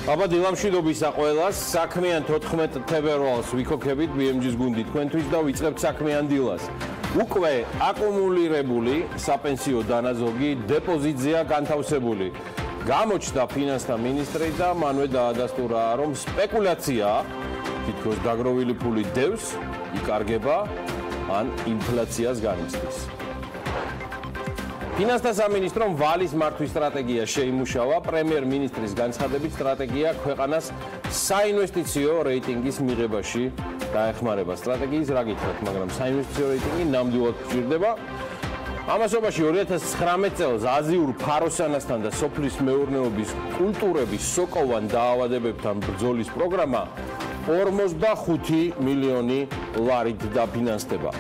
აბა დილა მშვიდობისა ყველას, საქმიან 14 თებერვალს ვიქოქებით BMG-ის გუნდი თქვენთვის და ვიწყებთ საქმიან დილას. უკვე აკუმულირებული საპენსიო დანაზოგი დეპოზიტზეა განთავსებული. გამოჩნდა ფინანსთა მინისტრი და მანვე დაადასტურა, რომ სპეკულაცია თითქოს დაგროვილი ფული დევს, იკარგება ან ინფლაციას განიცდის. ფინანსთა სამინისტრომ ვალის მართვის სტრატეგია შეიმუშავა, პრემიერ-მინისტრის განცხადებით სტრატეგია ქვეყანას საინვესტიციო რეიტინგის მიღებაში დაეხმარება. სტრატეგიის რა გითხრათ, მაგრამ საინვესტიციო რეიტინგი ნამდვილად გვჭირდება. ამასობაში 2019 წელს აზიურ ფაროსანასთან და სოფლის მეურნეობის კულტურების სოკოვან დაავადებებთან ბრძოლის პროგრამა 45 მილიონი ლარით დაფინანსდება.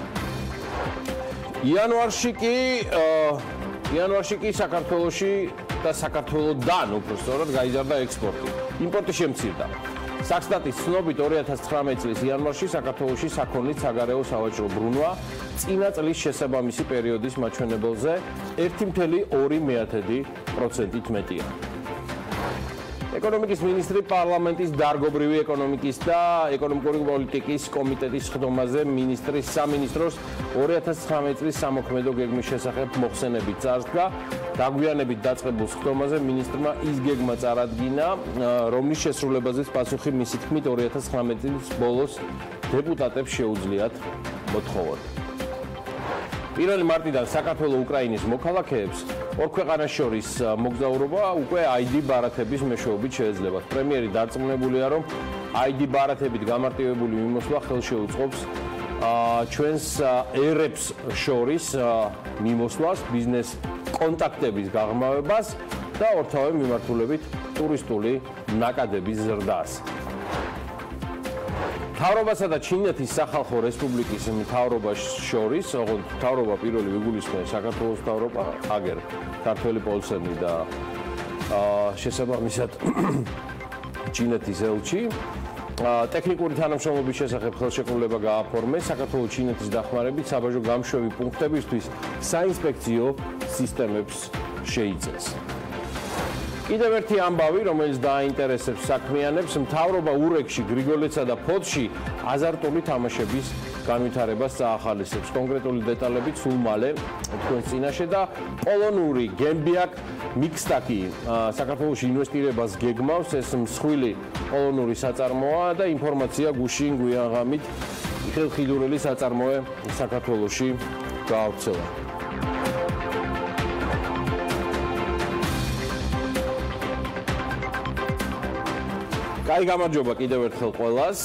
იანვარში კი საქართველოში და საქართველოდან უბრალოდ გაიზარდა ექსპორტი. იმპორტი შემცირდა. საქსტატის ცნობით 2019 წლის იანვარში საქართველოში საქონლის საგარეო სავაჭრო ბრუნვა წინა წლის შესაბამისი პერიოდის მაჩვენებელზე 1,2%-ით მეტია. ეკონომიკის მინისტრი პარლამენტის დარგობრივი ეკონომიკის და ეკონომიკური პოლიტიკის კომიტეტის ხდომაზე მინისტრის სამინისტროს 2019 წლის სამოქმედო გეგმის შესახებ მოხსენებით წარსდგა. დაგვიანებით დაწყებულ ხდომაზე მინისტრმა ის გეგმა წარადგინა, რომლის შესრულებაზეც პასუხი მისი თქმით 2019 წლის ბოლოს დეპუტატებს შეუძლიათ მოთხოვონ. 1 მარტიდან საქართველო-უკრაინის მოქალაქეებს ორ ქვეყანას შორის მოგზაურობა უკვე ID ბარათების მეშვეობით შეეძლებათ. პრემიერი დარწმუნებულია, რომ ID ბარათებით გამარტივებული მიმოსვლა ხელშეუწყობს ჩვენს ერებს შორის მიმოსვლას, ბიზნეს კონტაქტების გაღრმავებას და ორთავე მიმართულებით ტურისტული ნაკადების ზრდას. მთავრობასა და ჩინეთის სახალხო რესპუბლიკის მთავრობას შორის, ოღონდ მთავრობა პირველი ვიგულისხმება საქართველოს მთავრობა, აგერ ქართული პოლსენი და შესაბამისად ჩინეთის ელჩი. ტექნიკური თანამშრომლობის შესახებ ხელშეკრულება გააფორმეს. საქართველოს ჩინეთის დახმარებით საბაჟო გამშვევი პუნქტებისთვის საინსპექციო სისტემებს შეიწეს. კიდევ ერთი ამბავი, რომელიც დააინტერესებს საქმიანებს, მთავრობა ურეკში, გრიგოლეთსა და ფოთში აზარტული თამაშების განვითარებას წაახალისებს. კონკრეტული დეტალებით სულ მალე თქვენს წინაშე და პოლონური გემბიაკ მიქსტაკი საქართველოში ინვესტირებას გეგმავს. ეს მსხვილი პოლონური საწარმოა და ინფორმაცია გუშინ გვიანღამით ხილხილურელი საწარმოე საქართველოში გაავრცელა. კაი გამარჯობა კიდევ ერთხელ ყველას.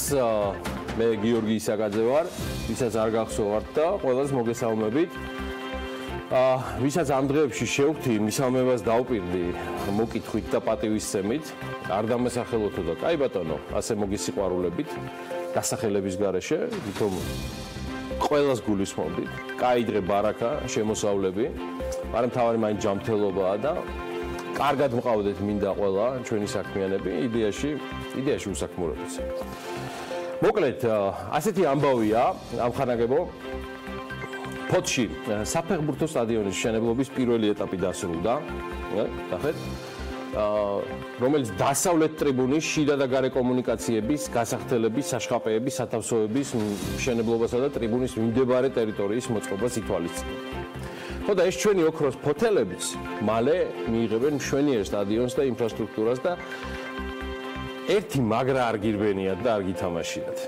მე გიორგი ისაკაძე ვარ, ვისაც არ გახსოვართ და ყველას მოგესალმებით. ვისაც ამ დღეებში შევხვდი, მისალმებას დავპირდი მოკითხვით და პატივისცემით. არ დამესახელოთო და კაი ბატონო, ასე მოგესიყვარულებით დასახელების გარეშე, თვითონ ყველას გულისხმობდით. კაი დღე ბარაკა, შემოსავლები, მაგრამ თავარი მაინც ჯანმრთელობაა და კარგად მყავდეთ მინდა ყველა ჩვენი საქმიანები, იდეაში უსაქმურებიც. მოკლედ, ასეთი ამბავია ამხანაგებო. ფოთში საფეხბურთო სტადიონის მშენებლობის პირველი ეტაპი დასრულდა, ნახეთ, რომელიც დასავლეთ ტრიბუნის შიდა და გარე კომუნიკაციების, გასახდელების, საშხაპეების, სათავსოების მშენებლობასა და ტრიბუნის მიმდებარე ტერიტორიის მოწყობას ითვალისწინებდა. ხო და ეს ჩვენი ოქროს ფოთელებიც მალე მიიღებენ მშვენიერ სტადიონს და ინფრასტრუქტურას და ერთი მაგრა არ გირბენიათ და არ გითამაშიათ.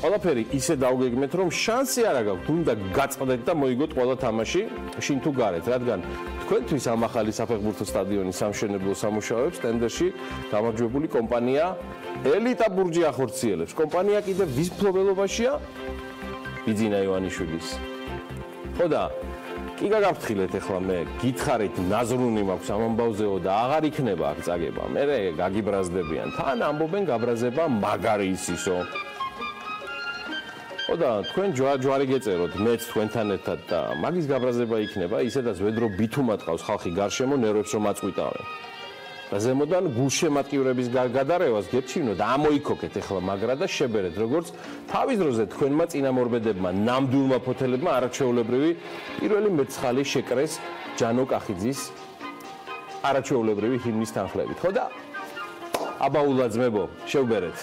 ყველაფერი ისე დავგეგმეთ, რომ შანსი არ აქვს, თუნდა გაწყდეთ და მოიგოთ ყველა თამაში შინ თუ გარეთ, რადგან თქვენთვის ამ ახალი საფეხბურთო სტადიონის სამშენებლო სამუშაოებს ტენდერში გამარჯვებული კომპანია ელიტა ბურჯი ახორციელებს. კომპანია კიდევ ვის მფლობელობაშია? ბიძინა ივანიშვილის. ხო და კი გაგაფრთხილეთ ახლა მე გითხარით ნაზრუნი მაქვს ამ ამბავზეო და აღარ იქნება აქ წაგება. მე გაგიბრაზდებიან. თან ამბობენ გაბრაზება მაგარი ისისო. ხო და თქვენ ჯვარი გეწეროთ მეც თქვენთან ერთად და მაგის გაბრაზება იქნება, ისედაც ვედრო ბითუმად ყავს ხალხი გარშემო ნერვებს რომ აწყვიტავენ. და ზემოდან გულშემატკივრების გადარევას გეჩინოთ და ამოიქოქეთ ახლა მაგრა და შებერეთ, როგორც თავის დროზე თქვენმა წინამორბედებმა ნამდვილმა ფოთელებმა არაჩვეულებრივი პირველი მეცხალი შეკრეს ჯანო კახიძის არაჩვეულებრივი ჰიმნის თანხლებით. ხო და აბაულა ძმებო, შევბერეთ.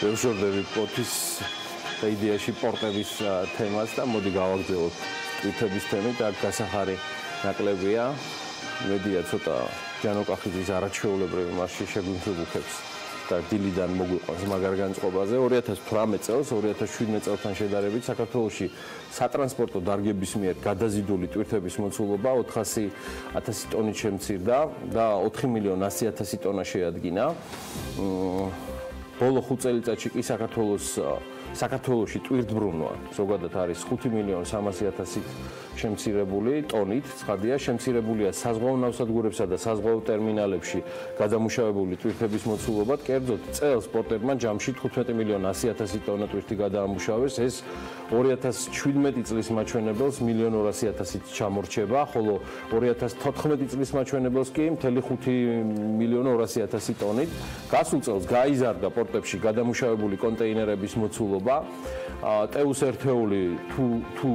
ვეშორდები პორტის და იდეაში პორტების თემას და მოდი გავაგრძელოთ ტვიტების თემით. აქ გასახარი ნაკლებია. მედია ცოტა ჯანოკახიძის არაჩვეულებრივი მასში შეგვიმსუბუქებს და დილიდან მოგვიყვანს მაგარ განწყობაზე. 2018 წელს 2017 წელთან შედარებით საქართველოში სატრანსპორტო დარგების მიერ გადაზიდული ტვირთების მოცულობა 400,000 ტონით შემცირდა და 4,100,000 ტონა შეადგინა. ბოლო 5 წელიწადში კი საქართველოში ტვირთბრუნვა ზოგადად არის 5,300,000 შემცირებული ტონით. ცხადია, შემცირებულია საზღვაო ნავსადგურებსა და საზღვაო ტერმინალებში გადამუშავებული ტვირთების მოცულობა. კერძოდ, წელს პორტებმა ჯამში 15,100,000 ტონა ტვირთი გადაამუშავეს. ეს 2017 წლის მაჩვენებელს 1,200,000 ჩამორჩება, ხოლო 2014 წლის მაჩვენებელს კი მთელი 5,200,000 ტონით. გასულ წელს გაიზარდა პორტებში გადამუშავებული კონტეინერების მოცულობა. ტეუს ერთეული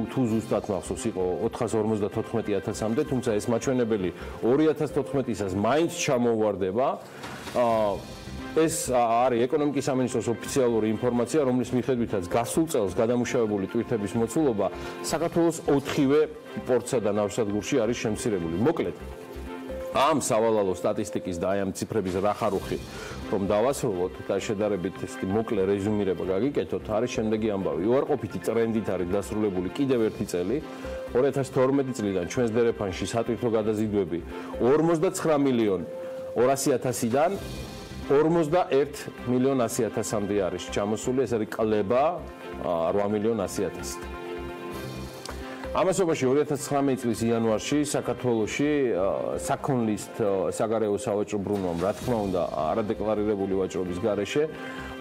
თუ ზუსტად მახსოვს იყო 454,000-მდე, თუმცა ეს მაჩვენებელი 2014-ისას მაინც ჩამოუვარდება. ეს არის ეკონომიკის სამინისტროს ოფიციალური ინფორმაცია, რომლის მიხედვითაც გასულ წელს გადამუშავებული ტვირთების მოცულობა საქართველოს 4-ვე პორტსა და ნავსადგურში არის შემცირებული. მოკლედ, ამ სავალალო სტატისტიკის და ამ ციფრების რახარუხი რომ დავასრულოთ და შედარებით ესეთი მოკლე რეზუმირება გაგიკეთოთ, არის შემდეგი ამბავი. უარყოფითი ტრენდით არის დასრულებული კიდევ ერთი წელი. 2012 წლიდან ჩვენს დერეფანში სატვირთო გადაზიდვები 49,200,000-დან 41,100,000-მდე არის ჩამოსული. ეს არის კლება 8,100,000. ამასობაში 2019 წლის იანვარში საქართველოში საქონლის საგარეო სავაჭრო ბრუნვამ, რა თქმა უნდა, არადეკლარირებული ვაჭრობის გარეშე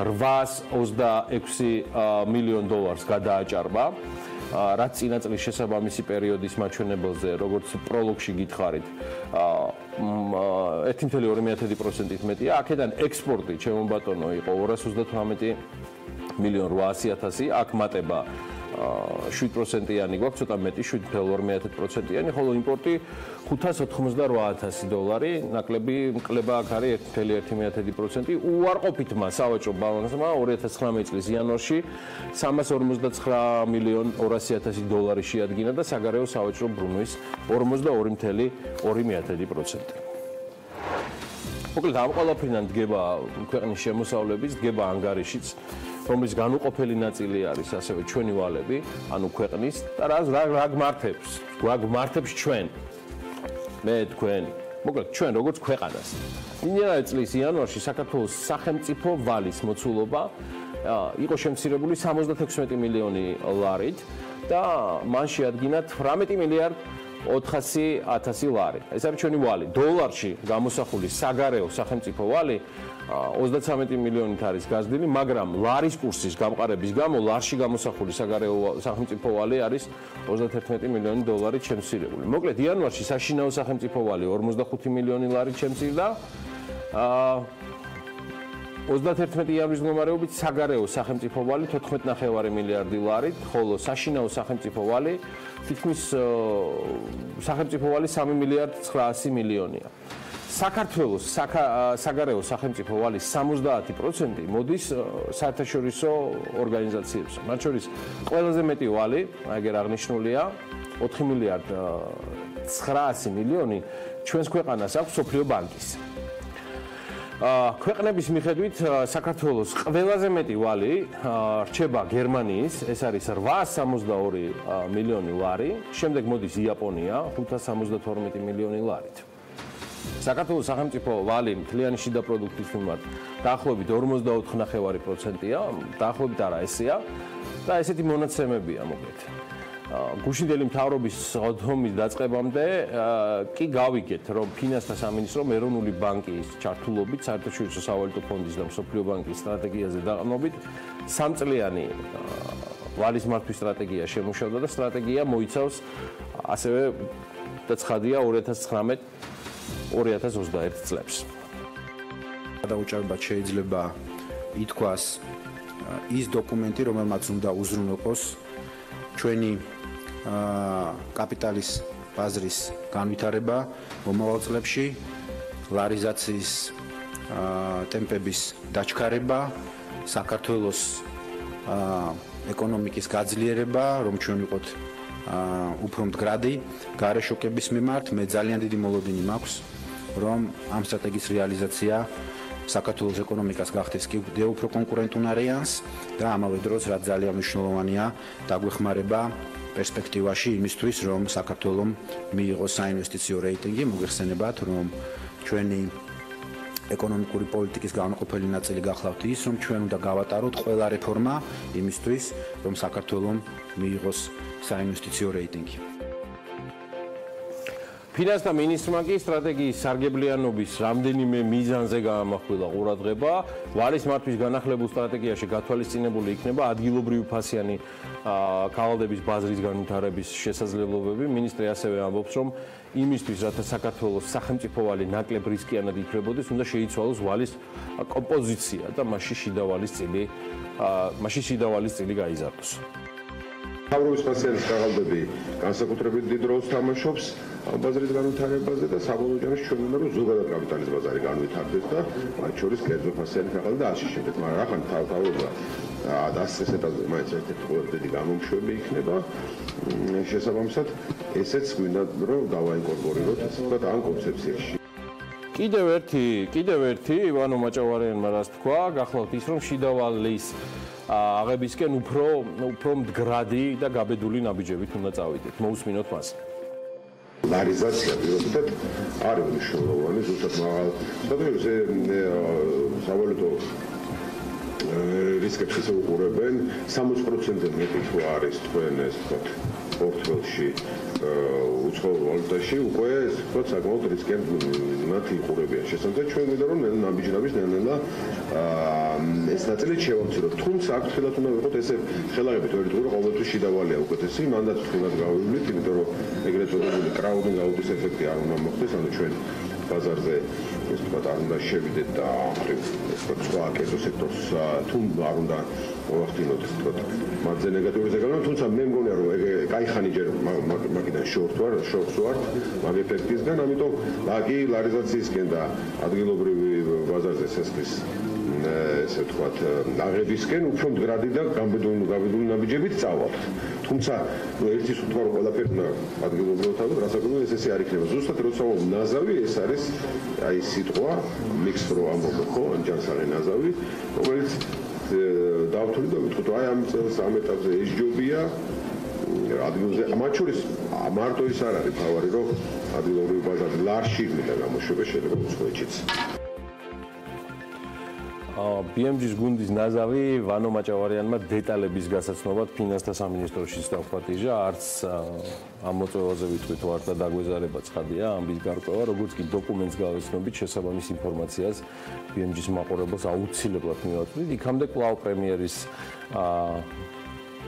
$826 მილიონ გადააჭარბა. რაც წინა წლის შესაბამისი პერიოდის მაჩვენებელზე, როგორც პროლოგში გითხარით, 1,2%-ით მეტია. აქედან ექსპორტი, ჩემო ბატონო, იყო 238,800,000, აქ მატება 7%-იანი გვაქვს, ცოტა მეტი 7,2%-იანი, ხოლო იმპორტი $588,000, ნაკლები კლება აქ არის 1,1%. უარყოფითმა სავაჭრო ბალანსმა 2019 წლის იანვარში $329,200,000 შეადგინა და საგარეო სავაჭრო ბრუნვის 42,2%. მოკლედ, ამ ყველაფრიდან დგება ქვეყნის შემოსავლებიც, დგება ანგარიშიც, რომლის განუყოფელი ნაწილი არის ასევე ჩვენი ვალები, ანუ ქვეყნის და რა გვმართებს ჩვენ, მე თქვენ, მოკლედ ჩვენ როგორც ქვეყანას იმერე წლის იანვარში საქართველოს სახელმწიფო ვალის მოცულობა იყო შემცირებული 76 მილიონი ლარით და მან შეადგინა 18 მილიარდ 400.000 ლარი. ეს არის ჩვენი ვალი. დოლარში გამოსახული საგარეო სახელმწიფო ვალი 33 მილიონით არის გაზრდილი, მაგრამ ლარის კურსის გამყარების გამო ლარში გამოსახული საგარეო სახელმწიფო ვალი არის 31 მილიონი დოლარით შემცირებული. მოკლედ იანვარში საშინაო სახელმწიფო ვალი 45 მილიონი ლარით შემცირდა. 31 იანვრის მდგომარეობით საგარეო სახელმწიფო ვალი 14.5 მილიარდი ლარით, ხოლო საშინაო სახელმწიფო ვალი თითქმის სახელმწიფო ვალი 3 მილიარდ 900 მილიონია. საქართველოს საგარეო სახელმწიფო ვალის 70% მოდის საერთაშორისო ორგანიზაციებსა. მათ შორის ყველაზე მეტი ვალი, აგერ აღნიშნულია, 4 მილიარდ 900 მილიონი ჩვენს ქვეყანას აქვს მსოფლიო ბანკის. ქვეყნების მიხედვით საქართველოს ყველაზე მეტი ვალი რჩება გერმანიის, ეს არის 862 მილიონი ლარი, შემდეგ მოდის იაპონია 572 მილიონი ლარით. საქართველოს სახელმწიფო ვალი მთლიანი შიდა პროდუქტის მიმართ დაახლოებით 44.5%-ია, დაახლოებით არა ესეა და ესეთი მონაცემებია მოკლედ. გუშინდელი მთავრობის ოდომის დაწყებამდე კი გავიგეთ, რომ ფინანსთა სამინისტრომ ეროვნული ბანკის ჩართულობით, საერთაშორისო სავალუტო ფონდის და მსოფლიო ბანკის სტრატეგიაზე დაყრდნობით სამწლიანი ვალის მართვის სტრატეგია შემუშავდა და სტრატეგია მოიცავს ასევე და ცხადია 2019-2021 წლებს. გადაუჭრებლად შეიძლება ითქვას ის დოკუმენტი, რომელმაც უნდა უზრუნველყოს ჩვენი კაპიტალის ბაზრის განვითარება მომავალ წლებში, ლარიზაციის ტემპების დაჩქარება, საქართველოს ეკონომიკის გაძლიერება, რომ ჩვენ ვიყოთ უფრო მდგრადი გარე შოკების მიმართ. მე ძალიან დიდი მოლოდინი მაქვს, რომ ამ სტრატეგიის რეალიზაცია საქართველოს ეკონომიკას გახდეს კიდევ უფრო კონკურენტუნარიანს და ამავე დროს რაც ძალიან მნიშვნელოვანია, დაგვეხმარება პერსპექტივაში იმისთვის, რომ საქართველოს მიიღოს საინვესტიციო რეიტინგი. მოგეხსენებათ, რომ ჩვენი ეკონომიკური პოლიტიკის განუყოფელი ნაწილი გახლავთ ის, რომ ჩვენ უნდა გავატაროთ ყველა რეფორმა იმისთვის, რომ საქართველოს მიიღოს საინვესტიციო რეიტინგი. ფინანსთა მინისტრმა კი სტრატეგიის სარგებლიანობის რამდენიმე მიზანზე გაამახვილა ყურადღება. ვალის მართვის განახლებულ სტრატეგიაში გათვალისწინებული იქნება ადგილობრივი ფასიანი ქაღალდების ბაზრის განვითარების შესაძლებლობები. მინისტრი ასევე ამბობს, რომ იმისთვის, რათა საქართველოს სახელმწიფო ვალი ნაკლებ რისკიანად იქნებოდეს, უნდა შეიცვალოს ვალის კომპოზიცია და მასში შიდა ვალის წილი გაიზარდოს. მთავრობის ფასიანის ქაღალდები განსაკუთრებით დიდ როლს თამაშობს ბაზრის განვითარებაზე და საბოლოო ჯამში ჩვენ უნდა რომ ზოგადად კაპიტალის ბაზარი განვითარდეს და მათ შორის კერძო ფასიანი ქაღალდი და ასე შემდეგ. მაგრამ ახლა თავთავობა დასწრეს ეტაპზე მაინც ერთ-ერთი ყველაზე დიდი გამომშვები იქნება. შესაბამისად, ესეც გვინდა რომ დავაინკორპორიროთ, ასე ვთქვათ, ამ კონცეფციაში. კიდევ ერთი ივანო მაჭავარიანმა რას თქვა, გახლავთ ის, რომ შიდა ვალის აღებისკენ უფრო მდგრადი და გაბედული ნაბიჯებით უნდა წავიდეთ. მოусმინოთ მას. ლარიზაცია პირობითად არის მნიშვნელოვანი, ზუსტად მაღალ სავალუტო რისკებს ისე უყურებენ, 60%-ზე მეტი თუ არის თქვენ ეს ვთქვათ პორტფელში უცხოურ ვალუტაში უკვე ეს ვთქვათ საკმაოდ რისკებად იყურებიან. შესაძლოა ჩვენ გვინდა რომ ნაბიჯების ნელ-ნელა ეს ნაწილი შევამციროთ. თუმცა აქ ხელათ უნდა ვიყოთ ესე ხელაღებით ვერ იტყვი რომ ყოველთვის შიდა ვალია უკეთესი, მანდაც თუნდაც გავივლით, იმიტომ რომ ეგრეთ წოდებული კრაუდინგ აუტის ეფექტი არ უნდა მოხდეს, ანუ ჩვენ ბაზარზე ეს ვთქვათ არ უნდა შევიდეთ და ეს ვთქვათ სხვა კერძო სექტორს თუ არ უნდა მოახდინოთ ეს ვთქვათ მათზე ნეგატიური ზეგავლენა, თუმცა მე მგონია რომ კაი ხანი ჯერ მაგიდან შორს ვარ მაგ ეფექტისგან, ამიტომ ლაგი ლარიზაციისკენ და ადგილობრივი ბაზარზე სესხლის ესე ვთქვათ აღებისკენ უფრო მდგრადი და გაბედული ნაბიჯებით წავალთ. თუმცა ერთის ვთქვა რომ ყველაფერი უნდა ადგილობრივად თავად რასაკვირველია ეს არ იქნება. ზუსტად როცა ნაზავი ეს არის აი სიტყვა mix pro ამბობ ხო ჯანსაღი ნაზავი, რომელიც დავთვლი და ვიტყვით აი ამ წელს ამ ეტაპზე ეს ჯობია ადგილზე მათ შორის მარტო ის არ არის თავარი რომ ადგილობრივი ბაზარი ლარშიგნიდან გამოშვება შეიძლება უცხოეთშიც BMG-ის გუნდის ნაზავი ვანო მაჭავარიანმა დეტალების გასაცნობად ფინანსთა სამინისტროში დაუხატიჟა, არც ამ მოწვევაზე ვიტყვით ვარ და დაგვეზარება ცხადია ამის გარკვევა, როგორც კი დოკუმენტს გავეცნობით შესაბამის ინფორმაციას BMG-ის მაყურებელს აუცილებლად მივაწვდით. იქამდე კვლავ პრემიერის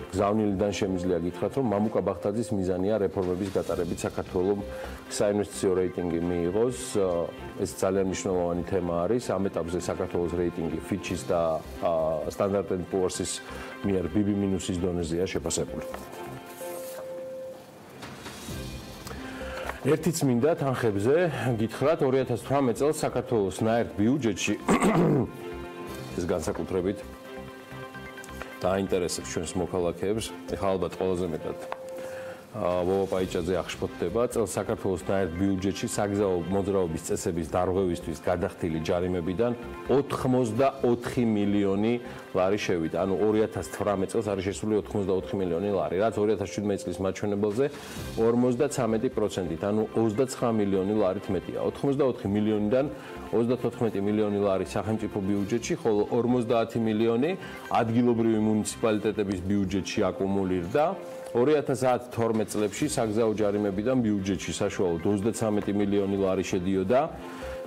გზავნილიდან შემიძლია გითხრათ, რომ მამუკა ბახტაძის მიზანია რეფორმების გატარებით საქართველოს საინვესტიციო რეიტინგი მიიღოს. ეს ძალიან მნიშვნელოვანი თემა არის. ამ ეტაპზე საქართველოს რეიტინგი Fitch-ის და Standard & Poor's-ის მიერ BB- დონეზეა შეფასებული. ერთი წმინდა თანხებზე გითხრათ 2018 წელს საქართველოს ნაერთ ბიუჯეტში ეს განსაკუთრებით დაინტერესებს ჩვენს მოქალაქეებს. ეხლა ალბათ ყველაზე მეტად ვოვა პაიჭაძე აღშფოთდება. წელს საქართველოს ნაერთ ბიუჯეტში საგზაო მოძრაობის წესების დარღვევისთვის გადახდილი ჯარიმებიდან 84 მილიონი ლარი შევიდა. ანუ 2018 წელს არის შესული 84 მილიონი ლარი, რაც 2017 წლის მაჩვენებელზე 53%-ით, ანუ 29 მილიონი ლარით მეტია. 84 მილიონიდან 34 მილიონი ლარი სახელმწიფო ბიუჯეტში, ხოლო 50 მილიონი ადგილობრივი მუნიციპალიტეტების ბიუჯეტში აკუმულირდა. 2010-12 წლებში საგზაო ჯარიმებიდან ბიუჯეტში საშუალოდ 33 მილიონი ლარი შედიოდა.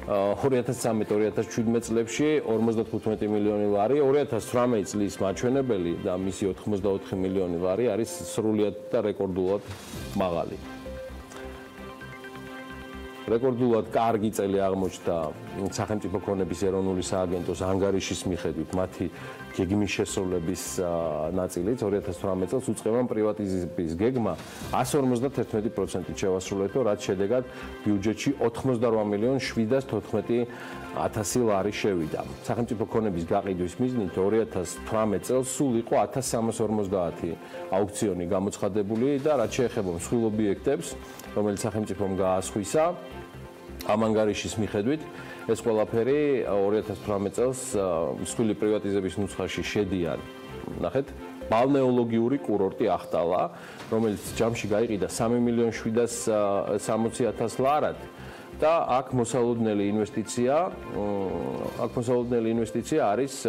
2013-2017 წლებში 55 მილიონი ლარი, 2018 წლის მაჩვენებელი და მისი 84 მილიონი ლარი არის სრულიად და რეკორდულად მაღალი. რეკორდულად კარგი წელი აღმოჩნდა სახელმწიფო ქონების ეროვნული სააგენტოს ანგარიშის მიხედვით მათი გეგმის შესრულების ნაწილით 2018 წელს უწყებამ პრივატიზების გეგმა 151%-ით შევასრულეთო, რაც შედეგად ბიუჯეტში 88,714,000 ლარი შევიდა. სახელმწიფო ქონების გაყიდვის მიზნით 2018 წელს სულ იყო 1350 აუქციონი გამოცხადებული და რაც შეეხება მსხვილ ობიექტებს, რომელიც სახელმწიფომ გაასხვისა, ამ ანგარიშის მიხედვით ეს ყველაფერი 2018 წელს მსხვილი პრივატიზების ნუსხაში შედიან. ნახეთ, ბალნეოლოგიური კურორტი ახტალა, რომელიც ჯამში გაიყიდა 3,760,000 ლარად და აქ მოსალოდნელი ინვესტიცია არის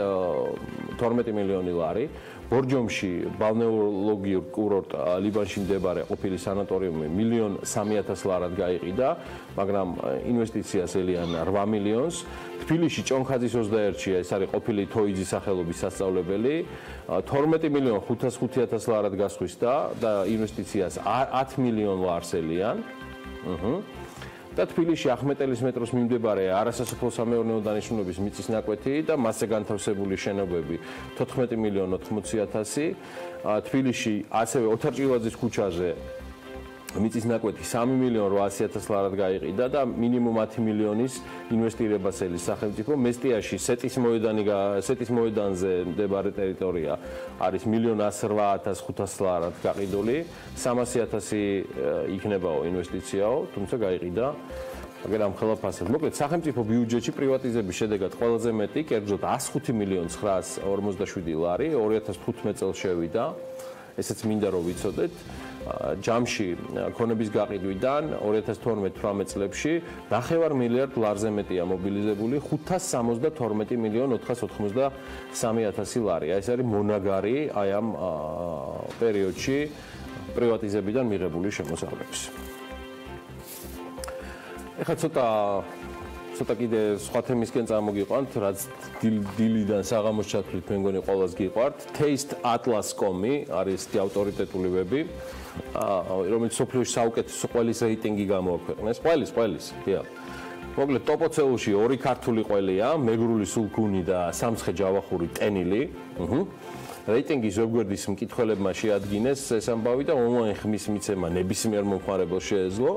12 მილიონი ლარი. ბორჯომში ბალნეოლოგიურ კურორტ ლიბანში მდებარე ყოფილი სანატორიუმი 1,03,000 ლარად გაიყიდა, მაგრამ ინვესტიციას ელიან 8 მილიონს. თბილისში ჭონქაძის 21-ში ეს არის ყოფილი თოიძის სახელობის სასწავლებელი, 12,505,000 ლარად გასხვისდა და ინვესტიციას 10 მილიონ ლარს ელიან. და თბილისში ახმეტელის მეტროს მიმდებარე არასასოფლო-სამეურნეო დანიშნულების მიწის ნაკვეთი და მასზე განთავსებული შენობები 14,80,000. თბილისში ასევე ოთარჭილაძის ქუჩაზე მიწის ნაკვეთი 3,800,000 ლარად გაიყიდა და მინიმუმ 10 მილიონის ინვესტირებას ელის სახელმწიფო. მესტიაში სეტის მოედანზე მდებარე ტერიტორია არის 1,108,500 ლარად გაყიდული, 300,000 იქნებაო ინვესტიციაო, თუმცა გაიყიდა მაგრამ ხელაფასად. მოკლედ, სახელმწიფო ბიუჯეტში პრივატიზების შედეგად ყველაზე მეტი, კერძოდ 105,947,000 ლარი 2015 წელს შევიდა. ესეც მინდა რომ ვიცოდეთ. ჯამში ქონების გაყიდვიდან 2012-18 წლებში 9 მილიარდ ლარზე მეტია მობილიზებული 572,483,000 ლარი. ეს არის მონაგარი აი ამ პერიოდში პრივატიზებიდან მიღებული შემოსავლების. ეხლა ცოტა კიდე სხვა თემისკენ წამოგიყვანთ, რაც დილიდან საღამოს ჩათვლით, მე მგონი ყველას გიყვართ. Taste Atlas.com-ი არის ავტორიტეტული ვები, რომელიც სოფლიოში საუკეთესო ყველის რეიტინგი გამოაქვეყნეს. ყველის, დიახ. მოკლედ, ტოპოცეულში 2 ქართული ყველია, მეგრული სულგუნი და სამცხე ჯავახური ტენილი. რეიტინგი ზოგგვერდის მკითხველებმა შეადგინეს ეს ამბავი და ონლაინ ხმის მიცემა ნებისმიერ მომხმარებელს შეეძლო.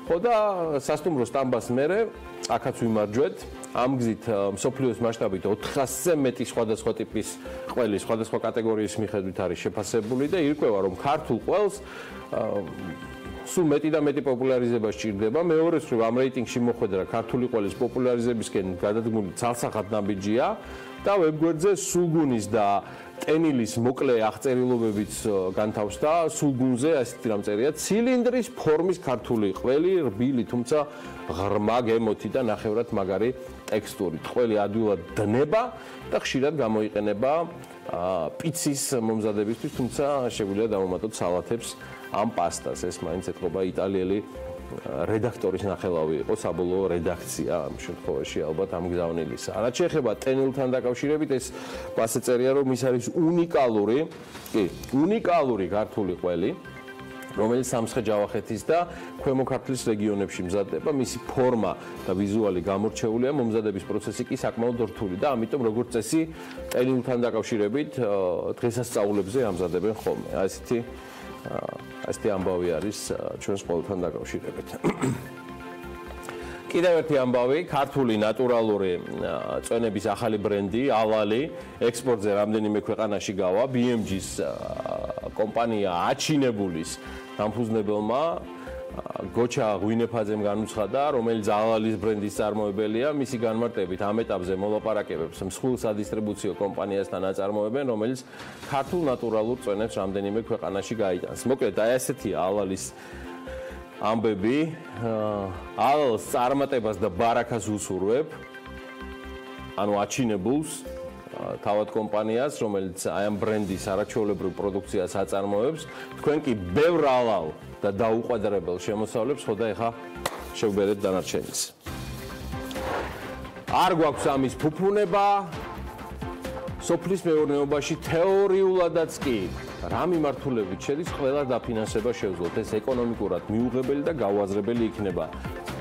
ხო და სასტუმრო სტამბას მერე აქაც ვიმარჯვეთ. ამ გზით მსოფლიოს მასშტაბით 400-ზე მეტი სხვადასხვა ტიპის ყველი, სხვადასხვა კატეგორიის მიხედვით არის შეფასებული და ირკვევა, რომ ქართულ ყველს სულ მეტი და მეტი პოპულარიზება სჭირდება. მეორე მხრივ ამ რეიტინგში მოხვედრა ქართული ყველის პოპულარიზებისკენ გადადგმული ცალსახად ნაბიჯია და ვებგვერდზე სულგუნის და ტენილის მოკლე აღწერილობებიც განთავსდა სულგუნზე, ასეთი რამ წერია: ცილინდრის ფორმის ქართული ყველი, რბილი, თუმცა ღრმა გემოთი და ნახევრად მაგარი ტექსტურით. ყველი ადვილად დნება და ხშირად გამოიყენება პიცის მომზადებისთვის, თუმცა შეგვიძლია დავუმატოთ სალათებს ამ პასტას. ეს მაინც ეთყობა იტალიელი რედაქტორის ნახელავი იყო, საბოლოო რედაქცია ამ შემთხვევაში ალბათ ამ გზავნილისა. რაც შეეხება ტენილთან დაკავშირებით, ეს ასე წერია, რომ ის არის უნიკალური ქართული ყველი, რომელიც სამცხე-ჯავახეთის და ქვემო ქართლის რეგიონებში მზადდება. მისი ფორმა და ვიზუალი გამორჩეულია, მომზადების პროცესი კი საკმაოდ რთული და ამიტომ როგორც წესი ტენილთან დაკავშირებით დღესასწაულებზე ამზადებენ ხოლმე. ასეთი ამბავი არის ჩვენს ყოველთან დაკავშირებით. კიდევ ერთი ამბავი, ქართული ნატურალური წვენების ახალი ბრენდი, ალალი, ექსპორტზე რამდენიმე ქვეყანაში გავა. BMG-ს კომპანია აჩინებულის დამფუძნებელმა გოჩა ღვინეფაძემ განუცხადა, რომელიც ალალის ბრენდის წარმოებელია, მისი განმარტებით ამ ეტაპზე მოლაპარაკებებს მსხვილ სადისტრიბუციო კომპანიასთან აწარმოებენ, რომელიც ქართულ ნატურალურ წვენებს რამდენიმე ქვეყანაში გაიტანს. მოკლედ, აი ასეთია ალალის ამბები. ალალს წარმატებას და ბარაქას უსურვებ, ანუ აჩინებულს, თავად კომპანიას, რომელიც აი ამ ბრენდის არაჩვეულებრივ პროდუქციას აწარმოებს. თქვენ კი ბევრ ალალ და დაუყადრებელ შემოსავლებს ხო და ეხა შევბერეთ დანარჩენიც. არ გვაქვს ამის ფუფუნება. სოფლის მეურნეობაში თეორიულადაც კი რა მიმართულებით შედის, ყველა დაფინანსება შევძლოთ. ეს ეკონომიკურად მიუღებელი და გაუაზრებელი იქნება.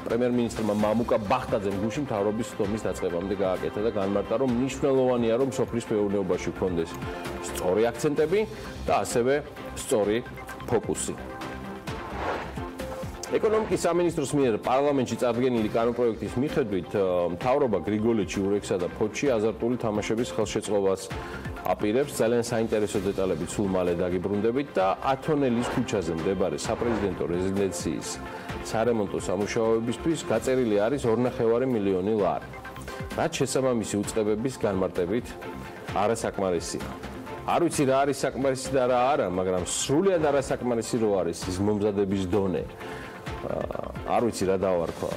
პრემიერ-მინისტრმა მამუკა ბახტაძემ გუშინ მთავრობის სხდომის დაწყებამდე გააკეთა და განმარტა, რომ მნიშვნელოვანია, რომ სოფლის მეურნეობაში გქონდეს სწორი აქცენტები და ასევე სწორი ფოკუსი. ეკონომიკის სამინისტროს მიერ პარლამენტში წარდგენილი კანონპროექტის მიხედვით მთავრობა გრიგოლეთში, ურექსა და ფოთში აზარტული თამაშების ხელშეწყობას აპირებს. ძალიან საინტერესო დეტალები სულ მალე დაგიბრუნდებით და ათონელის ქუჩაზე მდებარე საპრეზიდენტო რეზიდენციის სარემონტო სამუშაოებისთვის გაწერილი არის 2,5 მილიონი ლარი. რაც შესაბამისი უწყებების განმარტებით არასაკმარისია. არ ვიცი რა არის საკმარისი და რა არა, მაგრამ სრულად არასაკმარისი რო არის ის მომზადების დონე. არ ვიცი რა დავარქვა.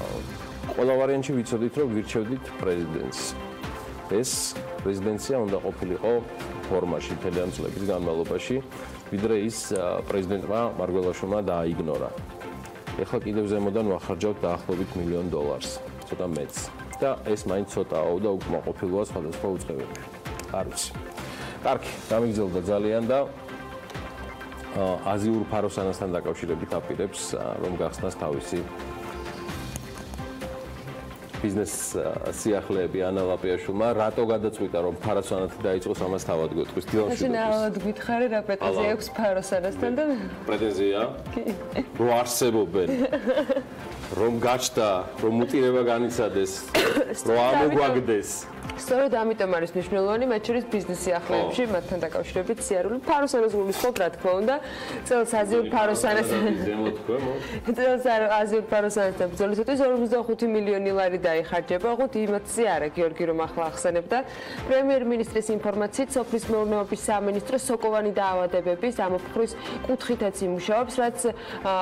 ყველა ვარიანტში ვიცოდით, რომ ვირჩევდით პრეზიდენტს. ეს პრეზიდენცია უნდა ყოფილიყო ფორმაში მთელი ამ წლების განმავლობაში, ვიდრე ის პრეზიდენტმა მარგველაშვილმა დააიგნორა. ეხლა კიდევ ზემოდან ვახარჯავთ დაახლოებით $1 მილიონ, ცოტა მეც. და ეს მაინც ცოტაო და უკმაყოფილოა სხვადასხვა უწყებებში. არ ვიცი. კარგი, გამიგზელდა ძალიან და აზიურ ფაროსანასთან დაკავშირებით აპირებს, რომ გახსნას თავისი ბიზნეს სიახლეები ანა ლაპიაშვილმა. რატო გადაწყვიტა, რომ ფაროსანათი დაიწყოს, ამას თავად გვეტყვის. მაშინ ალბათ გითხარი რა პრეტენზია აქვს ფაროსანასთან და პრეტენზია? რომ არსებობენ. რომ გაჩნდა, რომ მუტირება განიცადეს, რომ ამოგვაგდეს. სწორედ ამიტომ არის მნიშვნელოვანი მათ შორის ბიზნეს სიახლეებში მათთან დაკავშირებით სიარული. ფაროსანას გულისხმობ, რა თქმა უნდა, წელს აზიურ ფაროსანასთან ბრძოლისათვის 45 მილიონი ლარი დაიხარჯება. ოღონდ იმათზე არა, გიორგი, რომ ახლა ახსენებდა. პრემიერ-მინისტრის ინფორმაციით, სოფლის მეურნეობის სამინისტრო სოკოვანი დაავადებების ამოფხრის კუთხითაც იმუშავებს, რაც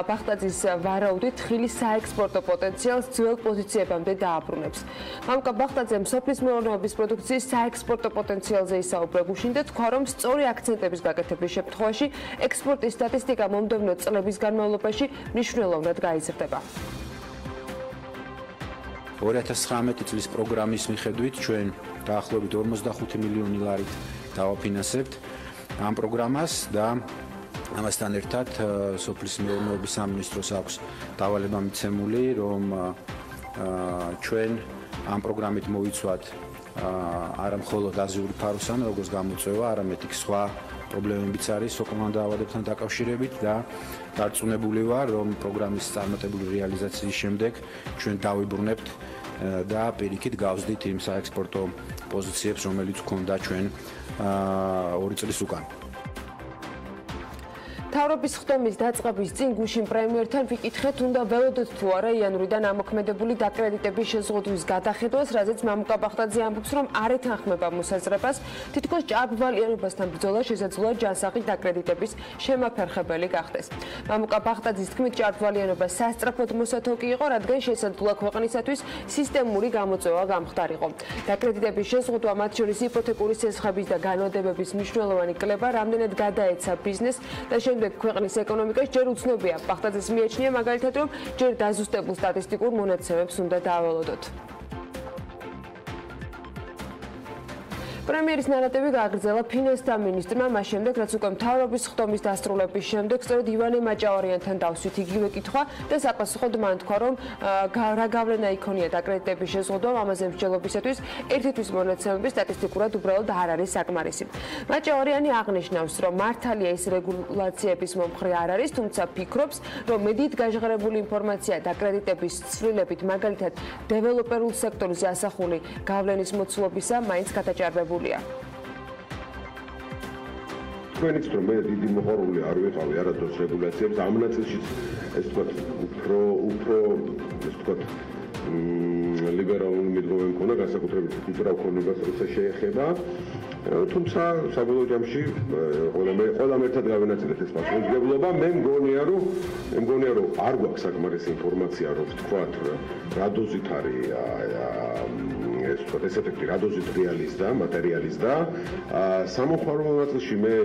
ბახტაძის ვარაუდით ხილის საექსპორტო პოტენციალს ძველ პოზიციებამდე დააბრუნებს. მამუკა ბახტაძემ სოფლის მეურნეობის პროდუქციის საექსპორტო პოტენციალზე ისაუბრა გუშინ და თქვა, რომ სწორი აქცენტების გაკეთების შემთხვევაში ექსპორტის სტატისტიკა მომდევნო წლების განმავლობაში მნიშვნელოვნად გაიზრდება. 2019 წლის პროგრამის მიხედვით ჩვენ დაახლოებით 45 მილიონი ლარით დავაფინანსებთ ამ პროგრამას და ამასთან ერთად სოფლის მეურნეობის სამინისტროს აქვს დავალება მიცემული, რომ ჩვენ ამ პროგრამით მოვიცვათ არა მხოლოდ აზიური ფაროსანა, როგორც გამოწვევა, არამედ იქ სხვა პრობლემებიც არის სოკოვან დაავადებთან დაკავშირებით და დარწმუნებული ვარ, რომ პროგრამის წარმატებული რეალიზაციის შემდეგ ჩვენ დავიბრუნებთ და პირიქით გავზდით იმ საექსპორტო პოზიციებს, რომელიც გვქონდა ჩვენ 2 წლის უკან. მთავრობის ხდომის დაწყების წინ გუშინ პრემიერთან ვიკითხეთ, უნდა ველოდოთ თუ არა იანვრიდან ამოქმედებული დაკრედიტების შეზღუდვის გადახედვას, რაზეც მამუკა ბახტაძე ამბობს, რომ არ ეთანხმება მოსაზრებას, თითქოს ჭარბვალიანობასთან ბრძოლა შესაძლოა ჯანსაღი დაკრედიტების შემაფერხებელი გახდეს. მამუკა ბახტაძის თქმით, ჭარბვალიანობა სასწრაფოდ მოსათოკი იყო, რადგან შესაძლოა ქვეყნისათვის სისტემური გამოწვევა გამხდარიყო. დაკრედიტების შეზღუდვა, მათ შორის იპოთეკური სესხების და განვადებების მნიშვნელოვანი კლება, რამდენად გადაეცა ბიზნესს და შემდეგ ქვეყნის ეკონომიკას ჯერ უცნობია. ბახტაძეს მიაჩნია მაგალითად, რომ ჯერ დაზუსტებულ სტატისტიკურ მონაცემებს უნდა დააველოდოთ. პრემიერის ნარატივი გააგრძელა ფინანსთა მინისტრმა მას შემდეგ, რაც უკვე მთავრობის ხდომის დასრულების შემდეგ სწორედ ივანე მაჭავარიანთან დავსვით იგივე კითხვა და საპასუხოდ მან თქვა, რომ რა გავლენა იქონია დაკრედიტების შეზღუდვამ ამაზე მსჯელობისათვის ერთი თვის მონაცემები სტატისტიკურად უბრალოდ არ არის საკმარისი. მაჭავარიანი აღნიშნავს, რომ მართალია ეს რეგულაციების მომხრე არ არის, თუმცა ფიქრობს, რომ მედიით გაჟღერებული ინფორმაცია დაკრედიტების ცვლილებით, მაგალითად დეველოპერულ სექტორზე ასახული გავლენის მოცულობისა მაინც გადაჭარბებულია. თქვენიც რომ მე დიდი მოყარული არ ვიყავი არადროს რეგულაციებს, ამ ნაწილში ეს თქვა უფრო ეს თქვა ლიბერალური მიდგომა მქონდა, განსაკუთრებით უძრავ ქონებას როცა შეეხება. თუმცა საბოლოო ჯამში ყველამ ერთად გავენაწილეთ ეს პასუხისმგებლობა. მე მგონია რომ არ გვაქვს საკმარისი ინფორმაცია, რომ ვთქვათ რა დოზით არის ეს თქვა ეს ეფექტი რა დოზით მატერიალის და სამოხმარო ნაწილში მე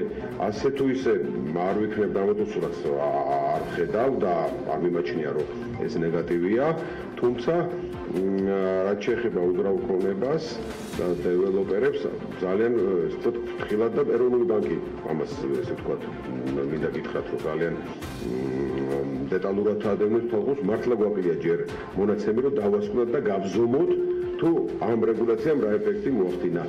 ასე თუ ისე არ ვიქნებ დამოტვირთვას არ ხედავ და არ მიმაჩნია რომ ეს ნეგატივია, თუმცა რაც შეეხება უძრავ ქონებას და დეველოპერებს ძალიან ვთქვათ ხილად და ეროვნული ბანკი ამას ესე ვთქვათ მინდა გითხრათ რომ ძალიან დეტალურად ადევნებს თვალყურს, მართლა გვაყოლია ჯერ მონაცემი რომ დავასკვნოთ და გავზომოთ თუ ამ რეგულაციამ რა ეფექტი მოახდინა.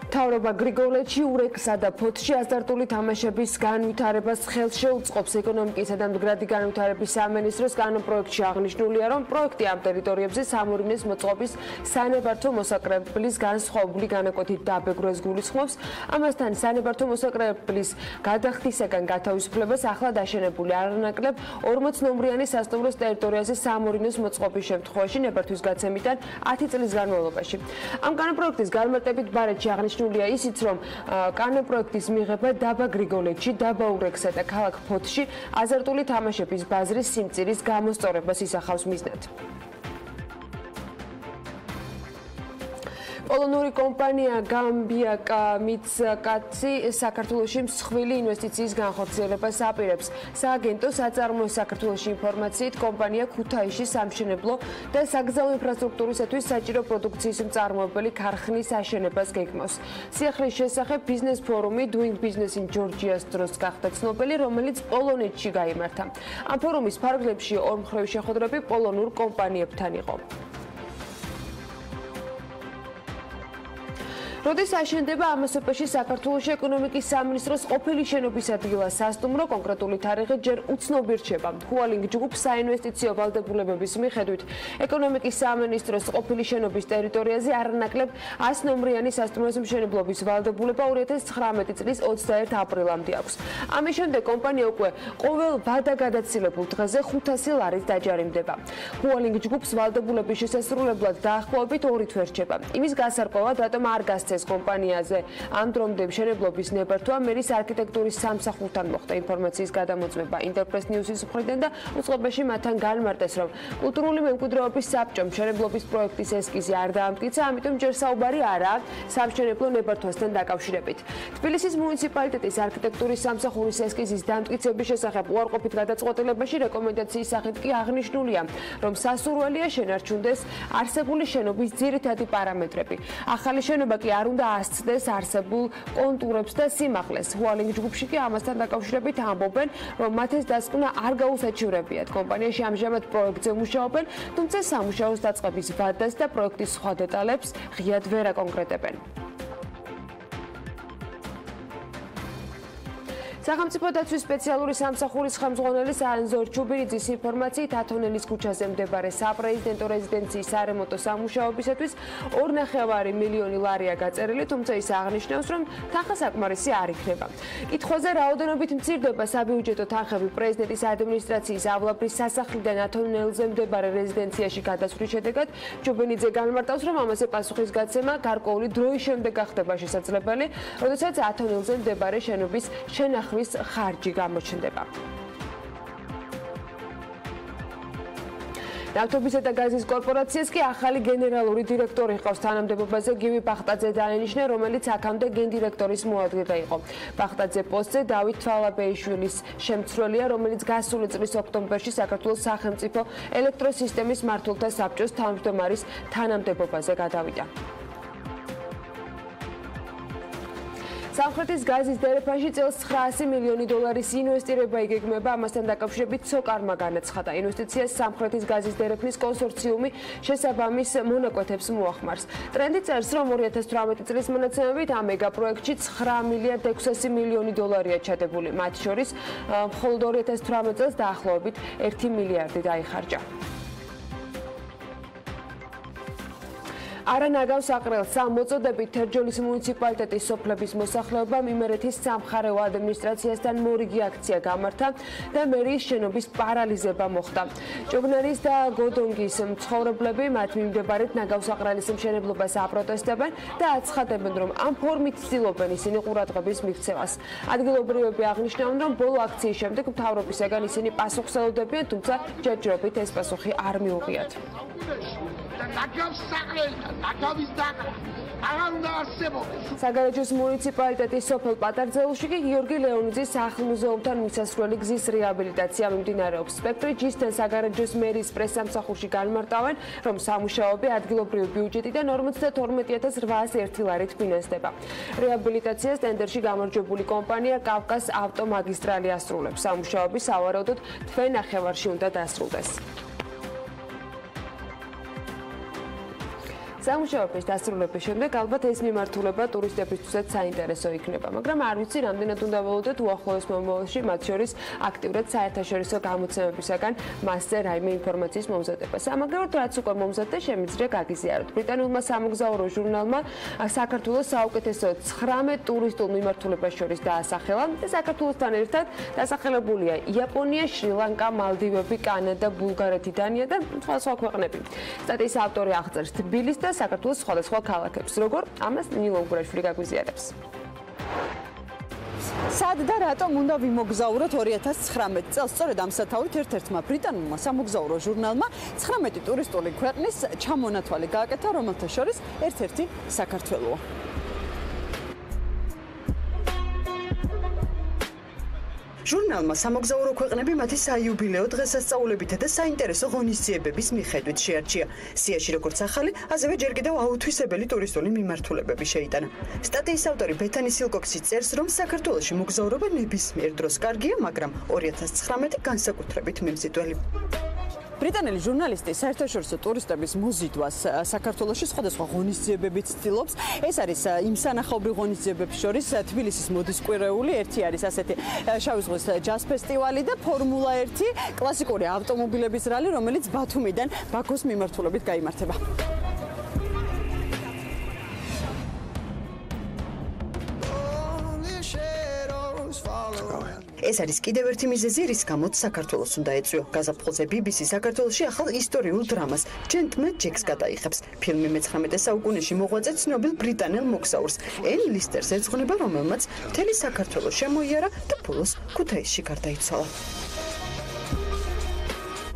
მთავრობა გრიგოლეთში ურეკსა და ფოთში აზარტული თამაშების განვითარებას ხელს შეუწყობს. ეკონომიკისა და მდგრადი განვითარების სამინისტროს კანონპროექტში აღნიშნულია, რომ პროექტი ამ ტერიტორიებზე სამურინეს მოწყობის სანებართო მოსაკრებლის განსხვავებული განაკვეთით დაბეგრვას გულისხმობს. ამასთან სანებართო მოსაკრებლის გადახდისაგან გათავისუფლებას ახლა დაშენებული არანაკლებ 40 ნომრიანი სასტუმროს ტერიტორიაზე სამურინოს მოწყობის შემთხვევაში ნებართვის გაცემიდან 10 წლის განმავლობაში. ამ კანონპროექტის განმარტებით ბარეთში აღნიშნულია ისიც, რომ კანონპროექტის მიღება დაბა გრიგოლეთში, დაბა ურეკსა და ქალაქ ფოთში აზარტული თამაშების ბაზრის სიმწირის გამოსწორებას ისახავს მიზნად. პოლონური კომპანია მიწის საქართველოში მსხვილი ინვესტიციის განხორციელებას აპირებს. სააგენტო საწარმოო საქართველოში ინფორმაციით, კომპანია ქუთაისში სამშენებლო და საგზაო ინფრასტრუქტურისათვის საჭირო პროდუქციის მწარმოებელი ქარხნის აშენებას გეგმავს. სიახლის შესახებ ბიზნეს ფორუმი Doing Business in Georgia's დროს გახდა ცნობილი, რომელიც პოლონეთში გაიმართა. ამ ფორუმის ფარგლებში ორმხრივი შეხვედრები პოლონურ კომპანიებთან იყო. როდის აშენდება ამასობაში საქართველოში ეკონომიკის სამინისტროს ყოფილი შენობის ადგილა სასტუმრო, კონკრეტული თარიღი ჯერ უცნობი რჩება. ჰუალინგ ჯგუფს საინვესტიციო ვალდებულების მიხედვით ეკონომიკის სამინისტროს ყოფილი შენობის ტერიტორიაზე არანაკლებ 100 ნომრიანი სასტუმროს მშენებლობის ვალდებულება 2019 წლის 21 აპრილამდე აქვს. ამის შემდეგ კომპანია უკვე ყოველ ვადაგადაცილებულ დღეზე 500 ლარით დაჯარიმდება. ჰუალინგ ჯგუფს ვალდებულების შესასრულებლად დაახლოებით 2 თვე რჩება. იმის გასარკვევად, რატომ არ გასცეს კომპანიაზე ამ დრომდე მშენებლობის ნებართვა, მერის არქიტექტურის სამსახურთან მოხდა ინფორმაციის გადამოწმება ინტერპრეს ნიუსის მხრიდან და უწყებაში მათთან განმარტეს, რომ კულტურული მემკვიდრეობის საბჭომ მშენებლობის პროექტის ესკიზი არ დაამტკიცა, ამიტომ ჯერ საუბარი არაა სამშენებლო ნებართვასთან დაკავშირებით. თბილისის მუნიციპალიტეტის არქიტექტურის სამსახურის ესკიზის დამტკიცების შესახებ უარყოფით გადაწყვეტილებაში რეკომენდაციის სახით კი აღნიშნულია, რომ სასურველია შენარჩუნდეს არსებული შენობის ძირითადი პარამეტრები. ახალი შენობა კი არ უნდა ასცდეს არსებულ კონტურებს და სიმაღლეს. ჰუალინგ ჯგუფში კი ამასთან დაკავშირებით ამბობენ, რომ მათ ეს დასკვნა არ გაუსაჩივრებიათ. კომპანიაში ამჟამად პროექტზე მუშაობენ, თუმცა სამუშაოს დაწყების ვადას და პროექტის სხვა დეტალებს ღიად ვერ აკონკრეტებენ. სახელმწიფო დაცვის სპეციალური სამსახურის ხელმძღვანელი ანზორ ჩუბირიძის ინფორმაციით ათონელის ქუჩაზე მდებარე საპრეზიდენტო რეზიდენციის სარემონტო სამუშაოებისათვის 2,5 მილიონი ლარია გაწერილი, თუმცა ის აღნიშნავს, რომ თანხა საკმარისი არ იქნება. კითხვაზე რაოდენობით მცირდება საბიუჯეტო თანხები პრეზიდენტის ადმინისტრაციის ავლაბრის სასახლიდან ათონელზე მდებარე რეზიდენციაში გადასვლის შედეგად, ჩუბირიძე განმარტავს, რომ ამაზე პასუხის გაცემა გარკვეული დროის შემდეგ გახდება შესაძლებელი, როდესაც ათონელზე მდებარე შენობის შენახვის ხარჯი გამოჩნდება. ნავთობისა და გაზის კორპორაციას კი ახალი გენერალური დირექტორი ჰყავს თანამდებობაზე გივი ბახტაძე დაენიშნა, რომელიც აქამდე გენდირექტორის მოადგილე იყო. ბახტაძე პოსტზე დავით თვალაბეიშვილის შემცვლელია, რომელიც გასული წლის ოქტომბერში საქართველოს სახელმწიფო ელექტროსისტემის მმართველთა საბჭოს თავმჯდომარის თანამდებობაზე გადავიდა. სამხრეთის გაზის დერეფანში წელს 900 მილიონი დოლარის ინვესტირება იგეგმება, ამასთან დაკავშირებით სოკარმა განაცხადა. ინვესტიციას სამხრეთის გაზის დერეფნის კონსორციუმი შესაბამის მონაკვეთებს მოახმარს. ტრენდი წერს, რომ 2018 წლის მონაცემებით ამ მეგაპროექტში 9 მილიარდ 600 მილიონი დოლარია ჩადებული. მათ შორის მხოლოდ 2018 წელს დაახლოებით 1 მილიარდი დაიხარჯა. არანაგავს აყრელს მოწოდებით თერჯოლის მუნიციპალიტეტის სოფლების მოსახლეობამ იმერეთის სამხარეო ადმინისტრაციასთან მორიგი აქცია გამართა და მერიის შენობის პარალიზება მოხდა. ჭოგნარის და გოდონგის მცხოვრებლები მათ მიმდებარედ ნაგავს აყრელის მშენებლობას აპროტესტებენ და აცხადებენ, რომ ამ ფორმით ცდილობენ ისინი ყურადღების მიქცევას. ადგილობრივები აღნიშნავენ, რომ ბოლო აქციის შემდეგ მთავრობისაგან ისინი პასუხს ელოდებიან, თუმცა ჯერჯერობით ეს პასუხი არ მიუღიათ. საგარეჯოს მუნიციპალიტეტის სოფელ პატარძელუში კი გიორგი ლეონიძის სახლ-მუზეუმთან მისასვლელი გზის რეაბილიტაცია მიმდინარეობს. სპექტრი ჯისთან საგარეჯოს მერის პრესსამსახურში განმარტავენ, რომ სამუშაოები ადგილობრივი ბიუჯეტიდან 52,801 ლარით ფინანსდება. რეაბილიტაციას ტენდერში გამარჯვებული კომპანია კავკას ავტომაგისტრალი ასრულებს. სამუშაოები სავარაუდოდ თვე ნახევარში უნდა დასრულდეს. სამუშაოების დასრულების შემდეგ ალბათ ეს მიმართულება ტურისტებისთვისაც საინტერესო იქნება, მაგრამ არ ვიცი, რამდენად უნდა ველოდოთ უახლოეს მომავალში, მათ შორის აქტიურად საერთაშორისო გამოცემებისაგან მასზე რაიმე ინფორმაციის მომზადებას. ამაგრად რაც უკვე მომზადდა, შემიძლია გაგიზიაროთ. ბრიტანულმა სამოგზაურო ჟურნალმა საქართველოს საუკეთესო 19 ტურისტულ მიმართულებას შორის დაასახელა და საქართველოსთან ერთად დასახელებულია იაპონია, შრი-ლანკა, მალდივები, კანადა, ბულგარეთი, დანია და სხვა ქვეყნები. სტატიის ავტორი აღწერს თბილისს და საქართველოს სხვადასხვა ქალაქებს. როგორ? ამას ნილო გურაშვილი გაგვიზიარებს. სად და რატომ უნდა ვიმოგზაუროთ 2019 წელს? სწორედ ამ სათავით ერთ-ერთმა ბრიტანულმა სამოგზაურო ჟურნალმა 19 ტურისტული ქვეყნის ჩამონათვალი გააკეთა, რომელთა შორის ერთ-ერთი საქართველოა. ჟურნალმა სამოგზაურო ქვეყნები მათი საიუბილეო დღესასწაულებითა და საინტერესო ღონისძიებების მიხედვით შეარჩია. სიაში როგორც ახალი, ასევე ჯერ კიდევ აუთვისებელი ტურისტული მიმართულებები შეიტანა. სტატიის ავტორი ბეთანი სილკოქსი წერს, რომ საქართველოში მოგზაურობა ნებისმიერ დროს კარგია, მაგრამ 2019 განსაკუთრებით მიმზიდველი. ბრიტანელი ჟურნალისტი საერთაშორისო ტურისტების მოზიდვას საქართველოში სხვადასხვა ღონისძიებებით ცდილობს. ეს არის იმ სანახაობრივ ღონისძიებებს შორის თბილისის მოდის კვირეული, ერთი არის ასეთი შავი ზღვის ჯაზ ფესტივალი და ფორმულა 1 კლასიკური ავტომობილების რალი, რომელიც ბათუმიდან ბაქოს მიმართულებით გაიმართება. ეს არის კიდევ ერთი მიზეზი, რის გამოც საქართველოს უნდა ეწვიო. გაზაფხულზე BBC საქართველოში ახალ ისტორიულ დრამას Gentleman Jack's გადაიხებს. ფილმი მე-19 საუკუნეში მოღვაწე ცნობილ ბრიტანელ მოგზაურს ენ ლისტერს ეძღვნება, რომელმაც მთელი საქართველო შემოიარა და ბოლოს ქუთაისში გარდაიცვალა.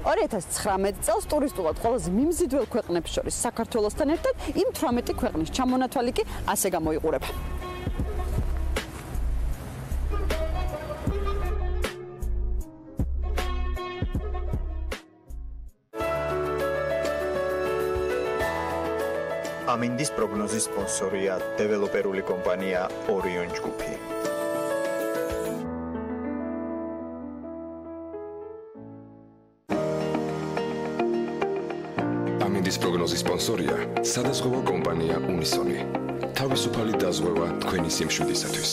2019 წელს ტურისტულად ყველაზე მიმზიდველ ქვეყნებს შორის საქართველოსთან ერთად იმ 18 ქვეყნის ჩამონათვალი კი ასე გამოიყურება. ამინდის პროგნოზის სპონსორია დეველოპერული კომპანია ორიონ ჯგუფი. ამინდის პროგნოზის სპონსორია სადაზღვევო კომპანია უნისონი. თავისუფალი დაზღვევა თქვენი სიმშვიდისათვის.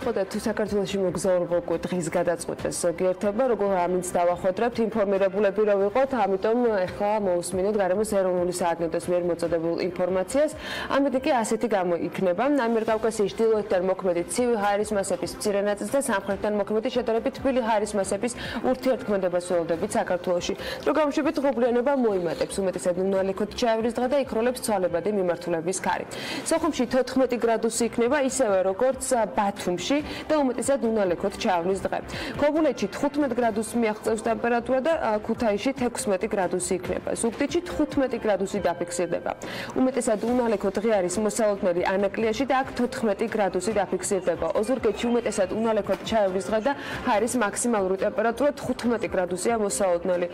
ვიტყოდეთ თუ საქართველოში მოგზაურობა უკვე დღის გადაწყვეტეს ზოგიერთება, როგორ ამინც დავახვედრებთ, ინფორმირებულები რო ვიყოთ, ამიტომ ახლა მოусმინოთ გარემოს ეროვნული სააგენტოს მიერ მოწოდებულ ინფორმაციას. ამიტომ კი ასეთი გამოიქნება. ამიერკავკასიის ჩრდილოეთიდან მოქმედი ცივი ჰაერის მასების მცირე ნაწილს და სამხრეთიდან მოქმედი შედარებით თბილი ჰაერის მასების ურთიერთქმედებას ველოდებით საქართველოში. რო გამოშვებით ღრუბლიანობა მოიმატებს, უმეტესად უნალიქოთ ჩაევრის დღე და იქროლებს ცვალებადი მიმართულების ქარი. სოხუმში 14 გრადუსი იქნება, ისევე როგორც ბათუმში და უმეტესად უნალიქოთ ჩაევრის დღე. ქობულეთში 15 გრადუსს მიაღწევს ტემპერატურა და ქუთაისში 16 გრადუსი იქნება. ზუგდიდში 15 გრადუსი დაფიქსირდება. უმეტესად უნალიქოთ დღე არის მოსალოდნელი ანაკლიაში და აქ 14 გრადუსი დაფიქსირდება. ოზურგეთში უმეტესად უნალიქოთ ჩაევრის დღე და ჰაერის მაქსიმალური ტემპერატურა 15 გრადუსია მოსალოდნელი.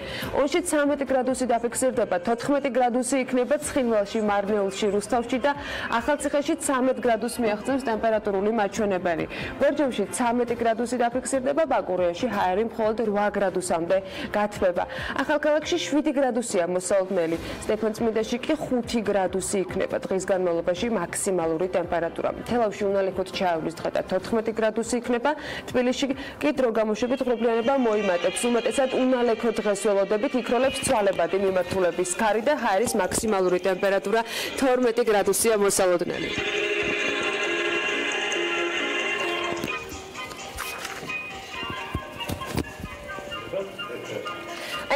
ონში 13 გრადუსი დაფიქსირდება, 14 გრადუსი იქნება ცხინვალში, მარნეულში, რუსთავში და ახალციხეში 13 გრადუსს მიაღწევს ტემპერატურული მაჩვენებელი. ბორჯომში 13 გრადუსი დაფიქსირდება, ბაკურიაში ჰაერი მხოლოდ 8 გრადუსამდე გათბება. ახალქალაქში 7 გრადუსია მოსალოდნელი, სტეფანწმინდაში კი 5 გრადუსი იქნება დღის განმავლობაში მაქსიმალური ტემპერატურა. თელავში უნალიქოთ ჩაევრის დღე და 14 გრადუსი იქნება, თბილისში კი დრო გამოშვებით ღრუბლიანობა მოიმატებს, უმეტესად უნალიქოთ დღეს ველოდებით, იქროლებს ცვალებადი მიმართულების ქარი და ჰაერის მაქსიმალური ტემპერატურა 12 გრადუსია მოსალოდნელი.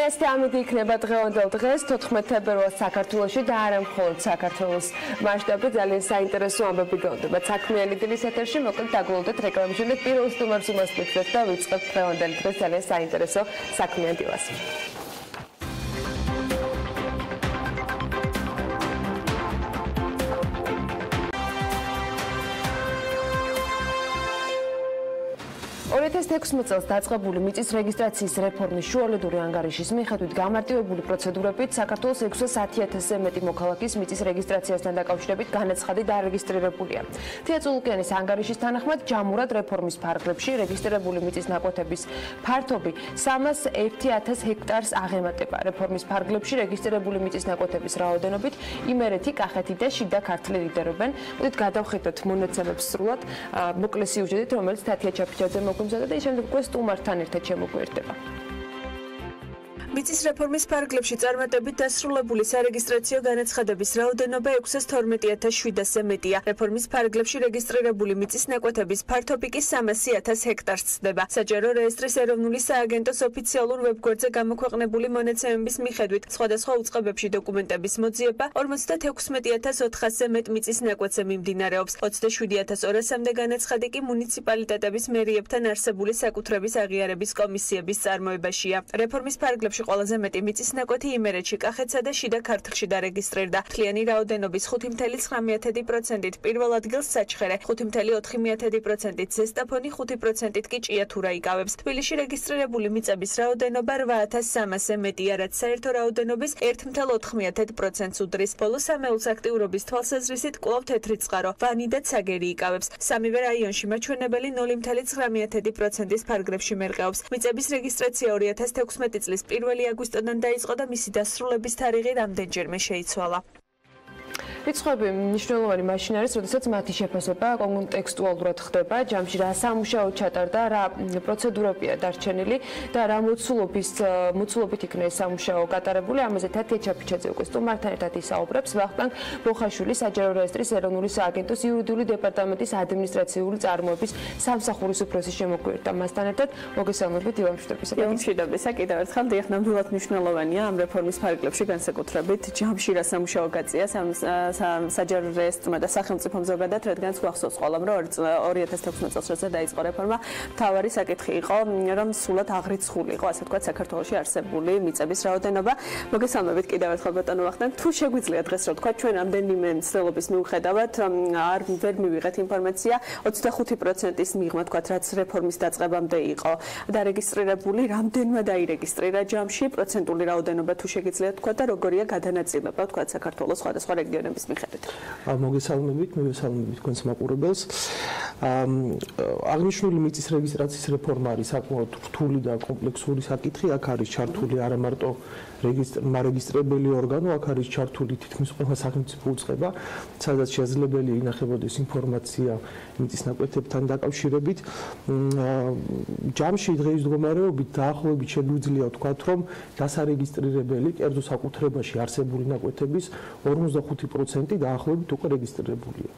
ეს ამით იქნება დღევანდელ დღეს 14 თებერვალს საქართველოში და არა მხოლოდ საქართველოს მასშტაბით ძალიან საინტერესო ამბები გონდება. საქმიანი დილის ეთერში მოკლედ დაგვალოდეთ რეკლამის შემდეგ პირველ სტუმარს უმასპინძლებთ და ვიწყებთ დღევანდელ დღეს ძალიან საინტერესო საქმიან დილას. ეს 16 წელს დაწყებული მიწის რეგისტრაციის რეფორმის შუალედური ანგარიშის მიხედვით გამარტივებული პროცედურებით საქართველოს 610,000-ზე მეტი მოქალაქის მიწის რეგისტრაციასთან დაკავშირებით განაცხადი დარეგისტრირებულია. თია წულუკიანის ანგარიშის თანახმად ჯამურად რეფორმის ფარგლებში რეგისტრირებული მიწის ნაკვეთების ფართობი 301,000 ჰექტარს აღემატება. რეფორმის ფარგლებში რეგისტრირებული მიწის ნაკვეთების რაოდენობით იმერეთი, კახეთი და შიდა ქართლი ლიდერობენ. მოდით გადავხედოთ მონაცემებს სრულად მოკლე სიუჟეტით, რომელიც თათია ჩაფიჩაძე მოგვიმზადა და შემდეგ უკვე სტუმართან ერთად შემოგვიერთდება. მიწის რეფორმის ფარგლებში წარმატებით დასრულებული სარეგისტრაციო განაცხადების რაოდენობა 612,700-ზე მეტია. რეფორმის ფარგლებში რეგისტრირებული მიწის ნაკვეთების ფართობი კი 300,000 ჰექტარს ცდება. საჯარო რეესტრის ეროვნული სააგენტოს ოფიციალურ ვებგვერდზე გამოქვეყნებული მონაცემების მიხედვით, სხვადასხვა უწყებებში დოკუმენტების მოძიება 56,400-ზე მეტ მიწის ნაკვეთზე მიმდინარეობს. 27,200-მდე განაცხადი კი მუნიციპალიტეტების მერიებთან არსებული საკუთრების აღიარების კომისიების წარმოებაშია. რეფორმის ფარგლებში ყველაზე მეტი მიწის ნაკვეთი იმერეთში, კახეთსა და შიდა ქართლში დარეგისტრირდა. მთლიანი რაოდენობის 5,9%-ით პირველ ადგილს საჩხერე, 5,4%-ით ზესტაფონი, 5%-ით კი ჭიათურა იკავებს. თბილისში რეგისტრირებული მიწების რაოდენობა 8,300-ზე მეტია, რაც საერთო რაოდენობის 1,4%-ს უდრის. ბოლო სამეულს აქტიურობის თვალსაზრისით კვლავ თეთრი წყარო, ვანი და ცაგერი იკავებს. სამივე რაიონში მაჩვენებელი 0,9%-ის ფარგლებში მერყეობს. მიწების რეგისტრაცია 2016 წლის 1 აგვისტოდან დაიწყო და მისი დასრულების თარიღი რამდენჯერმე შეიცვალა. რიცხვები მნიშვნელოვანი მაშინ არის, როდესაც მათი შეფასება კონტექსტუალურად ხდება, ჯამში რა სამუშაო ჩატარდა, რა პროცედურებია დარჩენილი და რა მოცულობით იქნა ეს სამუშაო გატარებული. ამაზე თათია ჩაფიჩაძე უკვე სტუმართან ერთად ისაუბრებს. ვახტანგ ბოხაშვილი საჯარო რეესტრის ეროვნული სააგენტოს იურიდიული დეპარტამენტის ადმინისტრაციული წარმოების სამსახურის უფროსი შემოგვიერთდა. მასთან ერთად მოგესალმებით დილამშვიდობისა. დილამშვიდობისა. კიდევ ერთხელ დიახ, ნამდვილად მნიშვნელოვანია ამ რეფორმის ფარგლებში განსაკუთრებით ჯამში რა სამუშაო გაწია საჯარო რეესტრმა და სახელმწიფომ ზოგადად, რადგანაც გვახსოვს ყველამ, რომ 2016 წელს როცა დაიწყო რეფორმა, მთავარი საკითხი იყო, რომ სულად აღრიცხული იყო, ასე ვთქვათ, საქართველოში არსებული მიწების რაოდენობა. მოგესალმებით კიდევ ერთხელ ბატონო ვახტანგ, თუ შეგვიძლია დღეს რა ვთქვათ, ჩვენ რამდენიმე ცდილობის მიუხედავად არ ვერ მივიღეთ ინფორმაცია 25%-ის მიღმა, ვთქვათ, რაც რეფორმის დაწყებამდე იყო დარეგისტრირებული, რამდენმა დაირეგისტრირა ჯამში, პროცენტული რაოდენობა თუ შეგიძლიათ ვთქვათ და როგორია გადანაწილება, ვთქვათ, საქართველოს სხვადასხვა რეგიონების მიხედვით. მოგესალმებით თქვენს მაყურებელს. აღნიშნული მიწის რეგისტრაციის რეფორმა არის საკმაოდ რთული და კომპლექსური საკითხი. აქ არის ჩართული არა მარტო მარეგისტრირებელი ორგანო, აქ არის ჩართული თითქმის ყველა სახელმწიფო უწყება, სადაც შესაძლებელი ინახებოდეს ინფორმაცია მიწის ნაკვეთებთან დაკავშირებით. ჯამში დღეის მდგომარეობით დაახლოებით შეგვიძლია ვთქვათ, რომ დასარეგისტრირებელი კერძო საკუთრებაში არსებული ნაკვეთების 55% დაახლოებით უკვე რეგისტრირებულია.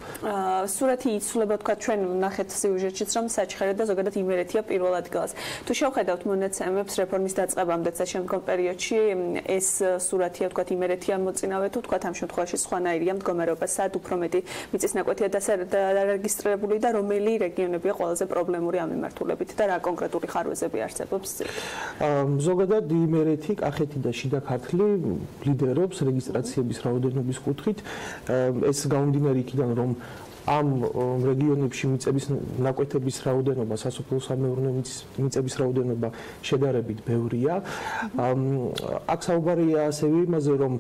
სურათი იცვლება თქვა ჩვენ ნახეთ სიუჟეტშიც რომ საჩხერე და ზოგადად იმერეთია პირველ ადგილას. თუ შევხედავთ მონაცემებს რეფორმის დაწყებამდე და შემდგომ პერიოდში ეს სურათია თქვა იმერეთია მოწინავე თუ თქვა ამ შემთხვევაში სხვანაირია მდგომარეობა სად უფრო მეტი მიწის ნაკვეთია დარეგისტრირებული და რომელი რეგიონებია ყველაზე პრობლემური ამ მიმართულებით და რა კონკრეტული ხარვეზები არსებობს? ზოგადად იმერეთი, კახეთი და შიდა ქართლი ლიდერობს რეგისტრაციების რაოდენობის კუთხით. ეს გამომდინარე იქიდან რომ ამ რეგიონებში მიწების ნაკვეთების რაოდენობა, სასოფლო-სამეურნეო მიწების რაოდენობა შედარებით ბევრია. აქ საუბარია ასევე იმაზე, რომ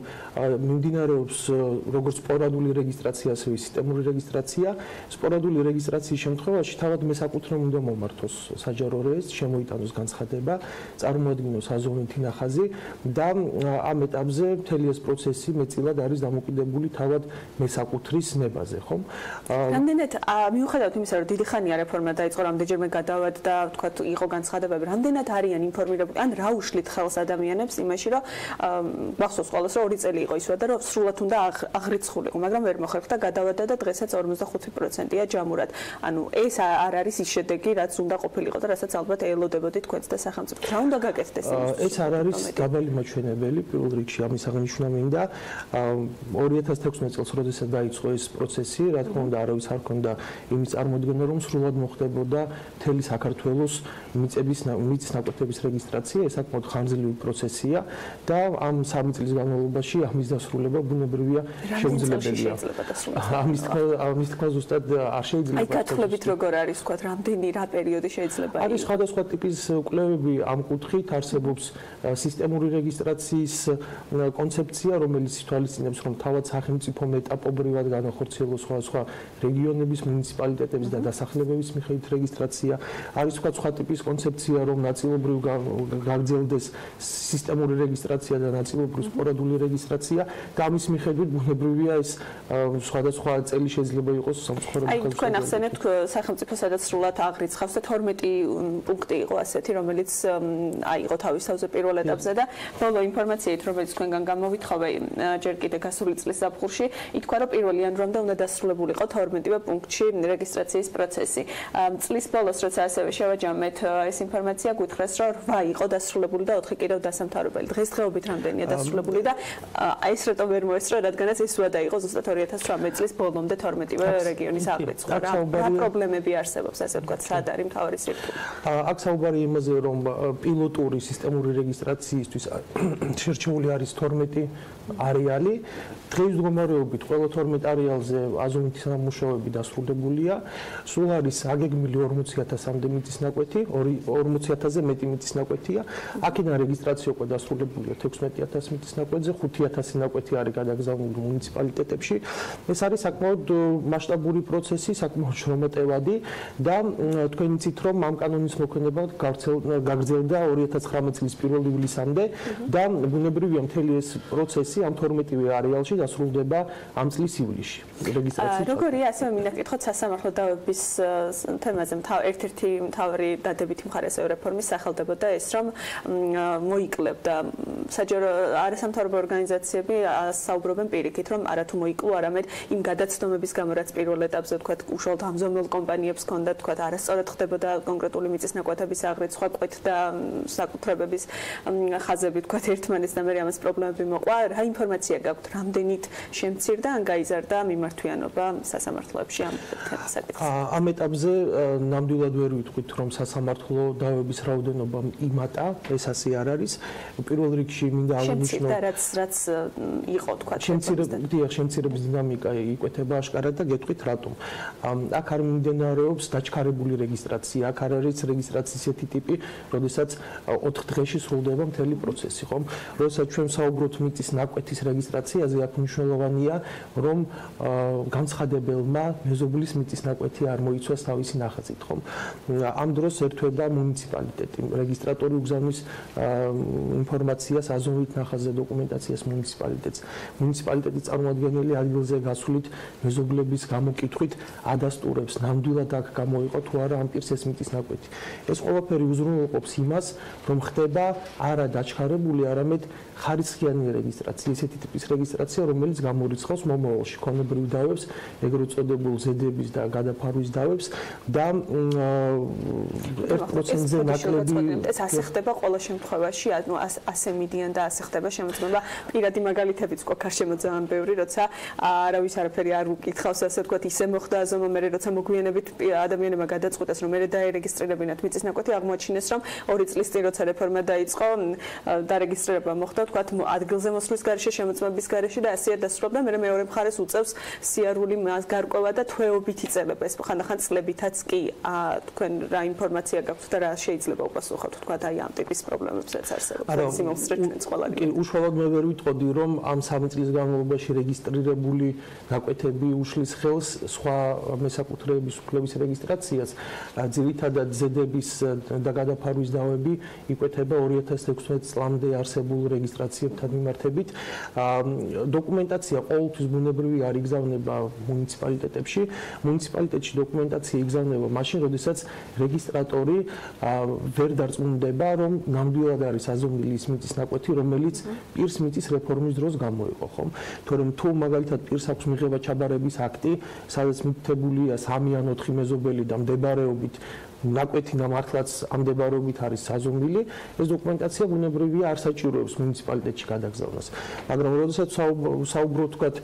მიმდინარეობს როგორც სპორადული რეგისტრაცია, ასევე სისტემური რეგისტრაცია. სპორადული რეგისტრაციის შემთხვევაში თავად მესაკუთრემ უნდა მომართოს საჯარო რეესტრს, შემოიტანოს განცხადება, წარმოადგინოს აზონითი ნახაზი და ამ ეტაპზე მთელი ეს პროცესი მეტწილად არის დამოკიდებული თავად მესაკუთრის ნებაზე, ხომ? რამდენად მიუხედავად იმისა, რომ დიდი ხანია რეფორმა დაიწყო, რამდენჯერმე გადავადდა, თქვა იყო განცხადებები, რამდენად არიან ინფორმირებული, ან რა უშლით ხელს ადამიანებს იმაში, რომ მახსოვს ყოველს რომ 2 წელი იყო ისვა და რომ სრულად უნდა აღრიცხულიყო, მაგრამ ვერ მოხერხდა გადავადდა და დღესაც 45%-ია ჯამურად. ანუ ეს არ არის ის შედეგი, რაც უნდა ყოფილიყო და რასაც ალბათ ელოდებოდით თქვენც და სახელმწიფო. რა უნდა გაკეთდეს იმისთვის? ეს არ არის დაბალი მაჩვენებელი, პირველ რიგში ამის აღნიშვნა მინდა. 2016 წელს, როდესაც დაიწყო ეს პროცესი, რა თქმა უნდა არავის არ ქონდა იმის წარმოდგენა, რომ სრულად მოხდებოდა მთელი საქართველოს მიწის ნაკვეთების რეგისტრაცია. ეს საკმაოდ ხანძრული პროცესია და ამ 3 წლის განმავლობაში ამის დასრულება ბუნებრივია შეუძლებელია. ამის თქმა ზუსტად არ შეიძლება. აი გათვლებით როგორ არის თქვა, რამდენი რა პერიოდი შეიძლება იყოს? არის სხვადასხვა ტიპის კვლევები ამ კუთხით, არსებობს სისტემური რეგისტრაციის კონცეფცია, რომელიც ითვალისწინებს, რომ თავად სახელმწიფომ ეტაპობრივად განახორციელოს სხვადასხვა რეგიონების, მუნიციპალიტეტების და დასახლებების მიხედვით რეგისტრაცია. არის სხვა ტიპის კონცეფცია, რომ ნაწილობრივ გაგრძელდეს სისტემური რეგისტრაცია და ნაწილობრივ სპორადული რეგისტრაცია და ამის მიხედვით ბუნებრივია ეს სხვადასხვა წელი შეიძლება იყოს სამწუხაროდ. აი თქვენ ახსენებთ სახელმწიფო სადაც სრულად აღრიცხავს და 12 პუნქტი იყო ასეთი, რომელიც აიღო თავის თავზე პირველ ეტაპზე და ბოლო ინფორმაციით, რომელიც თქვენგან გამოვითხოვე ჯერ კიდე გასული წლის ზაფხულში, ითქვა, რომ 1 იანვრამდე უნდა დასრულებულიყო 12 პუნქტში რეგისტრაციის პროცესი. წლის ბოლოს, როცა ასევე შევაჯამეთ ეს ინფორმაცია, გითხრეს, რომ 8 იყო დასრულებული და 4 კიდევ დასამთავრებელი. დღესდღეობით რამდენია დასრულებული და ეს რატომ ვერ მოესწრო, რადგანაც ეს უადა იყო ზუსტად 2018 წლის ბოლომდე 12 რეგიონის აღრიცხვა. რა პრობლემები არსებობს, ასე ვთქვათ, სად არის მთავარი სირთულე? აქ საუბარია იმაზე, რომ პილოტური სისტემური რეგისტრაციისთვის შერჩეული არის 12 არეალი. დღეის მდგომარეობით ყველა 12 არეალზე აზონითის სამუშაოები დასრულებულია. სულ არის აგეგმილი 40,000-მდე მიწის ნაკვეთი, 40,000-ზე მეტი მიწის ნაკვეთია. აქედან რეგისტრაცია უკვე დასრულებულია 16,000 მიწის ნაკვეთზე, 5,000 ნაკვეთი არის გადაგზავნილი მუნიციპალიტეტებში. ეს არის საკმაოდ მასშტაბური პროცესი, საკმაოდ შრომატევადი და თქვენ იცით, რომ ამ კანონის მოქმედება გაგრძელდა 2019 წლის 1 ივლისამდე და ბუნებრივია მთელი ეს პროცესი ამ 12 არეალში დასრულდება ამ წლის ივლისში. როგორია ასევე მინდა გკითხოთ სასამართლო დავების თემაზე ერთ-ერთი მთავარი დადებითი მხარე ასევე რეფორმის სახელდებოდა ეს, რომ მოიკლებდა საჯარო არასამთავრობო ორგანიზაციები საუბრობენ პირიქით, რომ არათუ მოიკლო, არამედ იმ გადაცდომების გამო, რაც პირველ ეტაპზე თქვათ უშუალოდ ამზომნელ კომპანიებს ჰქონდათ, თქვათ არასწორად ხდებოდა კონკრეტული მიწის ნაკვეთების აღრიცხვა, კვეთ და საკუთრებების ხაზები, თქვათ ერთმანეთს და მე ამას პრობლემები მოყვა. რა ინფორმაცია გაქვთ, რამდენით შემცირდა ან გაიზარდა მიმართვიანობა სასამართლოებში ამ საკითხზე? ამ ეტაპზე ნამდვილად ვერ ვიტყვით, რომ სასამართლო დავების რაოდენობა იმატა, ეს ასე არ არის. პირველ რიგში მინდა აღნიშნო, რაც იყო თქვათ, შემცირების დინამიკა იკვეთება აშკარად და გეტყვით რატომ. აქ არ მიმდინარეობს დაჩქარებული რეგისტრაცია, აქ არ არის რეგისტრაციის ესეთი ტიპი, როდესაც 4 დღეში სრულდება მთელი პროცესი, ხომ? როდესაც ჩვენ საუბრობთ მიწის ნაკვეთის რეგისტრაციაზე აქ მნიშვნელოვანია, რომ განცხადებელმა მეზობლის მიწის ნაკვეთი არ მოიცვას თავისი ნახაზით, ხომ? ამ დროს ერთვება მუნიციპალიტეტი. რეგისტრატორი უგზავნის ინფორმაციას აზონით ნახაზზე დოკუმენტაციას მუნიციპალიტეტს. მუნიციპალიტეტის წარმოადგენელი ადგილზე გასულით მეზობლების გამოკითხვით ადასტურებს, ნამდვილად აქ გამოიყო თუ არა ამ პირს ეს მიწის ნაკვეთი. ეს ყველაფერი უზრუნველყოფს იმას, რომ ხდება არა დაჩქარებული, არამედ ხარისხიანი რეგისტრაცია, ესეთი ტიპის რეგისტრაცია, რომელიც გამორიცხავს მომავალში ქონებრივ დავებს, ეგრეთ წოდებულ ზედების და გადაფარვის დავებს და 1%-ზე ნაკლები ეს ასე ხდება ყველა შემთხვევაში, ანუ ასე მიდიან და ასე ხდება შემოწმება. პირადი მაგალითებიც გვაქვს არ შემოწმება ბევრი, როცა არავის არაფერი არ უკითხავს, ასე ვთქვათ, ისე მოხდა აზომა, მე როცა მოგვიანებით ადამიანებმა გადაწყვიტეს, რომ მე დაერეგისტრირებინათ მიწის ნაკვეთი, აღმოაჩინეს, რომ 2 წლის წინ როცა რეფორმა დაიწყო, დარეგისტრირება მოხდა, ვთქვათ, ადგილზე მოსვლის გარეშე, შემოწმების გარეშე და ასე დასრულდა, მე მეორე მხარეს უწევს სიარული მას გარკვევა და თვეობით იწელება. ეს ხანდახან წლებითაც კი თქვენ რა ინფორმაცია გაქვთ და რა შეიძლება უპასუხოთ, ვთქვათ, აი ამ ტიპის პრობლემებსაც არსებობს. სიმოსრე ჩვენს ყველა კი, უშუალოდ მე ვერ ვიტყოდი, რომ ამ 3 წლის განმავლობაში რეგისტრირებული ნაკვეთები უშლის ხელს სხვა მესაკუთრეების უფლების რეგისტრაციას. ძირითადად ზედების და გადაფარვის დავები იკვეთება 2016 წლამდე არსებულ რეგისტრაციებთან მიმართებით. დოკუმენტაცია ყოველთვის ბუნებრივი არ იგზავნება მუნიციპალიტეტებში. მუნიციპალიტეტში დოკუმენტაცია იგზავნება მაშინ, როდესაც რეგისტრატორი ვერ დარწმუნდება, რომ ნამდვილად არის აზომილი ის მიწის ნაკვეთი, რომელიც პირს მიწის რეფორმის დროს გამოიყო, ხომ? თორემ თუ მაგალითად პირს აქვს მიღება ჩაბარების აქტი, სადაც მითითებულია 3 ან 4 მეზობელი და მდებარეობით ნაკვეთი მართლაც ამ მდებარეობით არის საზომილი, ეს დოკუმენტაცია ბუნებრივია არ საჭიროებს მუნიციპალიტეტში გადაგზავნას. მაგრამ როდესაც საუბრობთ თქვათ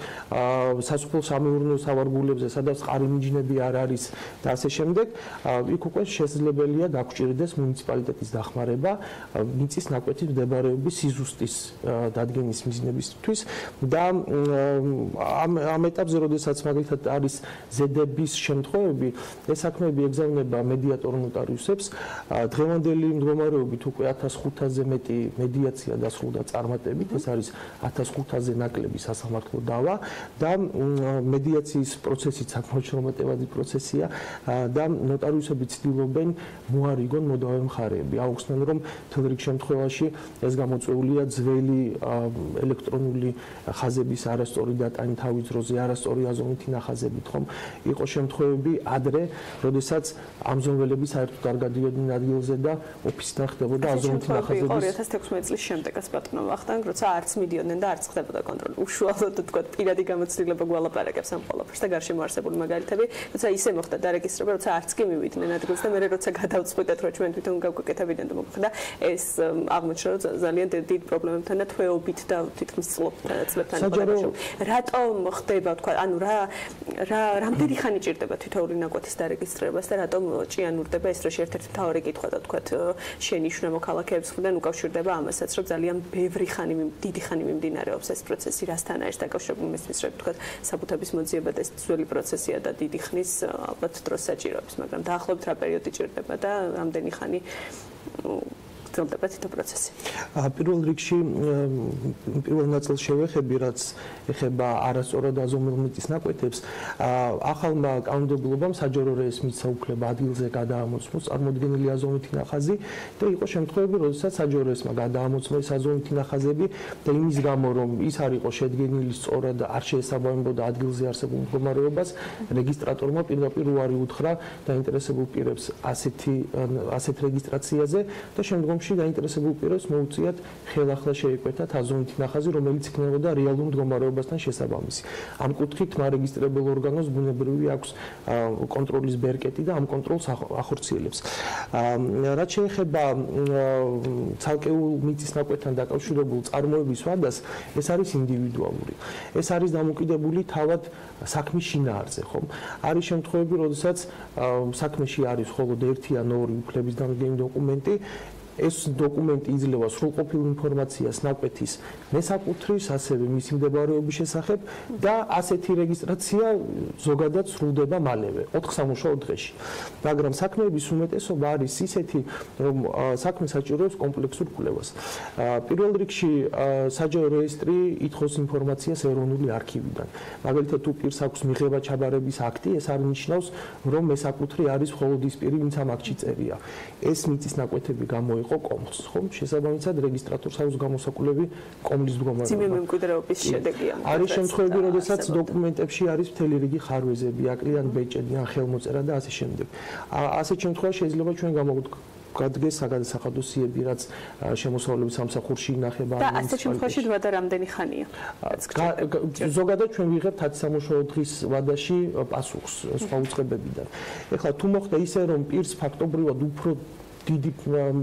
სასოფლო-სამეურნეო სავარგულებზე, სადაც ყარი მიჯნები არ არის და ასე შემდეგ, იქ უკვე შესაძლებელია დაგვჭირდეს მუნიციპალიტეტის დახმარება მიწის ნაკვეთის მდებარეობის სიზუსტის დადგენის მიზნებისთვის და ამ ეტაპზე, როდესაც მაგალითად არის ზედების შემთხვევები, ეს საქმეები ეგზავნება მედიატორ ნოტარიუსებს. დღევანდელი მდგომარეობით უკვე 1500-ზე მეტი მედიაცია დასრულდა წარმატებით, ეს არის 1500-ზე ნაკლები სასამართლო დავა და მედიაციის პროცესიც საკმაოდ შრომატევადი პროცესია და ნოტარიუსები ცდილობენ მოარიგონ მოდავე მხარეები. აუხსნან, რომ მთელ რიგ შემთხვევაში ეს გამოწვეულია ძველი ელექტრონული ხაზების არასწორი დატანი თავის დროზე, არასწორი აზომითი ნახაზებით, ხომ? იყო შემთხვევები ადრე, როდესაც ამზომველები საერთოდ არ გადიოდნენ ადგილზე და ოფისიდან ხდებოდა აზომითი ნახაზების 2016 წლის შემდეგაც ბატონო ვახტანგ, როცა არც მიდიოდნენ და არც ხდებოდა კონტროლი. უშუალოდ თქვათ პირადი გამოცდილება გვალაპარაკებს ამ ყველაფერს და გარშემო არსებული მაგალითები, როცა ისე მოხდა დარეგისტრირება, როცა არც კი მივიდნენ ადგილზე და მე როცა გადავწყვიტეთ, რომ ჩვენ თვითონ გავგეკეთებინებთ და მოხდა, ეს აღმოჩნდა, რომ ძალიან დიდ პრობლემებთან და თვეობით და თითქმის წლებთან იყო. რატომ ხდება, თქვათ, ანუ რამდენი ხანი ჭირდება თითოეული ნაკვეთის დარეგისტრირებას და რატომ ჭიანურდება ეს, რომ ერთ-ერთი მთავარი კითხვა და თქვათ შენიშვნა მოქალაქეებს მხრიდან უკავშირდება ამასაც, რომ ძალიან ბევრი ხანი, დიდი ხანი მიმდინარეობს ეს პროცესი, რასთან არის დაკავშირებული მესმის, რომ თქვათ საბუთების მოძიება და ეს ძველი პროცესია და დიდი ხნის ალბათ დროს საჭიროებს, მაგრამ დაახლოებით რა პერიოდი ჭირდება და რამდენი ხანი გრძელდება თითო პროცესი. პირველ რიგში პირველ ნაწილს შევეხები, რაც ეხება არასწორად აზომილ მიწის ნაკვეთებს, ახალმა კანონმდებლობამ საჯარო რეესმის საუფლება ადგილზე გადაამოწმოს წარმოდგენილი აზომითი ნახაზი და იყო შემთხვევები, როდესაც საჯარო რეესმა გადაამოწმეს აზომითი ნახაზები და იმის გამო, რომ ის არ იყო შედგენილი სწორად და არ შეესაბამებოდა ადგილზე არსებულ მდგომარეობას, რეგისტრატორმა პირდაპირ უარი უთხრა დაინტერესებულ პირებს ასეთ რეგისტრაციაზე და შემდგომში დაინტერესებულ პირებს მოუწიათ ხელახლა შეეკვეთათ აზომითი ნახაზი, რომელიც იქნებოდა რეალურ მდგომარეობასთან შესაბამისი. ამ კუთხით მარეგისტრებელ ორგანოს ბუნებრივი აქვს კონტროლის ბერკეტი და ამ კონტროლს ახორციელებს. რაც შეეხება ცალკეულ მიწის ნაკვეთთან დაკავშირებულ წარმოების ვადას, ეს არის ინდივიდუალური. ეს არის დამოკიდებული თავად საქმის შინაარზე, ხომ? არის შემთხვევები, როდესაც საქმეში არის მხოლოდ 1 ან 2 უფლების დამდგენი დოკუმენტი, ეს დოკუმენტი იძლევა სრულყოფილ ინფორმაციას ნაკვეთის მესაკუთრის, ასევე მისი მდებარეობის შესახებ და ასეთი რეგისტრაცია ზოგადად სრულდება მალევე 4 სამუშაო დღეში. მაგრამ საქმეების უმეტესობა არის ისეთი, რომ საქმე საჭიროებს კომპლექსურ კვლევას. პირველ რიგში საჯარო რეესტრი ითხოვს ინფორმაციას ეროვნული არქივიდან. მაგალითად, თუ პირს აქვს მიღება ჩაბარების აქტი, ეს არ ნიშნავს, რომ მესაკუთრი არის მხოლოდ ის პირი, ვინც ამ აქტში წერია. ეს მიწის ნაკვეთები გამოიყო კომლს, ხომ? შესაბამისად, რეგისტრატორს აქვს გამოსაკვლევი კომლის მდგომარეობა. ძიმე მემკვიდრეობის შედეგი ამ. არის შემთხვევები, როდესაც დოკუმენტებში არის მთელი რიგი ხარვეზები, აკლიან ბეჭედი, ან ხელმოწერა და ასე შემდეგ. ასეთ შემთხვევაში შეიძლება ჩვენ გადგეს საგადასახადო დოსიები, რაც შემოსავლების სამსახურში ინახება. და ასეთ შემთხვევაში ვადა რამდენი ხანია? ზოგადად ჩვენ ვიღებთ 10 სამუშაო დღის ვადაში პასუხს სხვა უწყებებიდან. ეხლა თუ მოხდა ისე, რომ პირს ფაქტობრივად უფრო დიდი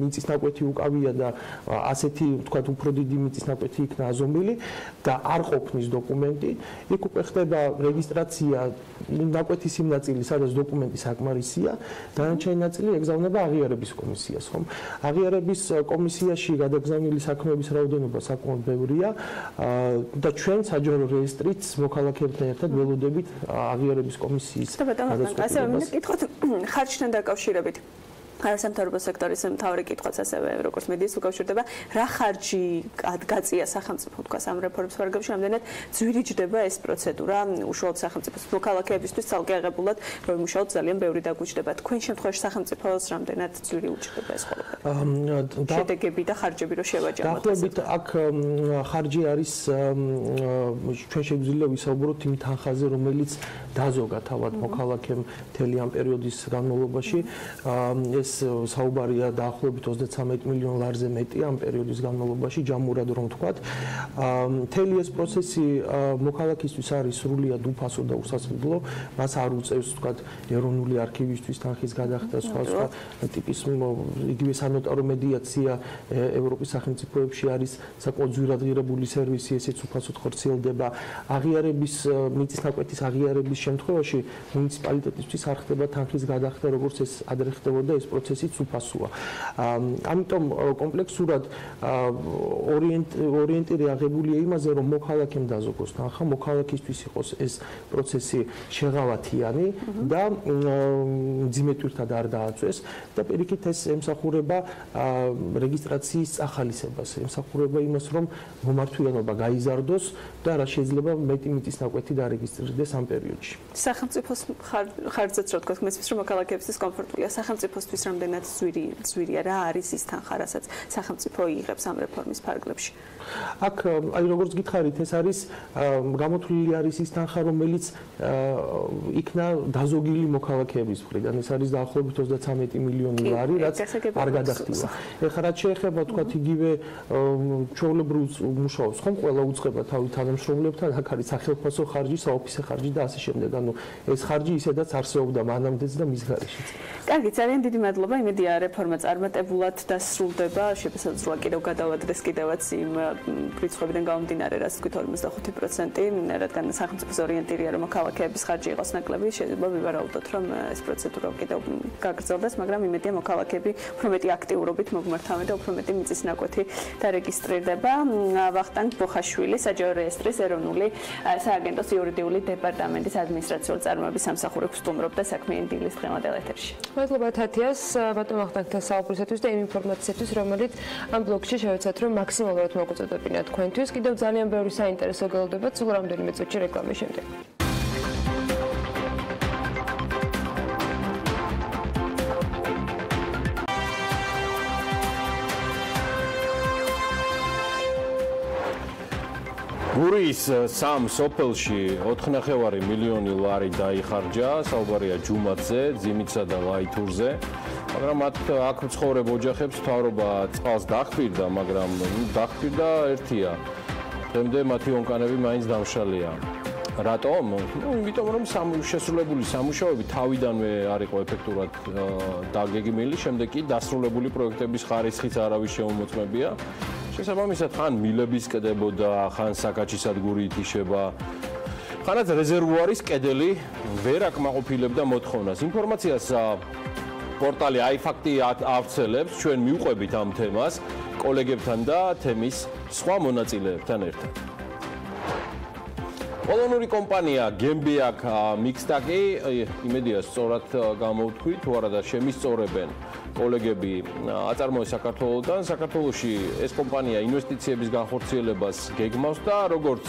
მიწის ნაკვეთი უკავია და ასეთი თქვათ უფრო დიდი მიწის ნაკვეთი იქნა აზომილი და არ ყოფნის დოკუმენტი, იქ უკვე ხდება რეგისტრაცია ნაკვეთის იმ ნაწილი, სადაც დოკუმენტი საკმარისია, დანარჩენი ნაწილი ეგზავნება აღიარების კომისიას, ხომ? აღიარების კომისიაში გადაგზავნილი საქმეების რაოდენობა საკმაოდ ბევრია და ჩვენ საჯარო რეესტრით მოქალაქეებთან ერთად ველოდებით აღიარების კომისიის გადაწყვეტილებას. ასევე მინდა გითხოთ ხარჯთან დაკავშირებით. სამთავრობო სექტორის მთავარი კითხვაც ასევე როგორც მედიის უკავშირდება, რა ხარჯი გაწია სახელმწიფო თქვას ამ რეფორმის ფარგლებში, რამდენად ძვირი ჯდება ეს პროცედურა უშუალოდ სახელმწიფოს მოქალაქეებისთვის ცალკე აღებულად, რომ უშუალოდ ძალიან ბევრი დაგვიჯდება. თქვენ შემთხვევაში სახელმწიფოს რამდენად ძვირი უჯდება ეს ყველაფერი? შედეგები და ხარჯები რო შევაჯამოთ. დაახლოებით აქ ხარჯი არის ჩვენ შეგვიძლია ვისაუბროთ იმ თანხაზე, რომელიც დაზოგა თავად მოქალაქემ მთელი ამ პერიოდის განმავლობაში. ეს საუბარია დაახლოებით 33 მილიონ ლარზე მეტი ამ პერიოდის განმავლობაში, ჯამურად რომ ვთქვათ. მთელი ეს პროცესი მოქალაქისთვის არის სრულიად უფასო და უსასყიდლო, მას არ უწევს ვთქვათ ეროვნული არქივისთვის თანხის გადახდა, სხვა ტიპის იგივე სანოტარო მედიაცია ევროპის სახელმწიფოებში არის საკმაოდ ძვირადღირებული სერვისი, ესეც უფასოდ ხორციელდება. აღიარების მიწის ნაკვეთის აღიარების შემთხვევაში მუნიციპალიტეტისთვის არ ხდება თანხის გადახდა, როგორც ეს ადრე ხდებოდა, ეს პროცესიც უფასოა. ამიტომ კომპლექსურად ორიენტირი აღებულია იმაზე, რომ მოქალაქემ დაზოგოს თანხა, მოქალაქისთვის იყოს ეს პროცესი შეღავათიანი და მძიმე ტვირთად არ დააწვეს და პირიქით ეს ემსახურება რეგისტრაციის წახალისებას, ემსახურება იმას, რომ მომართვიანობა გაიზარდოს და რა შეიძლება მეტი მიწის ნაკვეთი დარეგისტრირდეს ამ პერიოდში. სახელმწიფოს ხარჯზეც რო თქვა, მესმის რომ მოქალაქეებისთვის კომფორტულია, სახელმწიფოსთვის რამდენად ძვირია, რა არის ის თანხა, რასაც სახელმწიფო იღებს ამ რეფორმის ფარგლებში? აქ აი როგორც გითხარით, ეს არის გამოთვლილი არის ის თანხა, რომელიც იქნა დაზოგილი მოქალაქეების მხრიდან. ეს არის დაახლოებით 33 მილიონი ლარი, რაც არ გადახდილა. ეხლა რაც შეეხება თქვათ იგივე ჩვეულებრივ მუშაობს, ხომ ყველა უწყება თავი თანამშრომლებთან, აქ არის სახელმწიფო ხარჯი, საოფისე ხარჯი და ასე შემდეგ. ანუ ეს ხარჯი ისედაც არსებობდა მანამდეც და მის გარეშეც. კარგი, ძალიან დიდი მადლობა. იმედია რეფორმა წარმატებულად დასრულდება. შესაძლოა კიდევ გადავადდეს კიდევაც იმ რიცხვებიდან გამომდინარე, რაც თქვით 45%, რადგან სახელმწიფოს ორიენტირია, რომ მოქალაქეების ხარჯი იყოს ნაკლები, შეიძლება ვივარაუდოთ, რომ ეს პროცედურა კიდევ გაგრძელდეს, მაგრამ იმედია მოქალაქეები უფრო მეტი აქტიურობით მოგმართავენ და უფრო მეტი მიწის ნაკვეთი დარეგისტრირდება. ვახტანგ ბოხაშვილი, საჯარო რეესტრის ეროვნული სააგენტოს იურიდიული დეპარტამენტის ადმინისტრაციული წარმოების სამსახურებს სტუმრობდა საქმიანი დილის დღევანდელ ეთერში. მადლობა თათიას, ბატონ ვახტანგთან საუბრისათვის და იმ ინფორმაციისთვის, რომელიც ამ ბლოგში შევეცათ, რომ მაქსიმალურად მოგუწოდებინათ თქვენთვის. კიდევ ძალიან ბევრი საინტერესო გელოდებათ სულ რამდენიმე წუთში რეკლამის შემდეგ. გურიის სამ სოფელში 4.5 მილიონი ლარი დაიხარჯა, საუბარია ჯუმათზე, ძიმითსა და ლაითურზე. მაგრამ აქ მცხოვრებ ოჯახებს მთავრობა წყალს დაჰპირდა, მაგრამ დაჰპირდა ერთია. დღემდე მათი ონკანები მაინც დამშალია. რატომ? იმიტომ რომ შესრულებული სამუშაოები თავიდანვე არ იყო ეფექტურად დაგეგმილი, შემდეგ კი დასრულებული პროექტების ხარისხიც არავის შეუმოწმებია. შესაბამისად, ხან მილების კდებოდა, ხან საკაჩის სადგური ითიშება. ხანაც რეზერვუარის კედელი ვერ აკმაყოფილებდა მოთხოვნას. ინფორმაციას პორტალი iFakti ავრცელებს, ჩვენ მივყვებით ამ თემას კოლეგებთან და თემის სხვა მონაწილეებთან ერთად. პოლონური კომპანია გეგმები აქ მიქსტაკი, იმედია სწორად გამოვთქვი, თუ არა და შემისწორებენ კოლეგები აწარმოეს საქართველოსთან. საქართველოში ეს კომპანია ინვესტიციების განხორციელებას გეგმავს და როგორც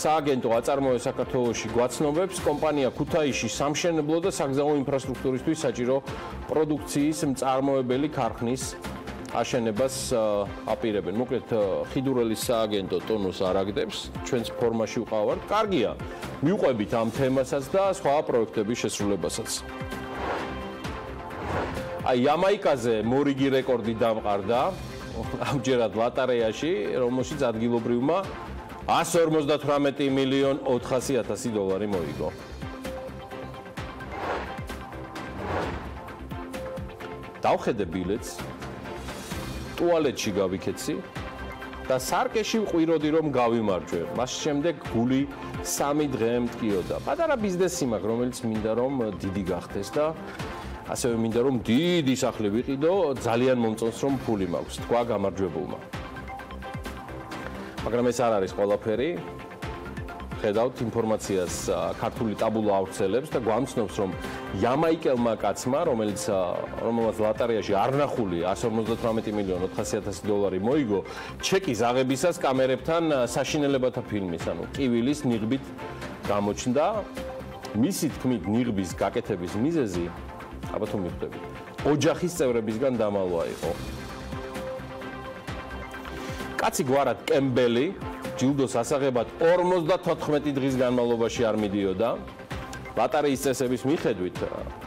სააგენტო აწარმოეს საქართველოში გვაცნობებს, კომპანია ქუთაისში სამშენებლო და საგზაო ინფრასტრუქტურისთვის საჭირო პროდუქციის მწარმოებელი ქარხნის აშენებას აპირებენ. მოკლედ ხიდურელის სააგენტო ტონოს არაგდებს, ჩვენც ფორმაში ვყავართ. კარგია, მივყვებით ამ თემასაც და სხვა პროექტების შესრულებასაც. აი, იამაიკაზე მორიგი რეკორდი დამყარდა, ამჯერად ლოტარეაში, რომელშიც ადგილობრივმა 158 მილიონ 400.000 დოლარი მოიგო. დავხედე ბილეთს, ტუალეტში გავიქეცი და სარკეში ვყვიროდი რომ გავიმარჯვე. მას შემდეგ გული 3 დღე მტკიოდა. პატარა ბიზნესი მაქვს, რომელიც მინდა რომ დიდი გახდეს და ასევე მინდა რომ დიდი სახლი ვიყიდო, ძალიან მომწონს რომ ფული მაქვს, თქვა გამარჯვებულმა. მაგრამ ეს არ არის ყველაფერი. ხედავთ ინფორმაციას ქართული ტაბულა ავრცელებს და გვამცნობს რომ იამაიკელმა კაცმა, რომელმაც ლოტარეაში არნახული 158 მილიონ 400.000 დოლარი მოიგო, ჩეკის აღებისას კამერებთან საშინელებათა ფილმის, ანუ კივილის ნიღბით გამოჩნდა. მისი თქმით, ნიღბის გაკეთების მიზეზი, აბა თუ მიხვდებით, ოჯახის წევრებისგან დამალვა იყო. კაცი გვარად კემბელი ჯილდოს ასაღებად 54 დღის განმავლობაში არ მიდიოდა. ლოტარეის წესების მიხედვით,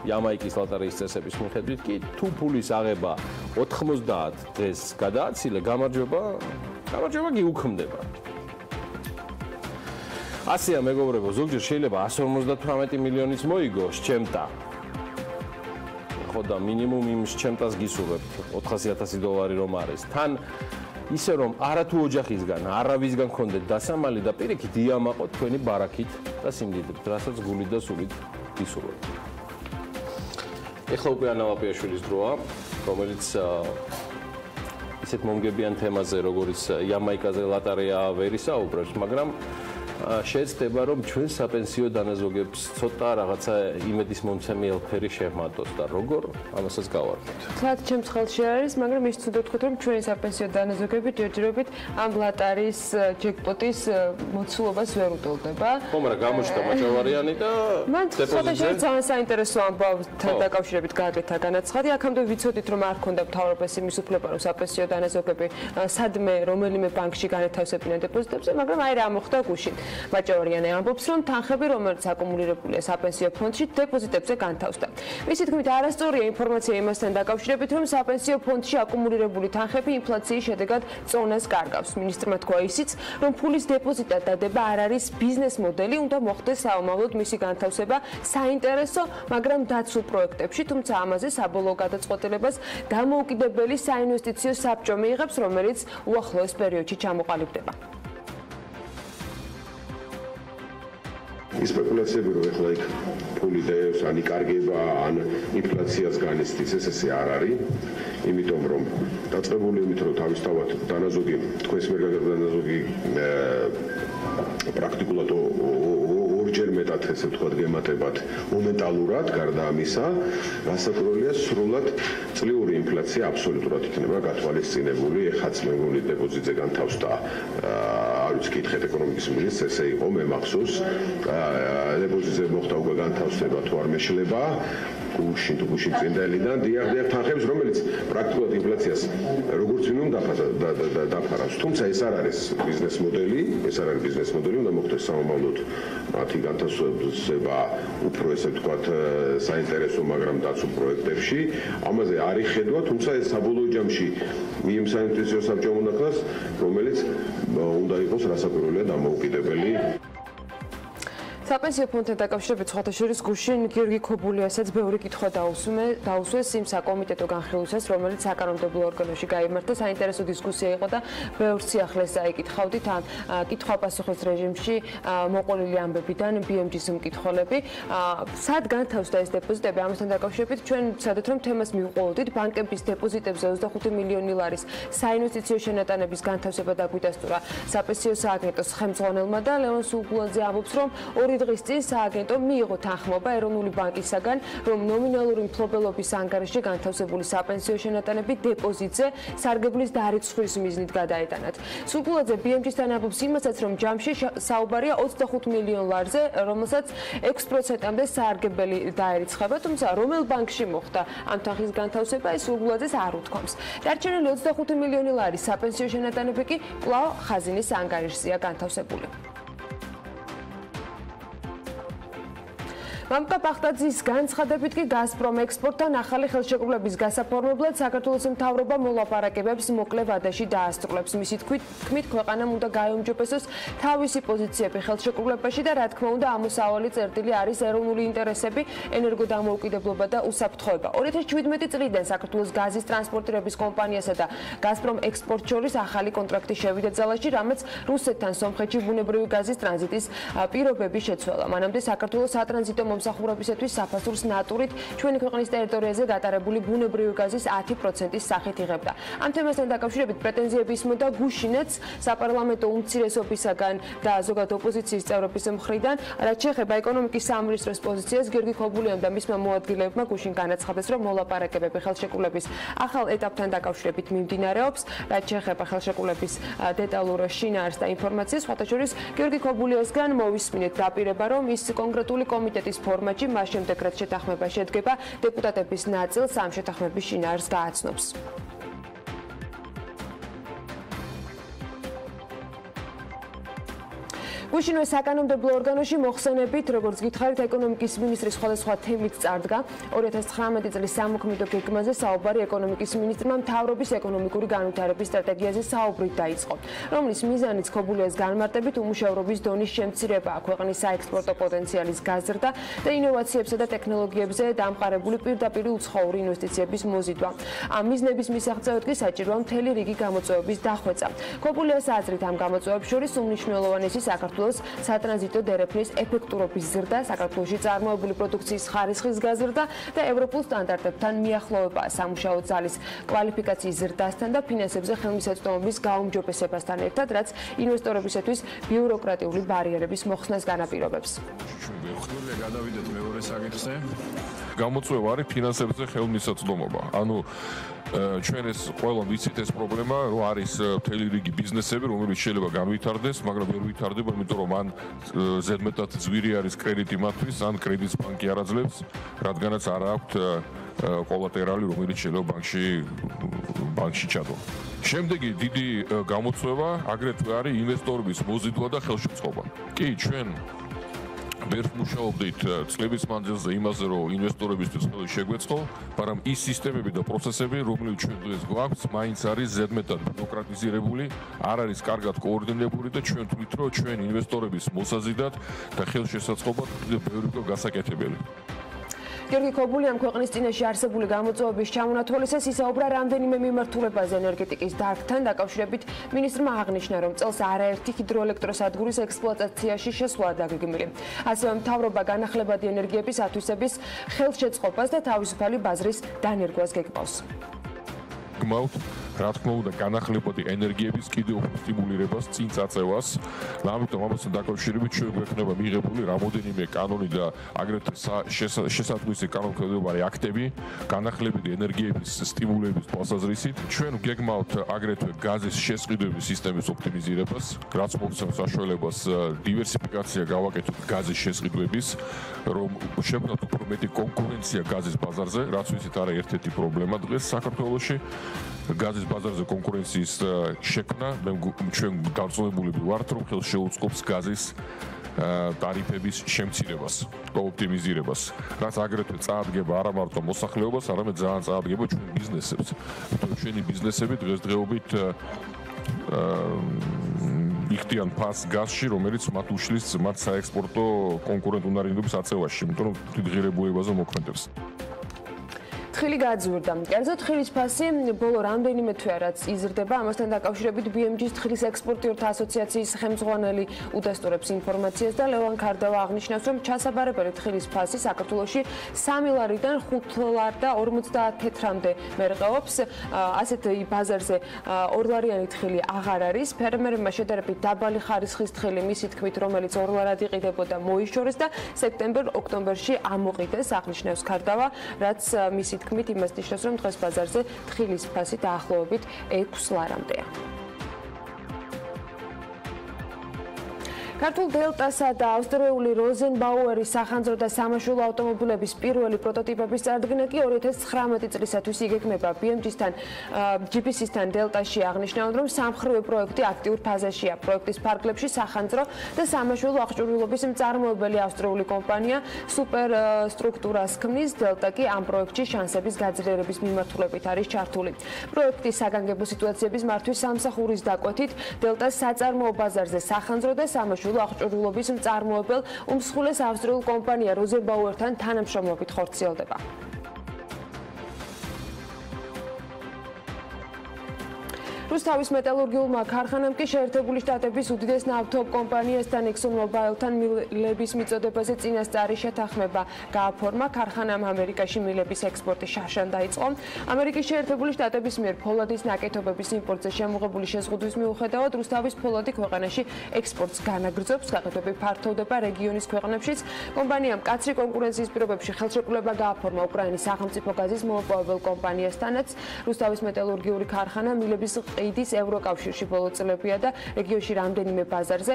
იამაიკის ლოტარეის წესების მიხედვით კი თუ ფულის აღება 90 დღეს გადააცილე, გამარჯვება კი უქმდება. ასეა მეგობრებო, ზოგჯერ შეიძლება 158 მილიონიც მოიგო სჩემტა. ხო და მინიმუმ იმ სჩემტას გისურვებთ 400.000 დოლარი რომ არის. თან ისე რომ არათუ ოჯახისგან, არავისგან გქონდეთ დასამალი და პირიქით იამაყოთ თქვენი ბარაქით და სიმდიდრით, რასაც გულით და სულით გისურვებთ. ეხლა უკვე ანა ლაპიაშვილის დროა, რომელიც ისეთ მომგებიან თემაზე, როგორც იამაიკაზე ლოტარეა ვერ ისაუბრებს, მაგრამ შეეცდება რომ ჩვენ საპენსიო დანაზოგებს ცოტა რაღაცა იმედის მომცემი შეჰმატოს და როგორ ამასაც გავარკვევთ. თლად ჩემს ხელში არის, მაგრამ ის თუ თქვით რომ ჩვენი საპენსიო დანაზოგები ჯერჯერობით ამ ლოტარის ჯეკპოტის მოცულობას ვერ უტოლდება. ხო, მაგრამ გამოჩნდა მაჭავარიანი და დეპოზიტზე ძალიან საინტერესო ამბავთან დაკავშირებით გააკეთა განაცხადი. აქამდე ვიცოდით რომ არ ქონდა მთავრობას იმის უფლება რომ საპენსიო დანაზოგები სადმე რომელიმე ბანკში განეთავსებინა დეპოზიტებზე, მაგრამ აი რა მოხდა გუშინ. მაჭავარიანი ამბობს, რომ თანხები, რომელიც აკუმულირებულია საპენსიო ფონდში, დეპოზიტებზე განთავსდა. მისი თქმით, არასწორია ინფორმაცია იმასთან დაკავშირებით, რომ საპენსიო ფონდში აკუმულირებული თანხები ინფლაციის შედეგად წონას კარგავს. მინისტრმა თქვა ისიც, რომ ფულის დეპოზიტად დადება არ არის ბიზნეს მოდელი, უნდა მოხდეს საომავლოდ მისი განთავსება საინტერესო, მაგრამ დაცულ პროექტებში, თუმცა ამაზე საბოლოო გადაწყვეტილებას დამოუკიდებელი საინვესტიციო საბჭო მიიღებს, რომელიც უახლოეს პერიოდში ჩამოყალიბდება. სპეკულაციები რომ ეხლა იქ ფული დევს, ან იკარგება, ან ინფლაციას განიცდის, ესე არ არის. იმიტომ რომ დაწყებული იმით რომ თავისთავად დანაზოგი, თქვენს მიერ გაგება დანაზოგი პრაქტიკულად ორჯერ მეტად ესე ვთქვათ გემატებათ მომენტალურად, გარდა ამისა, რასაკვირველია სრულად წლიური ინფლაცია აბსოლუტურად იქნება გათვალისწინებული. ეხაც მეგონი დეპოზიტზე განთავსდა, არ ვიცი, კითხეთ ეკონომიკის მინისტრს, ესე იყო, მე მახსოვს, დეპოზიტზე მოხდა უკვე განთავსება თუ არ მეშლება, გუშინ წინდელიდან დიახ თანხებს, რომელიც პრაქტიკულად ინფლაციას როგორც ვინმე დაფარავს. თუმცა ეს არ არის ბიზნეს მოდელი, უნდა მოხდეს საომავლოდ მათი განთავსება უფრო ესე ვთქვათ საინტერესო, მაგრამ დაცულ პროექტებში. ამაზე არ იხედვა, თუმცა ეს საბოლოო ჯამში იმ საინტერესო საბჭომ უნდა ხდეს, რომელიც უნდა იყოს რასაკვირველია დამოუკიდებელი. საპენსიო ფონდთან დაკავშირებით ხოთაშორის გუშინ გიორგი ქობულიასაც ბევრი კითხვა დაუსვეს იმ საკომიტეტო განხილვისას, რომელიც საკანონმდებლო ორგანოში გაიმართა. საინტერესო დისკუსია იყო და ბევრ სიახლეს აიკითხავდით ამ კითხვა-პასუხის რეჟიმში მოყოლილი ამბებიდან BMG-ის მკითხველები. სად განთავსდა ეს დეპოზიტები? ამასთან დაკავშირებით ჩვენ ვცადეთ, რომ თემას მივყოლოდით ბანკების დეპოზიტებზე 25 მილიონი ლარის საინვესტიციო შენატანების განთავსება დაგვიდასტურა საპენსიო სააგენტოს ხელმძღვანელმა და ლევან სულგულაძე ამბობს, რომ 2 დღის წინ სააგენტო მიიღო თანხმობა ეროვნული ბანკისაგან, რომ ნომინალური მფლობელობის ანგარიშში განთავსებული საპენსიო შენატანები დეპოზიტზე სარგებლის დარიცხვის მიზნით გადაეტანათ. სულგულაძე BMG-სთან ამბობს იმასაც, რომ ჯამში საუბარია 25 მილიონ ლარზე, რომელსაც 6%-მდე სარგებელი დაერიცხება, თუმცა რომელ ბანკში მოხდა ამ თანხის განთავსება, ეს სულგულაძეს არ უთქვამს. დარჩენილი 25 მილიონი ლარის საპენსიო შენატანები კი კვლავ ხაზინის ანგარიშზეა განთავსებული. მამკა ბახტაძის განცხადებით კი გაზპრომ ექსპორტთან ახალი ხელშეკრულების გასაფორმებლად საქართველოს მთავრობა მოლაპარაკებებს მოკლე ვადაში დაასრულებს. მისი თქმით, ქვეყანამ უნდა გაეუმჯობესოს თავისი პოზიციები ხელშეკრულებაში და რა თქმა უნდა ამოსავალი წერტილი არის ეროვნული ინტერესები, ენერგოდამოუკიდებლობა და უსაფრთხოება. 2017 წლიდან საქართველოს გაზის ტრანსპორტირების კომპანიასა და გაზპრომ ექსპორტ შორის ახალი კონტრაქტი შევიდა ძალაში, რამაც რუსეთთან სომხეთში ბუნებრივი გაზის ტრანზიტის პირობები შეცვალა. მანამდე საქართველოს სატრანზიტო მომსახურებისათვის საფასურს ნატურით ჩვენი ქვეყნის ტერიტორიაზე გატარებული ბუნებრივი გაზის 10%-ის სახით იღებდა. ამ თემასთან დაკავშირებით პრეტენზიები ისმოდა გუშინაც საპარლამენტო უმცირესობისაგან და ზოგადად ოპოზიციის წევრების მხრიდან, რაც შეეხება ეკონომიკის სამინისტროს პოზიციას, გიორგი ქობულიამ და მისმა მოადგილეებმა გუშინ განაცხადეს, რომ მოლაპარაკებები ხელშეკრულების ახალ ეტაპთან დაკავშირებით მიმდინარეობს, რაც შეეხება ხელშეკრულების დეტალურ შინაარსს და ინფორმაციას. ხოთაშორის გიორგი ქობულიასგან მოვისმინეთ დაპირება, რომ ის კონკრეტული კომიტეტის ფორმატში მას შემდეგ რაც შეთანხმება შედგება, დეპუტატების ნაწილს ამ შეთანხმების შინაარსს გააცნობს. გუშინვე საკანონმდებლო ორგანოში მოხსენებით, როგორც გითხარით, ეკონომიკის მინისტრის სხვადასხვა თემით წარდგა 2019 წლის სამოქმედო გეგმაზე საუბარი ეკონომიკის მინისტრმა მთავრობის ეკონომიკური განვითარების სტრატეგიაზე საუბრით დაიწყო, რომლის მიზანიც ქობულიას განმარტებით უმუშევრობის დონის შემცირებაა, ქვეყნის საექსპორტო პოტენციალის გაზრდა და ინოვაციებსა და ტექნოლოგიებზე დამყარებული პირდაპირი უცხოური ინვესტიციების მოზიდვა. ამ მიზნების მისაღწევად კი საჭიროა მთელი რიგი გამოწვევების დახვეწა. ქობულიას აზრით ამ გამოწვევებს შორის უმნიშვნელოვანესი საქართველოს სატრანზიტო დერეფნის ეფექტურობის ზრდა, საქართველოში წარმოებული პროდუქციის ხარისხის გაზრდა და ევროპულ სტანდარტებთან მიახლოვებაა სამუშაო ძალის კვალიფიკაციის ზრდასთან და ფინანსებზე ხელმისაწვდომობის გაუმჯობესებასთან ერთად, რაც ინვესტორებისათვის ბიუროკრატიული ბარიერების მოხსნას განაპირობებს. ხშირია გადავიდეთ მეორე საკითხზე. გამოწვევა არის ფინანსებზე ხელმისაწვდომობა. ანუ ჩვენ ეს ყველა ვიცით ეს პრობლემა, რომ არის მთელი რიგი ბიზნესები, რომელიც შეიძლება განვითარდეს, მაგრამ ვერ ვითარდება, იმიტომ რომ ან ზედმეტად ძვირი არის კრედიტი მათთვის, ან კრედიტს ბანკი არ აძლევს, რადგანაც არ აქვთ კოლატერალი, რომელიც შეიძლება ბანკში ჩადო. შემდეგი დიდი გამოწვევა აგრეთვე არის ინვესტორების მოზიდვა და ხელშეწყობა. კი, ჩვენ ვერ მუშაობდით წლების მანძილზე იმაზე, რომ ინვესტორებისთვის ხელი შეგვეწყო, მაგრამ ის სისტემები და პროცესები, რომლებიც ჩვენ დღეს გვაქვს, მაინც არის ზედმეტად ბიუროკრატიზირებული, არ არის კარგად კოორდინირებული და ჩვენ თვლით, რომ ჩვენ ინვესტორების მოსაზიდად და ხელშესაწყობად ბევრი გასაკეთებელი. გიორგი ქობულიამ ქვეყნის წინაშე არსებული გამოწვევების ჩამონათვალისას ისაუბრა რამდენიმე მიმართულებაზე ენერგეტიკის დარგთან დაკავშირებით. მინისტრმა აღნიშნა, რომ წელს არაერთი ჰიდროელექტროსადგურის ექსპლუატაციაში შესვლა დაგეგმილი. ასევე მთავრობა განახლებადი ენერგიების ათვისების ხელშეწყობას და თავისუფალი ბაზრის დანერგვას გეგმავს. გმავთ, რა თქმა უნდა, განახლებადი ენერგიების კიდევ უფრო სტიმულირებას, წინ წაწევას. ამიტომ ამასთან დაკავშირებით ჩვენ გვექნება მიღებული რამოდენიმე კანონი და აგრეთვე შესაძლისი კანონმდებლობარი აქტები განახლებადი ენერგიების სტიმულირების თვალსაზრისით. ჩვენ გეგმავთ აგრეთვე გაზის შესყიდვების სისტემის ოპტიმიზირებას, რაც მოგცემს საშუალებას დივერსიფიკაცია გავაკეთოთ გაზის შესყიდვების, რომ შექმნათ უფრო მეტი კონკურენცია გაზის ბაზარზე, რაც ვიცით არის ერთ-ერთი პრობლემა დღეს საქართველოში. გაზის ბაზარზე კონკურენციის შექმნა, ჩვენ დარწმუნებულები ვართ, რომ ხელს შეუწყობს გაზის ტარიფების შემცირებას და ოპტიმიზირებას, რაც აგრეთვე წაადგება არა მარტო მოსახლეობას, არამედ ძალიან წაადგება ჩვენ ბიზნესებს. ჩვენი ბიზნესები დღესდღეობით იხდიან ფასს გაზში, რომელიც მათ უშლის მათ საექსპორტო კონკურენტუნარიანობის აწევაში, იმიტომ რომ ღირებულებაზე მოქმედებს. თხილი გაძვირდა. კერძოდ თხილის ფასი ბოლო რამდენიმე თვეა რაც იზრდება, ამასთან დაკავშირებით BMG-ის თხილის ექსპორტიორთა ასოციაციის ხელმძღვანელი უდასტურებს ინფორმაციას და ლევან ქარდავა აღნიშნავს, რომ ჩასაბარებელი თხილის ფასი საქართველოში 3 ლარიდან 5 ლარ და 50 თეთრამდე მერყეობს. ასეთ ბაზარზე 2 ლარიანი თხილი აღარ არის. ფერმერებმა შედარებით დაბალი ხარისხის თხილი მისი თქმით, რომელიც 2 ლარად იყიდებოდა, მოიშორეს და სექტემბერ-ოქტომბერში ამოყიდეს, აღნიშნავს ქარდავა, რაც მისი თქმით იმას ნიშნავს, რომ დღეს ბაზარზე თხილის ფასი დაახლოებით 6 ლარამდეა. ქართულ დელტასა და ავსტრიული როზენბაუერის სახანძრო და სამაშველო ავტომობილების პირველი პროტოტიპების წარდგენა კი 2019 წლისათვის იგეგმება. BMG-სთან, GPS-სთან დელტაში აღნიშნავენ, რომ სამხრივი პროექტი აქტიურ ფაზაშია. პროექტის ფარგლებში სახანძრო და სამაშველო აღჭურვილობის მწარმოებელი ავსტრიული კომპანია სუპერსტრუქტურას ქმნის. დელტა კი ამ პროექტში შანსების გაძლიერების მიმართულებით არის ჩართული. პროექტის საგანგებო სიტუაციების მართვის სამსახურის დაკვეთით, დელტას საწარმოო ბაზარზე სახანძრო და სამაშველო აღჭურვილობის მწარმოებელ უმსხვილეს ავსტრიულ კომპანია როზენბაუერთან თანამშრომლობით ხორციელდება. რუსთავის მეტალურგიულმა ქარხანამ კი შეერთებული შტატების უდიდეს ნავთობ კომპანიასთან ExxonMobil-თან მილების მიწოდებაზე წინასწარი შეთანხმება გააფორმა. ქარხანამ ამერიკაში მილების ექსპორტი შარშან დაიწყო. ამერიკის შეერთებული შტატების მიერ ფოლადის ნაკეთობების იმპორტზე შემოღებული შეზღუდვის მიუხედავად, რუსთავის ფოლადი ქვეყანაში ექსპორტს განაგრძობს. გაყიდვები ფართოვდება რეგიონის ქვეყნებშიც. კომპანიამ მკაცრი კონკურენციის პირობებში ხელშეკრულება გააფორმა უკრაინის სახელმწიფო გაზის მომპოვებელ კომპანიასთანაც. რუსთავის მეტალურგიული ქარხანა მილების ყიდის ევროკავშირში ბოლო წლებია და რეგიონში რამდენიმე ბაზარზე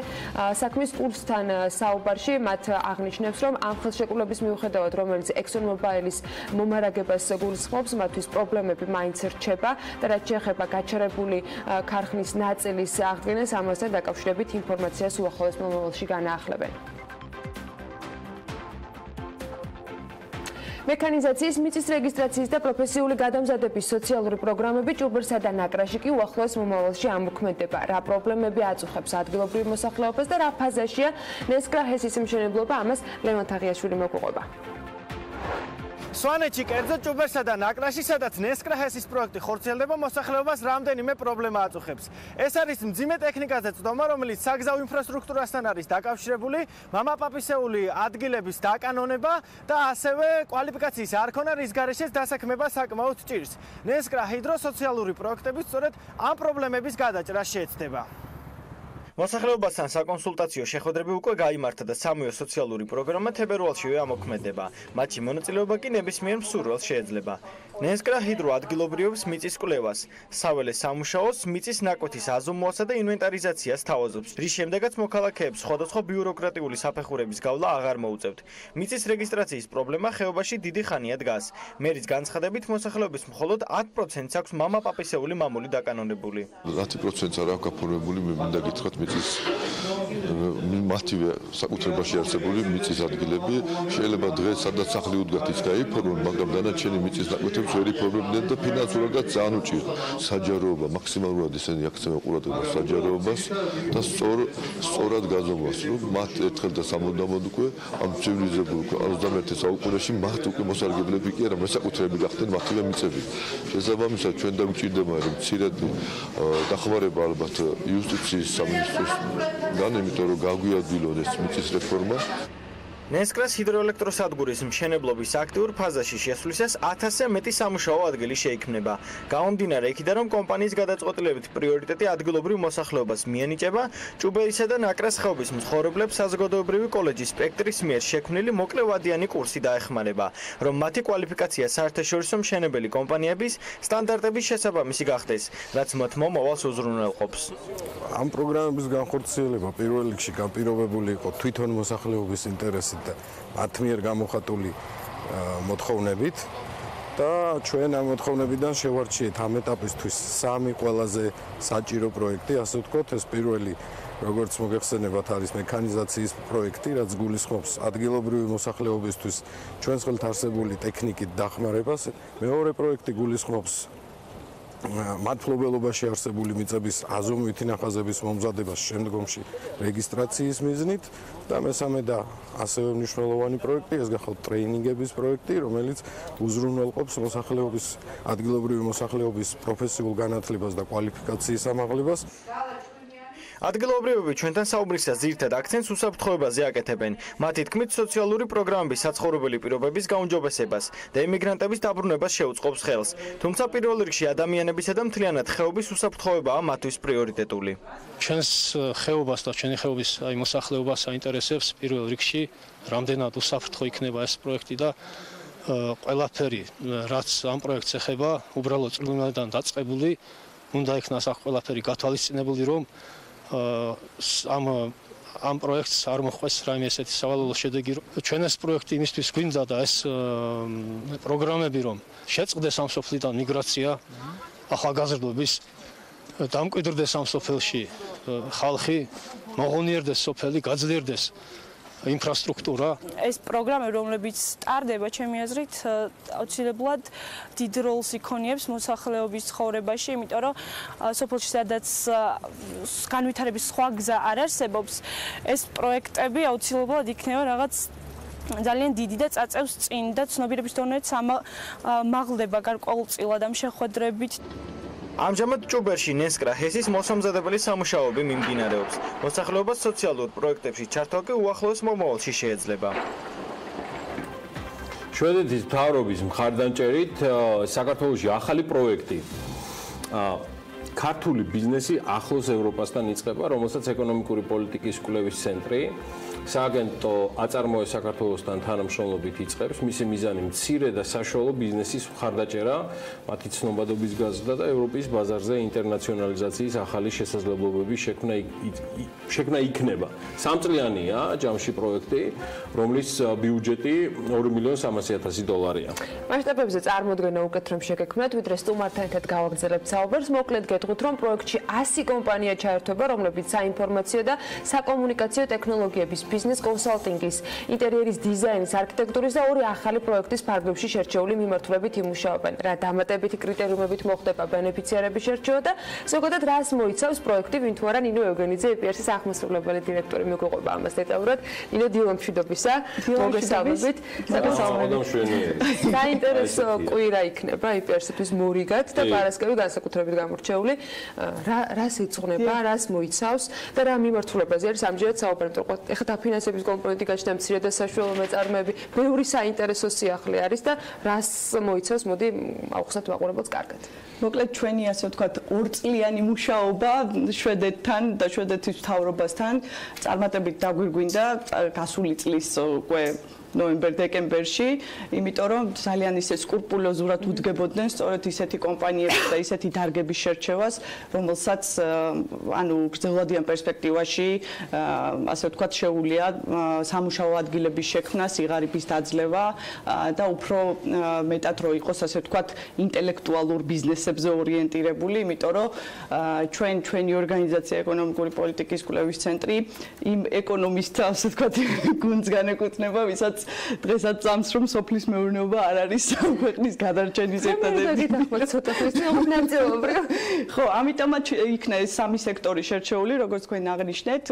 საქმის კურსთან საუბარში მათ აღნიშნებს, რომ ამ ხელშეკრულების მიუხედავად, რომელიც ExxonMobil-ის მომარაგებას გულისხმობს, მათთვის პრობლემები მაინც რჩება და რაც შეეხება გაჩერებული ქარხნის ნაწილის აღდგენას, ამასთან დაკავშირებით ინფორმაციას უახლოეს მომავალში განაახლებენ. მექანიზაციის, მიწის რეგისტრაციის და პროფესიული გადამზადების სოციალური პროგრამები ჭუბერსა და ნაკრაში კი უახლოეს მომავალში ამოქმედება. რა პრობლემები აწუხებს ადგილობრივ მოსახლეობას და რა ფაზაშია ნესკრა-ჰესის მშენებლობა, ამას ლევან თაღიაშვილი მოგვიყვება. სვანეთში კერძო ჭუბერსა და ნაკრაში, სადაც ნესკრა-ჰესის პროექტი ხორციელდება, მოსახლეობას რამდენიმე პრობლემა აწუხებს. ეს არის მძიმე ტექნიკაზე წვდომა, რომელიც საგზაო ინფრასტრუქტურასთან არის დაკავშირებული, მამაპაპისეული ადგილების დაკანონება და ასევე კვალიფიკაციის არქონა, რის გარეშეც დასაქმება საკმაოდ ჭირს. ნესკრა-ჰიდრო სოციალური პროექტები სწორედ ამ პრობლემების გადაჭრას შეეცდება. მოსახლეობასთან საკონსულტაციო შეხვედრები უკვე გაიმართა და სამივე სოციალური პროგრამა თებერვალშივე ამოქმედება. მათში მონაწილეობა კი ნებისმიერ მსურველს შეეძლება. ნესკრა ჰიდრო ადგილობრივებს მიწის კვლევას, საველე სამუშაოს, მიწის ნაკვეთის აზომვასა და ინვენტარიზაციას თავაზობს, რის შემდეგაც მოქალაქეებს სხვადასხვა ბიუროკრატიული საფეხურების გავლა აღარ მოუწევთ. მიწის რეგისტრაციის პრობლემა ხეობაში დიდი ხანია დგას. მერის განცხადებით, მოსახლეობის მხოლოდ 10%-ს აქვს მამაპაპისეული მამული დაკანონებული. 10%-ს არ აქვს გაფორმებული, მე მინდა გითხრათ მიწის მათივე საკუთრებაში არსებული მიწის ადგილები შეიძლება დღეს სადაც სახლი უდგათ ის გაიფორმონ, მაგრამ დანარჩენი მიწის ნაკვეთებს ვერ იფორმებდნენ და ფინანსურადაც ძალიან უჭირს. საჯაროობა მაქსიმალურად ისინი აქცევენ ყურადღებას საჯაროებას და სწორად გაზომვას, რომ მათ ერთხელ და სამუდამოდ უკვე ამ ცივილიზებულ 21 საუკუნეში მათ უკვე მოსარგებლები კი არა, მოსაკუთრეები გახდნენ მათივე მიწები. შესაბამისად ჩვენ დაგვჭირდება რომ მცირედი დახმარება ალბათ იუსტიციის სამინისტროსგან, იმიტომ რომ გაგვიადვილონ ეს მიწის რეფორმა. ნესკრას ჰიდროელექტროსადგურის მშენებლობის აქტიურ ფაზაში შესვლისას 1000-ზე მეტი სამუშაო ადგილი შეიქმნება. გამომდინარე იქიდან, რომ კომპანიის გადაწყვეტილებით პრიორიტეტი ადგილობრივ მოსახლეობას მიენიჭება, ჭუბერისა და ნაკრას ხეობის მცხოვრებლებს საზოგადოებრივი კოლეჯის სპექტრის მიერ შექმნილი მოკლევადიანი კურსი დაეხმარება, რომ მათი კვალიფიკაცია საერთაშორისო მშენებელი კომპანიების სტანდარტების შესაბამისი გახდეს, რაც მათ მომავალს უზრუნველყოფს. ამ პროგრამების განხორციელება პირველ რიგში განპირობებული იყო თვითონ მოსახლეობის ინტერესით და მათ მიერ გამოხატული მოთხოვნებით და ჩვენ ამ მოთხოვნებიდან შევარჩიეთ ამ ეტაპისთვის 3 ყველაზე საჭირო პროექტი, ასე ვთქვათ, ეს პირველი როგორც მოგეხსენებათ არის მექანიზაციის პროექტი, რაც გულისხმობს ადგილობრივი მოსახლეობისთვის ჩვენს ხელთ არსებული ტექნიკით დახმარებას. მეორე პროექტი გულისხმობს მათფლობელობაში არსებული მიწების აზომვითი ნახაზების მომზადებას შემდგომში რეგისტრაციის მიზნით და მესამე და ასევე მნიშვნელოვანი პროექტი ეს გახალ ტრეინინგების პროექტი, რომელიც უზრუნველყოფს მოსახლეობის ადგილობრივი მოსახლეობის პროფესიულ განათლებას და კვალიფიკაციის ამაღლებას. ადგილობრივები ჩვენთან საუბრისას ძირითად აქცენტს უსაფრთხოებაზე აკეთებენ. მათი თქმით, სოციალური პროგრამების საცხოვრებელი პირობების გაუმჯობესებას და იმიგრანტების დაბრუნებას შეუწყობს ხელს. თუმცა პირველ რიგში ადამიანებისა და მთლიანად ხეობის უსაფრთხოებაა მათთვის პრიორიტეტული. ჩვენს ხეობას და ჩვენი ხეობის მოსახლეობას აინტერესებს პირველ რიგში რამდენად უსაფრთხო იქნება ეს პროექტი და ყველაფერი რაც ამ პროექტს ეხება უბრალოდ წვრილმედან დაწყებული უნდა იქნას აქ ყველაფერი გათვალისწინებული რომ ამ პროექტს არ მოხვდეს რაიმე ესეთი სავალალო შედეგი. ჩვენ ეს პროექტი იმისთვის გვინდა და ეს პროგრამები რომ შეწყდეს ამ სოფლიდან მიგრაცია ახალგაზრდობის დამკვიდრდეს ამ სოფელში ხალხი, მოღონიერდეს სოფელი, გაძლიერდეს ინფრასტრუქტურა. ეს პროგრამები, რომლებიც ტარდება, ჩემი აზრით, აუცილებლად დიდ როლს იქონიებს მოსახლეობის ცხოვრებაში, იმიტომ რომ სოფელში სადაც განვითარების სხვა გზა არ არსებობს, ეს პროექტები აუცილებლად იქნება რაღაც ძალიან დიდი და წაწევს წინ და ცნობიერების დონეც მაღლდება გარკვეულწილად ამ შეხვედრებით. ამჟამად ჭუბერში ნესკრა ჰესის მოსამზადებელი სამუშაოები მიმდინარეობს. მოსახლეობას სოციალურ პროექტებში ჩართვა კი უახლოეს მომავალში შეეძლება. შვედეთის მთავრობის მხარდამჭერით საქართველოში ახალი პროექტი ქართული ბიზნესი ახლოს ევროპასთან იწყება, რომელსაც ეკონომიკური პოლიტიკის კვლევის ცენტრი სააგენტო აწარმოებს საქართველოსთან თანამშრომლობით იწყებს. მისი მიზანი მცირე და საშუალო ბიზნესის მხარდაჭერა, მათი ცნობადობის გაზრდა და ევროპის ბაზარზე ინტერნაციონალიზაციის ახალი შესაძლებლობების შექმნა იქნება. სამწლიანია ჯამში პროექტი, რომლის ბიუჯეტი $2,300,000-ია. მასშტაბებზე წარმოდგენა უკეთ რომ შეგექმნათ, ვიდრე სტუმართან ერთად გავაგრძელებთ საუბარს, მოკლედ გეტყვით რომ პროექტში 100 კომპანია ჩაერთვება, რომლებიც საინფორმაციო და საკომუნიკაციო ტექნოლოგიების ბიზნეს კონსალტინგის, ინტერიერის დიზაინის, არქიტექტურის და ორი ახალი პროექტის ფარგლებში შერჩეული მიმართულებით იმუშავებენ. რა დამატებითი კრიტერიუმებით მოხდება ბენეფიციარების შერჩევა და ზოგადად რას მოიცავს პროექტი, ვინ თუ არა ნინო ევგენიძე EPRS-ის აღმასრულებელი დირექტორი მიგვიყვება ამას დეტალურად. ნინო დილა მშვიდობისა, მოგესალმებით. საინტერესო კვირა იქნება EPRS-თვის მურიგად და პარასკევი განსაკუთრებით გამორჩეული. რას იწუნება, რას მოიცავს და რა მიმართულებაზე არის ამჯერად საუბარი, ეხლა დაფინანსების კომპონენტი გაჩნდა მცირე და საშუალო მეწარმეები, ბევრი საინტერესო სიახლე არის და რას მოიცავს, მოდი ავხსნათ მაყურებელს კარგად. მოკლედ ჩვენი ასე ვთქვათ ორწლიანი მუშაობა შვედეთთან და შვედეთის მთავრობასთან წარმატებით დაგვირგვინდა გასული წლის უკვე ნოემბერ-დეკემბერში, იმიტომ რომ ძალიან ისე სკრუპულოზურად უდგებოდნენ სწორედ ისეთი კომპანიების და ისეთი დარგების შერჩევას, რომელსაც ანუ გრძელვადიან პერსპექტივაში ასე ვთქვათ შეუძლია სამუშაო ადგილების შექმნა, სიღარიბის დაძლევა და უფრო მეტად რო იყოს ასე ვთქვათ ინტელექტუალურ ბიზნესებზე ორიენტირებული, იმიტომ რომ ჩვენი ორგანიზაცია ეკონომიკური პოლიტიკის კვლევის ცენტრი იმ ეკონომისტთა ასე ვთქვათ გუნდს განეკუთვნება, ვისაც დღესაც წამს რომ სოფლის მეურნეობა არ არის ქვეყნის გადარჩენის ერთადერთი. ხო, ამიტომაც იქნა ეს სამი სექტორი შერჩეული, როგორც თქვენ აღნიშნეთ,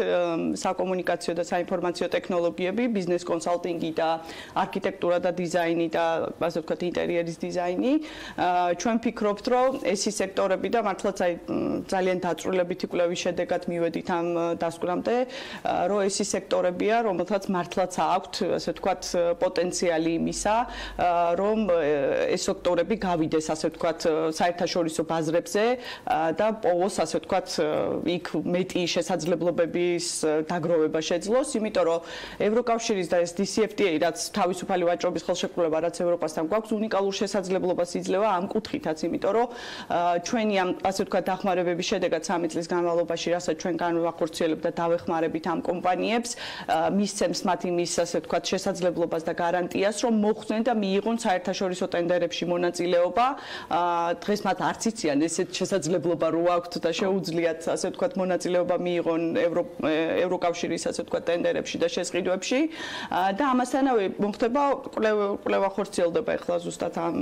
საკომუნიკაციო და საინფორმაციო ტექნოლოგიები, ბიზნეს კონსალტინგი და არქიტექტურა და დიზაინი და ასე ვთქვათ ინტერიერის დიზაინი. ჩვენ ვფიქრობთ, რომ ეს სექტორები და მართლაც აი ძალიან დაწვრილებითი კვლევის შედეგად მივედით ამ დასკვნამდე, რომ ეს სექტორებია, რომელთაც მართლაც აქვთ ასე ვთქვათ პოტენციალი იმისა, რომ ეს სექტორები გავიდეს ასე ვთქვათ საერთაშორისო ბაზრებზე და პოვოს ასე ვთქვათ იქ მეტი შესაძლებლობების დაგროვება შეძლოს, იმიტომ რომ ევროკავშირის და ეს DCFTA, რაც თავისუფალი ვაჭრობის ხელშეკრულება, რაც ევროპასთან გვაქვს, უნიკალურ შესაძლებლობას იძლევა ამ კუთხითაც, იმიტომ რომ ჩვენი ამ ასე ვთქვათ დახმარებების შედეგად 3 წლის განმავლობაში, რასაც ჩვენ განვახორციელებთ და დავეხმარებით ამ კომპანიებს, მისცემს მათ იმის ასე ვთქვათ შესაძლებლობას შესაძლებლობას და გარანტიას, რომ მოხსნեն და მიიღონ საერთაშორისო ტენდერებში მონაწილეობა. დღეს მათ არც იციან ესეთ შესაძლებლობა რო აქვთ და შეუძლიათ, ასე ვთქვათ, მონაწილეობა მიიღონ ევროკავშირის, ასე ვთქვათ, ტენდერებში და შესყიდვებში. და ამასთანავე მოხდება კვლევა ხორციელდება ახლა ზუსტად ამ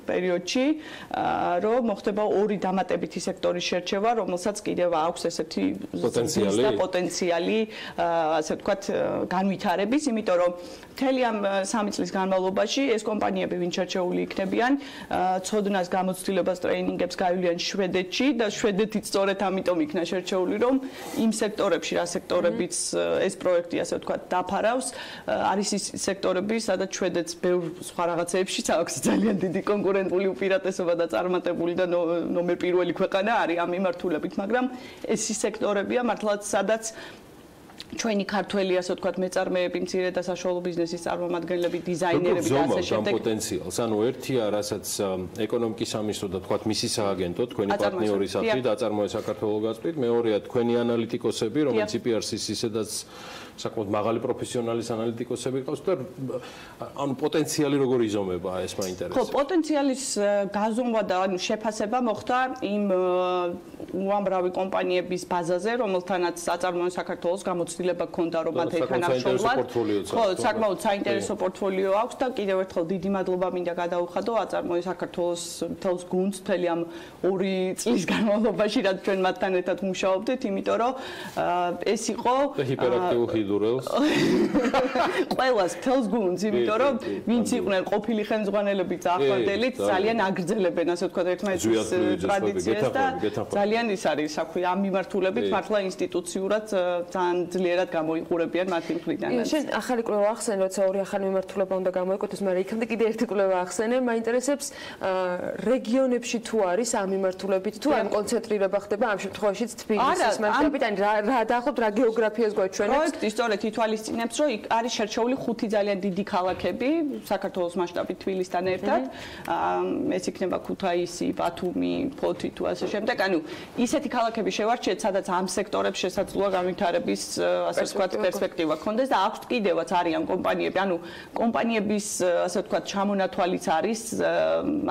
პერიოდში, რომ მოხდება ორი დამატებითი სექტორის შერჩევა, რომელსაც კიდევ აქვს ესეთი პოტენციალი, ასე ვთქვათ, განვითარების, იმიტომ რომ მთელი ამ 3 წლის განმავლობაში ეს კომპანიები, ვინც შერჩეული იქნებიან, ცოდნას, გამოცდილებას, ტრეინინგებს გაივლიან შვედეთში და შვედეთიც სწორედ ამიტომ იქნა შერჩეული, რომ იმ სექტორებში, რა სექტორებიც ეს პროექტი, ასე ვთქვათ, დაფარავს, არის ის სექტორები, სადაც შვედეთს ბევრ სხვა რაღაცეებშიც აქვს ძალიან დიდი კონკურენტული უპირატესობა და წარმატებული და ნომერ პირველი ქვეყანა არის ამ მიმართულებით, მაგრამ ეს ის სექტორებია მართლაც, სადაც ჩვენი ქართველი, ასე ვთქვათ, მეწარმეები, მცირე და საშუალო ბიზნესის წარმომადგენლები, დიზაინერები და ასე შემდეგ. პოტენციალს, ანუ ერთია, რასაც ეკონომიკის სამინისტრო და თქვათ მისი სააგენტო, თქვენი პარტნიორის ახლით აწარმოეს საქართველოს გაზრდით, მეორეა თქვენი ანალიტიკოსები, რომელიც IPRC-ის ისედაც საკმაოდ მაღალი პროფესიონალის ანალიტიკოსები ყავს და ანუ პოტენციალი როგორ იზომება ეს მაინტერესებს. ხო, პოტენციალის გაზომვა და ანუ შეფასება მოხდა იმ უამრავი კომპანიების ბაზაზე, რომელთანაც აწარმოეს საქართველოს გამოცდილება ჰქონდა, რომ მათ ეთანახმებლად. ხო, საკმაოდ საინტერესო პორტფოლიო აქვს და კიდევ ერთხელ დიდი მადლობა მინდა გადაუხადო აწარმოეს საქართველოს მთელს გუნდს მთელი ამ 2 წლის განმავლობაში, რაც ჩვენ მათთან ერთად მუშაობდით, იმიტომ რომ ეს იყო ყველას მთელს გუნდს, იმიტომ რომ ვინც იყვნენ ყოფილი ხელმძღვანელები წახვადელით, ძალიან აგრძელებენ, ასე ვთქვათ, ერთმანეთის ტრადიციას და ძალიან ის არის, საქვი, ამ მიმართულებით მართლა ინსტიტუციურად ძალიან ძლიერად გამოიყურებიან მათი მხრიდან. შენ ახალი კვლევა ახსენე, როცა ორი ახალი მიმართულება უნდა გამოიკვეთოს, მაგრამ იქამდე კიდე ერთი კვლევა ახსენე, მაინტერესებს რეგიონებში თუ არის ამ მიმართულებით, თუ ამ კონცენტრირება ხდება ამ შემთხვევაშიც თბილისის მასშტაბით, ან რა დაახლოებით რა გეოგრაფიას გვაჩვენებს? ისტორიით ითვალისწინებს, რომ არის შერჩეული 5 ძალიან დიდი ქალაქები საქართველოს მასშტაბით თბილისთან ერთად. ეს იქნება ქუთაისი, ბათუმი, ფოთი თუ ასე შემდეგ. ანუ ისეთი ქალაქები შევარჩიეთ, სადაც ამ სექტორებს შესაძლოა განვითარების, ასე ვთქვათ, პერსპექტივა ჰქონდეს და აქვს კიდევაც არიან კომპანიები. ანუ კომპანიების, ასე ვთქვათ, ჩამონათვალიც არის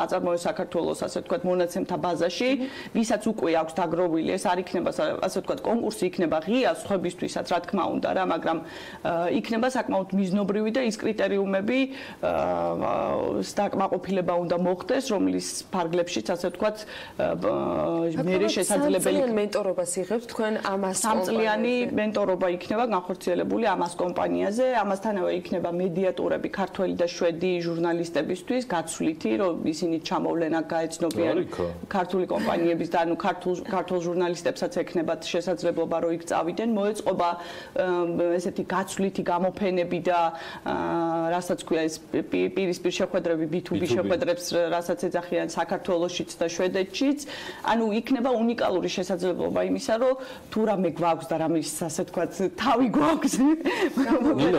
აწარმოეს საქართველოს, ასე ვთქვათ, მონაცემთა ბაზაში, ვისაც უკვე აქვს დაგროვილი, ეს არ იქნება, ასე ვთქვათ, კონკურსი იქნება ღია სხვებისთვისაც, რა თქმა უნდა რა, მაგრამ იქნება საკმაოდ მიზნობრივი და ის კრიტერიუმები დაკმაყოფილება უნდა მოხდეს, რომლის ფარგლებშიც, ასე ვთქვათ, მერე შესაძლებელი მენტორობას იღებთ თქვენ ამას სამწლიანი მენტორობა იქნება განხორციელებული ამას კომპანიაზე, ამასთანავე იქნება მედიატორები ქართველი და შვედი ჟურნალისტებისთვის გაცვლითი, რომ ისინი ჩამოვლენ აქ გაეცნობიან ქართული კომპანიების და ანუ ქართულ ჟურნალისტებსაც ექნებათ შესაძლებლობა, რომ იქ წავიდნენ, მოეწყობა ესეთი გაცვლითი გამოფენები და რასაც ქვია ეს პირისპირ შეხვედრები, B2B შეხვედრებს, რასაც ეძახიან საქართველოშიც და შვედეთშიც, ანუ იქნება უნიკალური შესაძლებლობა იმისა, რომ თუ რამე გვაქვს და რამის, ასე ვთქვათ, თავი გვაქვს,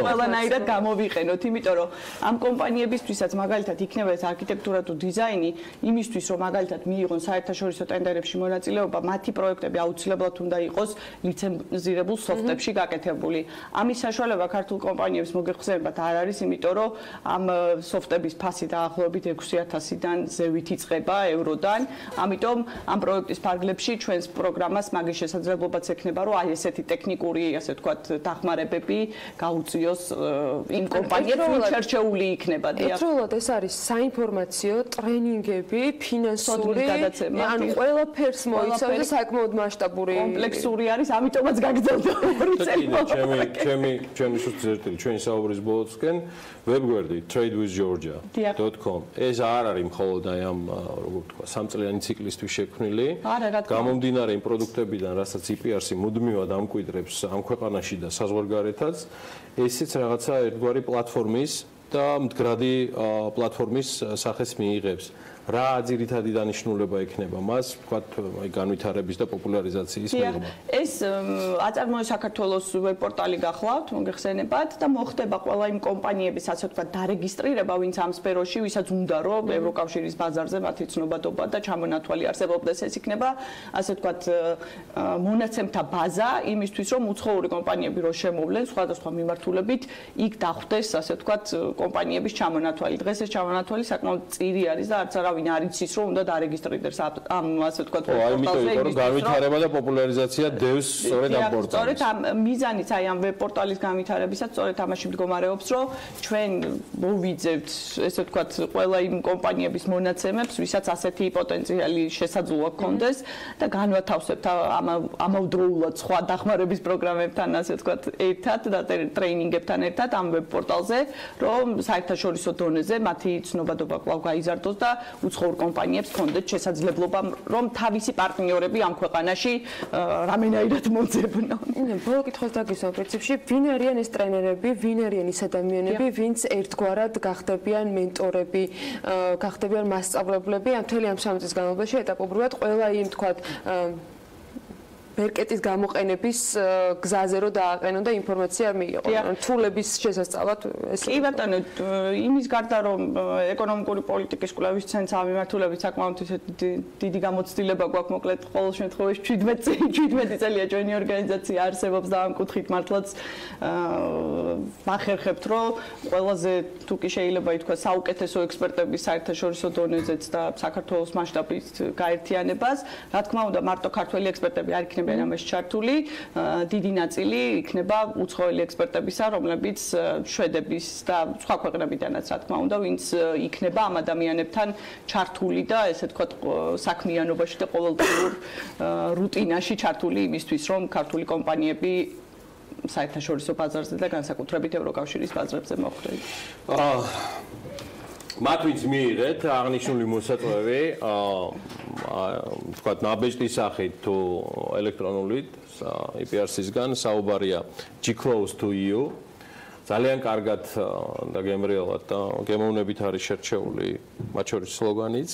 ყველანაირად გამოვიყენოთ, იმიტომ რომ ამ კომპანიებისთვისაც მაგალითად იქნება ეს არქიტექტურა თუ დიზაინი, იმისთვის რომ მაგალითად მიიღონ საერთაშორისო ტენდერებში მონაწილეობა, მათი პროექტები აუცილებლად უნდა იყოს ლიცენზირებულ სოფტებში გაკეთებული. ამის საშუალება ქართულ კომპანიებს მოგეხსენებათ არ არის, იმიტომ რომ ამ სოფტების ფასი დაახლოებით 6,000-დან ზევით იწყება ევროდან. ამიტომ ამ პროექტის ფარგლებში ჩვენს პროგრამას მაგის შესაძლებლობაც ექნება, რომ აი ესეთი ტექნიკური, ასე ვთქვათ, დახმარებები გაუწიოს იმ კომპანიებს, ვინც შერჩეული იქნება. ერთდროულად ეს არის საინფორმაციო, ტრენინგები, ფინანსური, ანუ ყველაფერს მოიცავს და საკმაოდ მასშტაბური კომპლექსური არის, ამიტომაც გაგრძელდა 2 წელი. ჩემი სუცერტილი ჩვენი საუბრის ბოლოსკენ ვებგვერდი tradewithgeorgia.com ეს არ არის მხოლოდ აი ამ როგორ ვთქვა სამწლიანი ციკლისთვის შექმნილი გამომდინარე იმ პროდუქტებიდან რასაც IPRC მუდმივად ამკვიდრებს ამ ქვეყანაში და საზღვარგარეთაც ესეც რაღაცა ერთგვარი პლატფორმის და მდგრადი პლატფორმის სახეს მიიღებს რა ძირითადი დანიშნულება ექნება მას, ვთქვათ, აი განვითარების და პოპულარიზაციის მიღება. ეს აწარმოეს საქართველოს ვებ-პორტალი გახლავთ, მოგეხსენებათ და მოხდება ყველა იმ კომპანიების, ასე ვთქვათ, დარეგისტრირება, ვინც ამ სფეროში, ვისაც უნდა რომ ევროკავშირის ბაზარზე მათი ცნობადობა და ჩამონათვალი არსებობდეს, ეს იქნება, ასე ვთქვათ, მონაცემთა ბაზა იმისთვის, რომ უცხოური კომპანიები რო შემოვლენ სხვადასხვა მიმართულებით, იქ დახვდეს, ასე ვთქვათ, კომპანიების ჩამონათვალი. დღეს ეს ჩამონათვალი საკმაოდ წირი არის და არც არავინ არ იცის, რომ უნდა დარეგისტრირდეს ამ, ასე ვთქვათ, პორტალზე. იმიტომ რომ განვითარება და პოპულარიზაცია დევს სწორედ ამ პორტალს. სწორედ ამ მიზანიც აი ამ ვებ-პორტალის განვითარებისაც სწორედ ამაში მდგომარეობს, რომ ჩვენ მოვიძებთ, ესე ვთქვათ, ყველა იმ კომპანიების მონაცემებს, ვისაც ასეთი პოტენციალი შესაძლოა გქონდეს და განვათავსებთ ამავდროულად სხვა დახმარების პროგრამებთან, ასე ვთქვათ, ერთად და ტრეინინგებთან ერთად ამ ვებ-პორტალზე, რომ საერთაშორისო დონეზე მათი ცნობადობა კვლავ გაიზარდოს და უცხოურ კომპანიებს ჰქონდეთ შესაძლებლობა, რომ თავისი პარტნიორები ამ ქვეყანაში რამენაირად მოძებნონ. ბოლო კითხვას დაგისვამ პრინციპში, ვინ არიან ეს ტრენერები, ვინ არიან ის ადამიანები, ვინც ერთგვარად გახდებიან მენტორები, გახდებიან მასწავლებლები ამ მთელი ამ 3 წლის განმავლობაში ეტაპობრივად ყველა იმ თქვათ ბერკეტის გამოყენების გზაზე რო დააყენონ და ინფორმაცია მიიღონ. თულების შესასწავლად ეს კი ბატონო, იმის გარდა რომ ეკონომიკური პოლიტიკის კვლევის ცენტრს ამ მიმართულებით საკმაოდ დიდი გამოცდილება გვაქვს, მოკლედ ყოველ შემთხვევაში 17 წელია ჩვენი ორგანიზაცია არსებობს და ამ კუთხით მართლაც ვახერხებთ, რომ ყველაზე თუ კი შეიძლება ითქვა საუკეთესო ექსპერტების საერთაშორისო დონეზეც და საქართველოს მასშტაბით გაერთიანებას, რა თქმა უნდა, მარტო ქართველი ექსპერტები არ იქნება ამაში ჩართული, დიდი ნაწილი იქნება უცხოელი ექსპერტებისა, რომლებიც შვედების და სხვა ქვეყნებიდანაც, რა თქმა უნდა, ვინც იქნება ამ ადამიანებთან ჩართული და ესე ვთქვათ, საქმიანობაში და ყოველდღიურ რუტინაში ჩართული იმისთვის, რომ ქართული კომპანიები საერთაშორისო ბაზარზე და განსაკუთრებით ევროკავშირის ბაზრებზე მოხვდნენ. მათ ვინც მიიღეთ აღნიშნული მოსაწვევი, ვთქვათ, ნაბეჭდის სახით თუ ელექტრონულით, IPRC-სგან საუბარია G-Close to EU. ძალიან კარგად და გემრიელად და გემოვნებით არის შერჩეული მათ შორის სლოგანიც.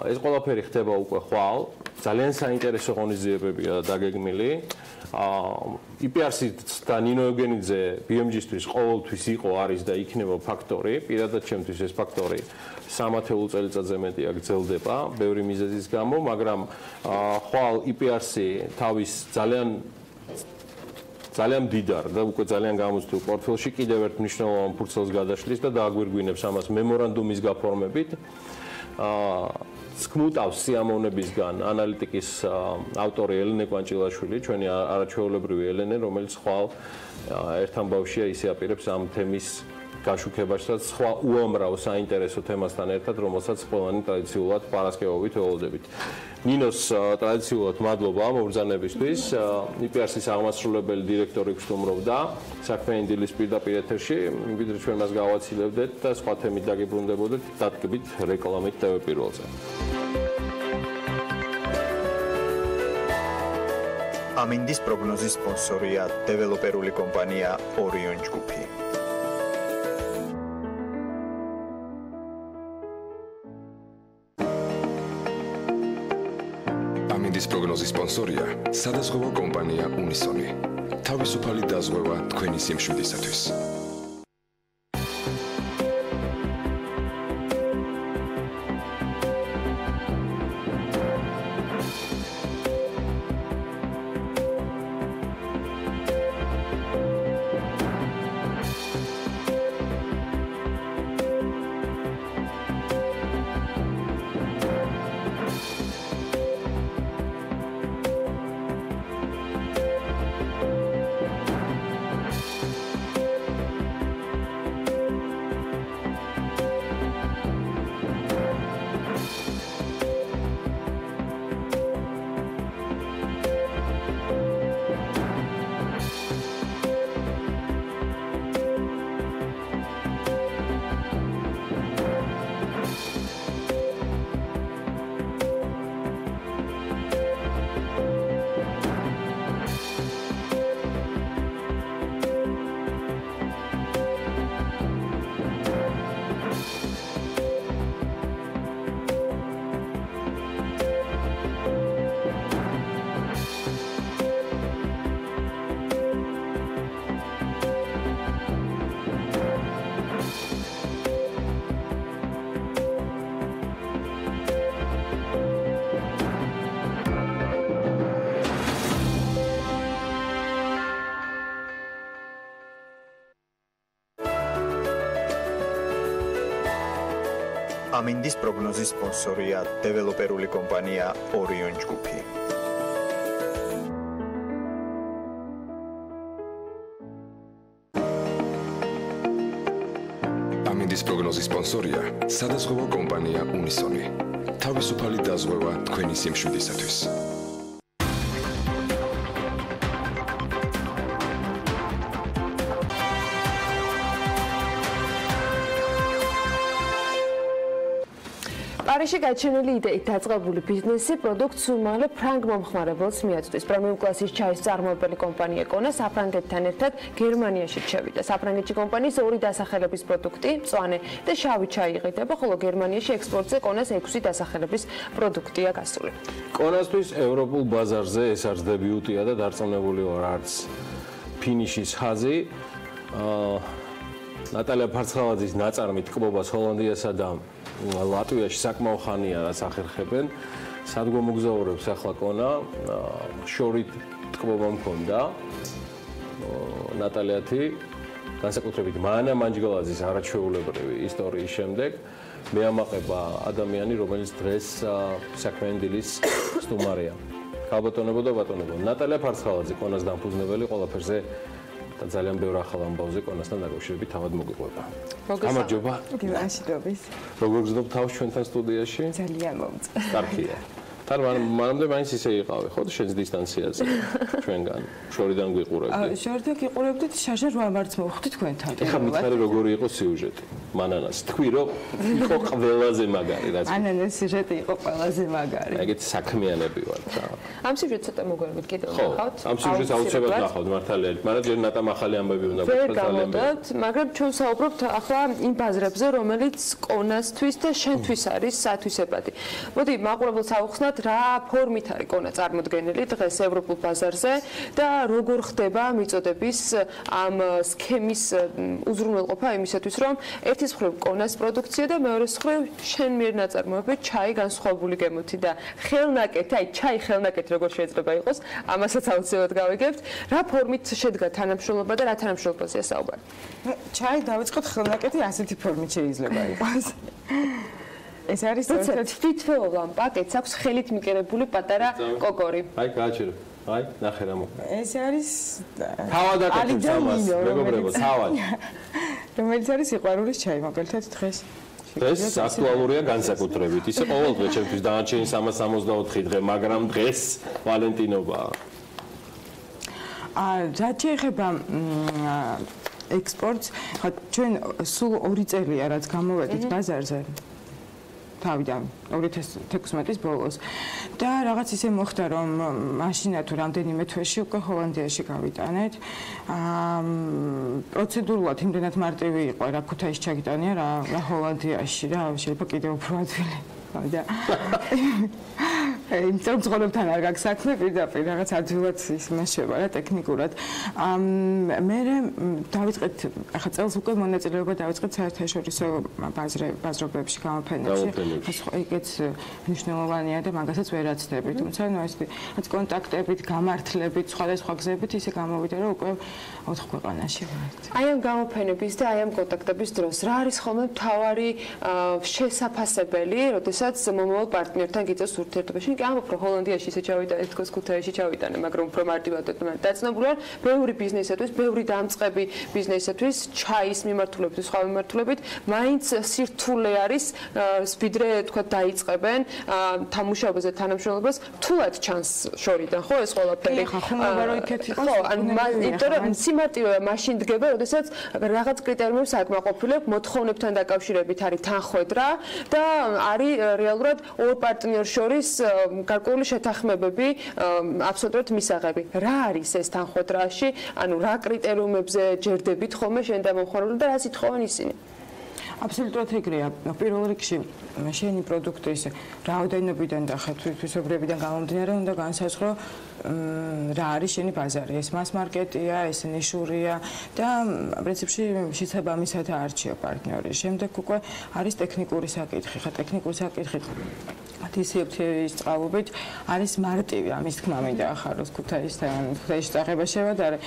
ეს ყველაფერი ხდება უკვე ხვალ, ძალიან საინტერესო ღონისძიებებია დაგეგმილი. IPRC და ნინო ევგენიძე BMG-ისთვის ყოველთვის იყო, არის და იქნება ფაქტორი, პირადად ჩემთვის ეს ფაქტორი 3 წელიწადზე მეტია გრძელდება, ბევრი მიზეზის გამო, მაგრამ ხვალ IPRC თავის ძალიან მდიდარ და უკვე ძალიან გამოცდილ პორტფელში კიდევ ერთ მნიშვნელოვან ფურცელს გადაშლის და დააგვირგვინებს ამას მემორანდუმის გაფორმებით. სკმუტავს სიამოვნებისგან ანალიტიკის ავტორი ელენე კვანჭილაშვილი, ჩვენი არაჩვეულებრივი ელენე, რომელიც ხვალ ერთ ამბავშია ისე აპირებს ამ თემის გაშუქებას და სხვა უამრავ საინტერესო თემასთან ერთად, რომელსაც ყველანი ტრადიციულად პარასკევობით ველოდებით. ნინოს ტრადიციულად მადლობა მობრძანებისთვის. IPRC-ის აღმასრულებელი დირექტორი გსტუმრობდა საქმიანი დილის პირდაპირ ეთერში, ვიდრე ჩვენ მას გავაცილებდეთ და სხვა თემით დაგიბრუნდებოდეთ, დადგებით რეკლამით TV პირველზე. ამინდის პროგნოზის სპონსორია დეველოპერული კომპანია ორიონ ჯგუფი. ამინდის პროგნოზის სპონსორია სადაზღვევო კომპანია უნისონი. თავისუფალი დაზღვევა თქვენი სიმშვიდისათვის. ამინდის პროგნოზის სპონსორია დეველოპერული კომპანია ორიონ ჯგუფი. ამინდის პროგნოზის სპონსორია სადაზღვევო კომპანია უნისონი. თავისუფალი დაზღვევა თქვენი სიმშვიდისათვის. პარიზში გაჩენილი იდეით დაწყებული ბიზნესი პროდუქტს უმალე ფრანგ მომხმარებელს მიაწვდის. პრემიუმ კლასის ჩაის წარმოებელი კომპანია კონა საფრანგეთთან ერთად გერმანიაში შევიდა. საფრანგეთში კომპანიის ორი დასახელების პროდუქტი, მწვანე და შავი ჩაი იყიდება, ხოლო გერმანიაში ექსპორტზე კონას 6 დასახელების პროდუქტია გასული. კონასთვის ევროპულ ბაზარზე ეს არც დებიუტია და დარწმუნებული ვარ არც ფინიშის ხაზი. ნატალია ფარცხალაძის ნაწარმი თკბობას ჰოლანდიასა და ლატვიაში საკმაო ხანია რაც ახერხებენ. სადგომ მოგზაურობს ახლა კონა, შორით თკბობა მქონდა. ნატალიათი განსაკუთრებით მანა მანჯგალაძის არაჩვეულებრივი ისტორიის შემდეგ მე ამაყება ადამიანი, რომელიც დღეს საქმიანი დილის სტუმარია. ქალბატონებო და ბატონებო, ნატალია ფარცხალაძე კონას დამფუძნებელი ყველაფერზე და ძალიან ბევრ ახალ ამბავზე კონასთან დაკავშირებით თავად მოგიყვება. გამარჯობა. მოგესალმებით. როგორ გრძნობ თავს ჩვენთან სტუდიაში? ძალიან მომწონს. კარგია. თან მანამდე მაინც ისე იყავი, ხო, შენს დისტანციაზე ჩვენგან. შორიდან გვიყურებდი. შორიდან გიყურებდით, შარშან 8 მარტს მოვხვდი თქვენთან. ეხლა მითხარი როგორი იყო სიუჟეტი? მანანას თქვი რომ იყო ყველაზე მაგარი რაც. მანანას სიუჟეტი იყო ყველაზე მაგარი. ეგეთ საქმიანები ვართ რა. ამ სიუჟეტს ცოტა მოგვერდით კიდევ ნახავთ. ამ სიუჟეტს აუცილებლად ნახავთ მართალია. მაგრამ ჯერ ნატამ ახალი ამბები უნდა გქონდეს ძალიან ბევრი. მაგრამ ჩვენ საუბრობთ ახლა იმ ბაზრებზე, რომელიც კონასთვის და შენთვის არის სათვისებადი. მოდი მაყურებელს ავხსნათ რა ფორმით არის კონა წარმოდგენილი დღეს ევროპულ ბაზარზე და როგორ ხდება მიწოდების ამ სქემის უზრუნველყოფა იმისათვის რომ ერთის მხრივ კონას პროდუქცია და მეორეს მხრივ შენ მიერ ნაწარმოები ჩაი განსხვავებული გემოთი და ხელნაკეთი, აი ჩაი ხელნაკეთი როგორ შეიძლება იყოს, ამასაც აუცილებლად გავიგებთ. რა ფორმით შედგა თანამშრომლობა და რა თანამშრომლობაზეა საუბარი? ჩაი დავიწყოთ ხელნაკეთი ასეთი ფორმით შეიძლება იყოს. ეს არის თვითმფრინავ პაკეტს აქვს ხელით მიკერებული პატარა კოკორი. აი გააჩერე. აი ნახე რა მოხდა. ეს არის თავად აკეთებს ამას, მეგობრებო, თავად. რომელიც არის სიყვარულის ჩაი, მაგალითად დღეს. დღეს აქტუალურია განსაკუთრებით. ისე ყოველდღე ჩემთვის დანარჩენი 364 დღე, მაგრამ დღეს ვალენტინობაა. რაც შეეხება ექსპორტს, ხა ჩვენ სულ 2 წელია რაც გამოვედით ბაზარზე. თავიდან 2016 ბოლოს და რაღაც ისე მოხდა რომ მაშინა თუ რამდენიმე თვეში უკვე ჰოლანდიაში გავიტანეთ. პროცედურულად იმდენად მარტივი იყო რა ქუთაისში ჩაგიტანია რა ჰოლანდიაში რა შეიძლება კიდევ უფრო ადვილი. და იმიტომ ცხოვრებთან არ გაქვს საქმე პირდაპირ რაღაც ადვილად იმაშება რა ტექნიკურად. მე დავიწყეთ ახლა წელს უკვე მონაწილეობა დავიწყეთ საერთაშორისო ბაზრობებში გამოფენებში. ეგეც მნიშვნელოვანია და მაგასაც ვერ აცდები. თუმცა ნუ ეს კონტაქტებით, გამართლებით, სხვადასხვა გზებით ისე გამოვიდა რომ უკვე 4 ქვეყანაში ვართ. აი ამ გამოფენების და აი ამ კონტაქტების დროს რა არის ხოლმე მთავარი შესაფასებელი, როდესაც მომავალ პარტნიორთან გიწევს ურთიერთობაში? ამბობ რომ ჰოლანდიაში ისე ჩავიტანე, თქოს ქუთაისში ჩავიტანე, მაგრამ უფრო მარტივად დაწნებული ვარ ბევრი ბიზნესისთვის, ბევრი დამწყები ბიზნესისთვის, ჩაის მიმართულებით, სხვა მიმართულებით, მაინც სირთულე არის, ვიდრე თქვა დაიწყებენ თამუშობაზე თანამშრომლობას, თულად ჩანს შორიდან, ხო ეს ყველაფერი? ხომ რო იქეთ იყოს? ხო, იმიტომ რომ სიმარტივეა მაშინ დგება, როდესაც რაღაც კრიტერიუმებს აკმაყოფილებ, მოთხოვნებთან დაკავშირებით არის თანხwebdriver და არის რეალურად ორ პარტნიორ შორის გარკვეული შეთანხმებები აბსოლუტურად მისაღები. რა არის ეს თანხwebdriverში? ანუ რა კრიტერიუმებზე ჯერდებით ხოლმე შენ და მომხმარებელი და რა სიტყვიან ისინი? აბსოლუტურად ეგრეა. პირველ რიგში შენი პროდუქტის რაოდენობიდან და თვისობრივიდან გამომდინარე უნდა განსაზღვრო რა არის შენი ბაზარი. ეს მას მარკეტია, ეს ნიშურია და პრინციპში შესაბამისად არჩია პარტნიორი. შემდეგ უკვე არის ტექნიკური საკითხი. ხა ტექნიკური საკითხი DCFT-ის წყალობით არის მარტივი ამის თქმა მინდა ახლა რომ ქუთაისის წაღება შევადარე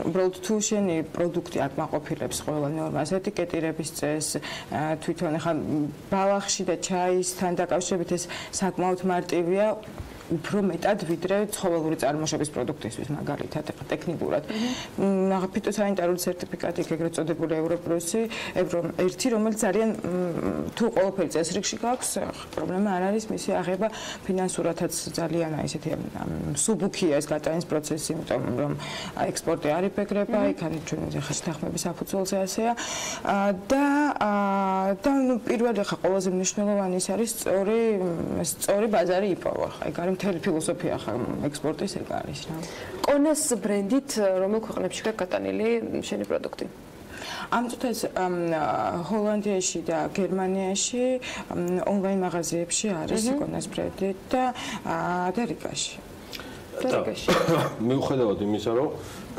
უბრალოდ თუ შენი პროდუქტი არ მაყოფილებს ყველა ნორმას ეტიკეტირების წესს თვითონ ახლა ბალახში და ჩაისთან დაკავშირებით ეს საკმაოდ მარტივია უფრო მეტად ვიდრე ცხოველური წარმოშობის პროდუქტისთვის მაგალითად ტექნიკურად. ფიტოსანიტარული სერტიფიკატი ეგრეთ წოდებული ევროპლუსი, ერთი რომელიც ძალიან თუ ყველაფერი წესრიგში გაქვს, პრობლემა არ არის მისი აღება ფინანსურადაც ძალიან ესეთი მსუბუქია ეს გატანის პროცესი, იმიტომ რომ ექსპორტი არ იფეგრება, იქ არის ჩვენი ხაშთახმების საფუძველზე ასეა და პირველი ხა ყველაზე მნიშვნელოვანი ის არის სწორი ბაზარი იპოვა. ეგ არის მთელი ფილოსოფია ხა ექსპორტის ეგ არის რა. კონეს ბრენდით რომელ ქვეყნებში გატანილი შენი პროდუქტი? ამ წუთას ჰოლანდიაში და გერმანიაში ონლაინ მაღაზიებში არის კონეს ბრენდით და რიგაში. მიუხედავად იმისა, რომ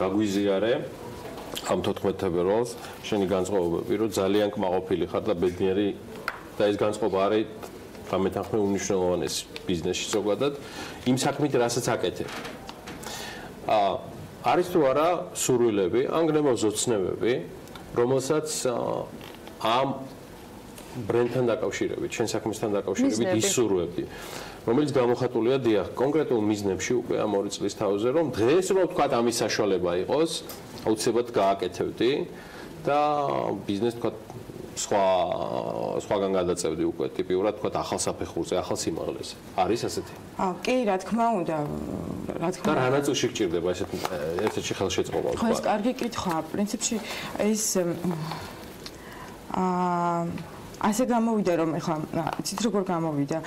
გაგვიზიარე ამ 14 თებერვალს შენი განწყობები, რომ ძალიან კმაყოფილი ხარ და ბედნიერი და ეს განწყობა არის გამეთანხმე უნიშნულოვანესი ბიზნესში ზოგადად იმ საქმით რასაც აკეთებ. არის თუ არა სურვილები, ან გნებავს ოცნებები, რომელსაც ამ ბრენდთან დაკავშირებით, შენ საქმესთან დაკავშირებით ისურვებდი, რომელიც გამოხატულია დიახ კონკრეტულ მიზნებში უკვე ამ 2 წლის თავზე, რომ დღეს რომ ვთქვათ ამის საშუალება იყოს, აუცილებლად გააკეთებდი და ბიზნეს ვთქვათ სხვაგან გადაწევდი უკვე ტიპიურად თქვა ახალ საფეხურზე, ახალ სიმაღლეზე. არის ასეთი? კი, რა თქმა უნდა. და რა ნაწილში გჭირდება ესეთი ხელშეწყობა? ხო, ეს კარგი კითხვაა. პრინციპში ეს ასე გამოვიდა რომ ეხლა იცით როგორ გამოვიდა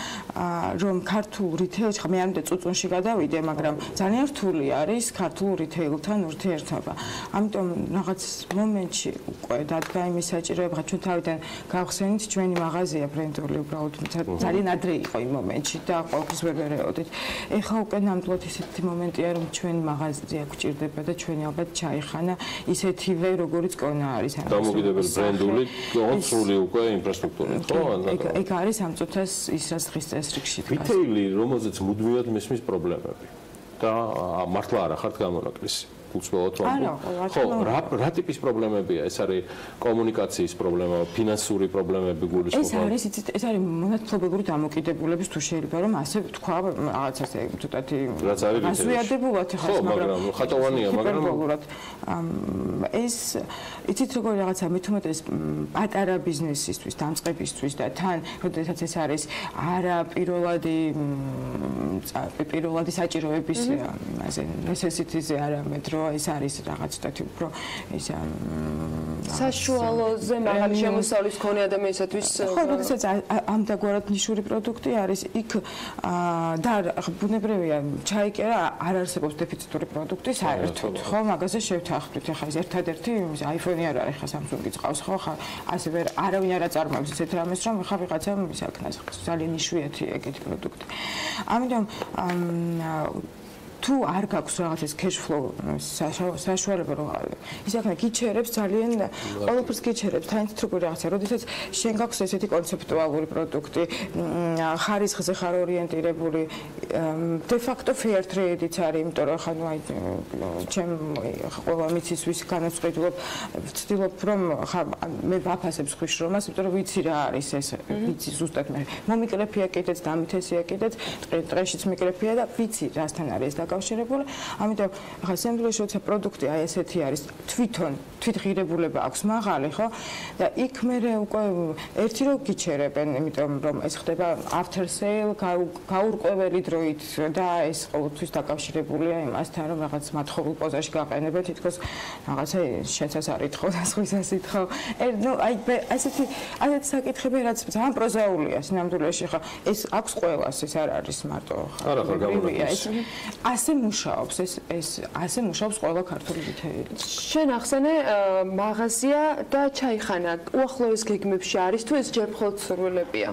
რომ ქართულ რიტეილში ხა მე არ მინდა წუწუნში გადავიდე მაგრამ ძალიან რთული არის ქართულ რიტეილთან ურთიერთობა ამიტომ რაღაც მომენტში უკვე დადგა იმის საჭიროება ხა ჩვენ თავიდან გავხსენით ჩვენი მაღაზია ბრენდული უბრალოდ ძალიან ადრე იყო იმ მომენტში და ყოველთვის ვერ ვერეოდით ეხლა უკვე ნამდვილად ისეთი მომენტია რომ ჩვენი მაღაზია გვჭირდება და ჩვენი ალბათ ჩაიხანა ისეთივე როგორიც კონა არის დამოკიდებელი ბრენდული კონსული უკვე ეგ არის ამ წუთას ის რაც დღის წესრიგში დგას. რიტეილი, რომელზეც მუდმივად მისმის პრობლემები და მართლა არა ხართ გამონაკლისი. უცბად ხო, რა ტიპის პრობლემებია? ეს არის კომუნიკაციის პრობლემა, ფინანსური პრობლემები გულისხმობ. ეს არის მონათლობელური დამოკიდებულების თუ შეიძლება რომ ასე ვთქვა, რაღაცას ცოტათი გაზვიადებულად ხარ, მაგრამ ხატოვანია, მაგრამ ეს იცით როგორ რაღაცა მithumetes პატარა ბიზნესისთვის, დამწყებისთვის და თან, როდესაც ეს არის არა პირველადი საჭიროების იმაზე necessity-ზე არამედ ეს არის რაღაც ცოტათი უფრო ის საშუალოზე მაღალი შემოსავლის მქონე ადამიანისათვის ხო, როდესაც ამდაგვარად ნიშური პროდუქტი არის იქ და ბუნებრივია ჩაიკერა არ არსებობს დეფიციტური პროდუქტი საერთოდ ხო მაგაზე შევთანხმდით ახლა ეს ერთადერთი iPhone-ი არ არის ხა Samsung-ი წავს ხო ხა ასე ვერ არავინ არ აწარმოებს ესეთ რამეს რომ ხა ვიღაცამ ისაქნას ძალიან იშვიათია ეგეთი პროდუქტი ამიტომ თუ არ გაქვს რაღაც ეს cash flow საშუალება რომ ისაქნა გიჩერებს ძალიან ყველაფერს გიჩერებს თანით როგორ რაღაცა როდესაც შენ გაქვს ესეთი კონცეპტუალური პროდუქტი ხარისხზე ხარ ორიენტირებული de facto fair trade-იც არის იმიტომ რომ ხა ნუ აი ჩემ ყველა მიწისვის განაცხადებლობ ვცდილობ რომ ხა მე ვაფასებს ხვიშრომას იმიტომ რომ ვიცი რა არის ეს ვიცი ზუსტად მე მომიკრეფია კიდეც დამითესია კიდეც დღეშიც მიკრეფია და ვიცი რასთან არის დაკავშირებული. ამიტომ ახლა სამდროში როცა პროდუქტი აი ესეთი არის თვითღირებულება აქვს მაღალი ხო და იქ მე უკვე ერთი რო გიჩერებენ იმიტომ რომ ეს ხდება after sale გაურკვეველი დროით და ეს ყოველთვის დაკავშირებულია იმასთან რომ რაღაც მათხოვულ პოზაში გაყენებენ თითქოს რაღაცა შეცას არითხო და სხვისას ითხოვ ნუ აი ესეთი საკითხები რაც ძალიან პროზაულია სინამდვილეში ხა ეს აქვს ყველას ეს არ არის მარტო არა ხო გამოვიდა ასე მუშაობს ეს ასე მუშაობს ყველა ქართული რიტეილი. შენ ახსენე მაღაზია და ჩაიხანა უახლოეს გეგმებში არის თუ ეს ჯერ მხოლოდ სურვილებია?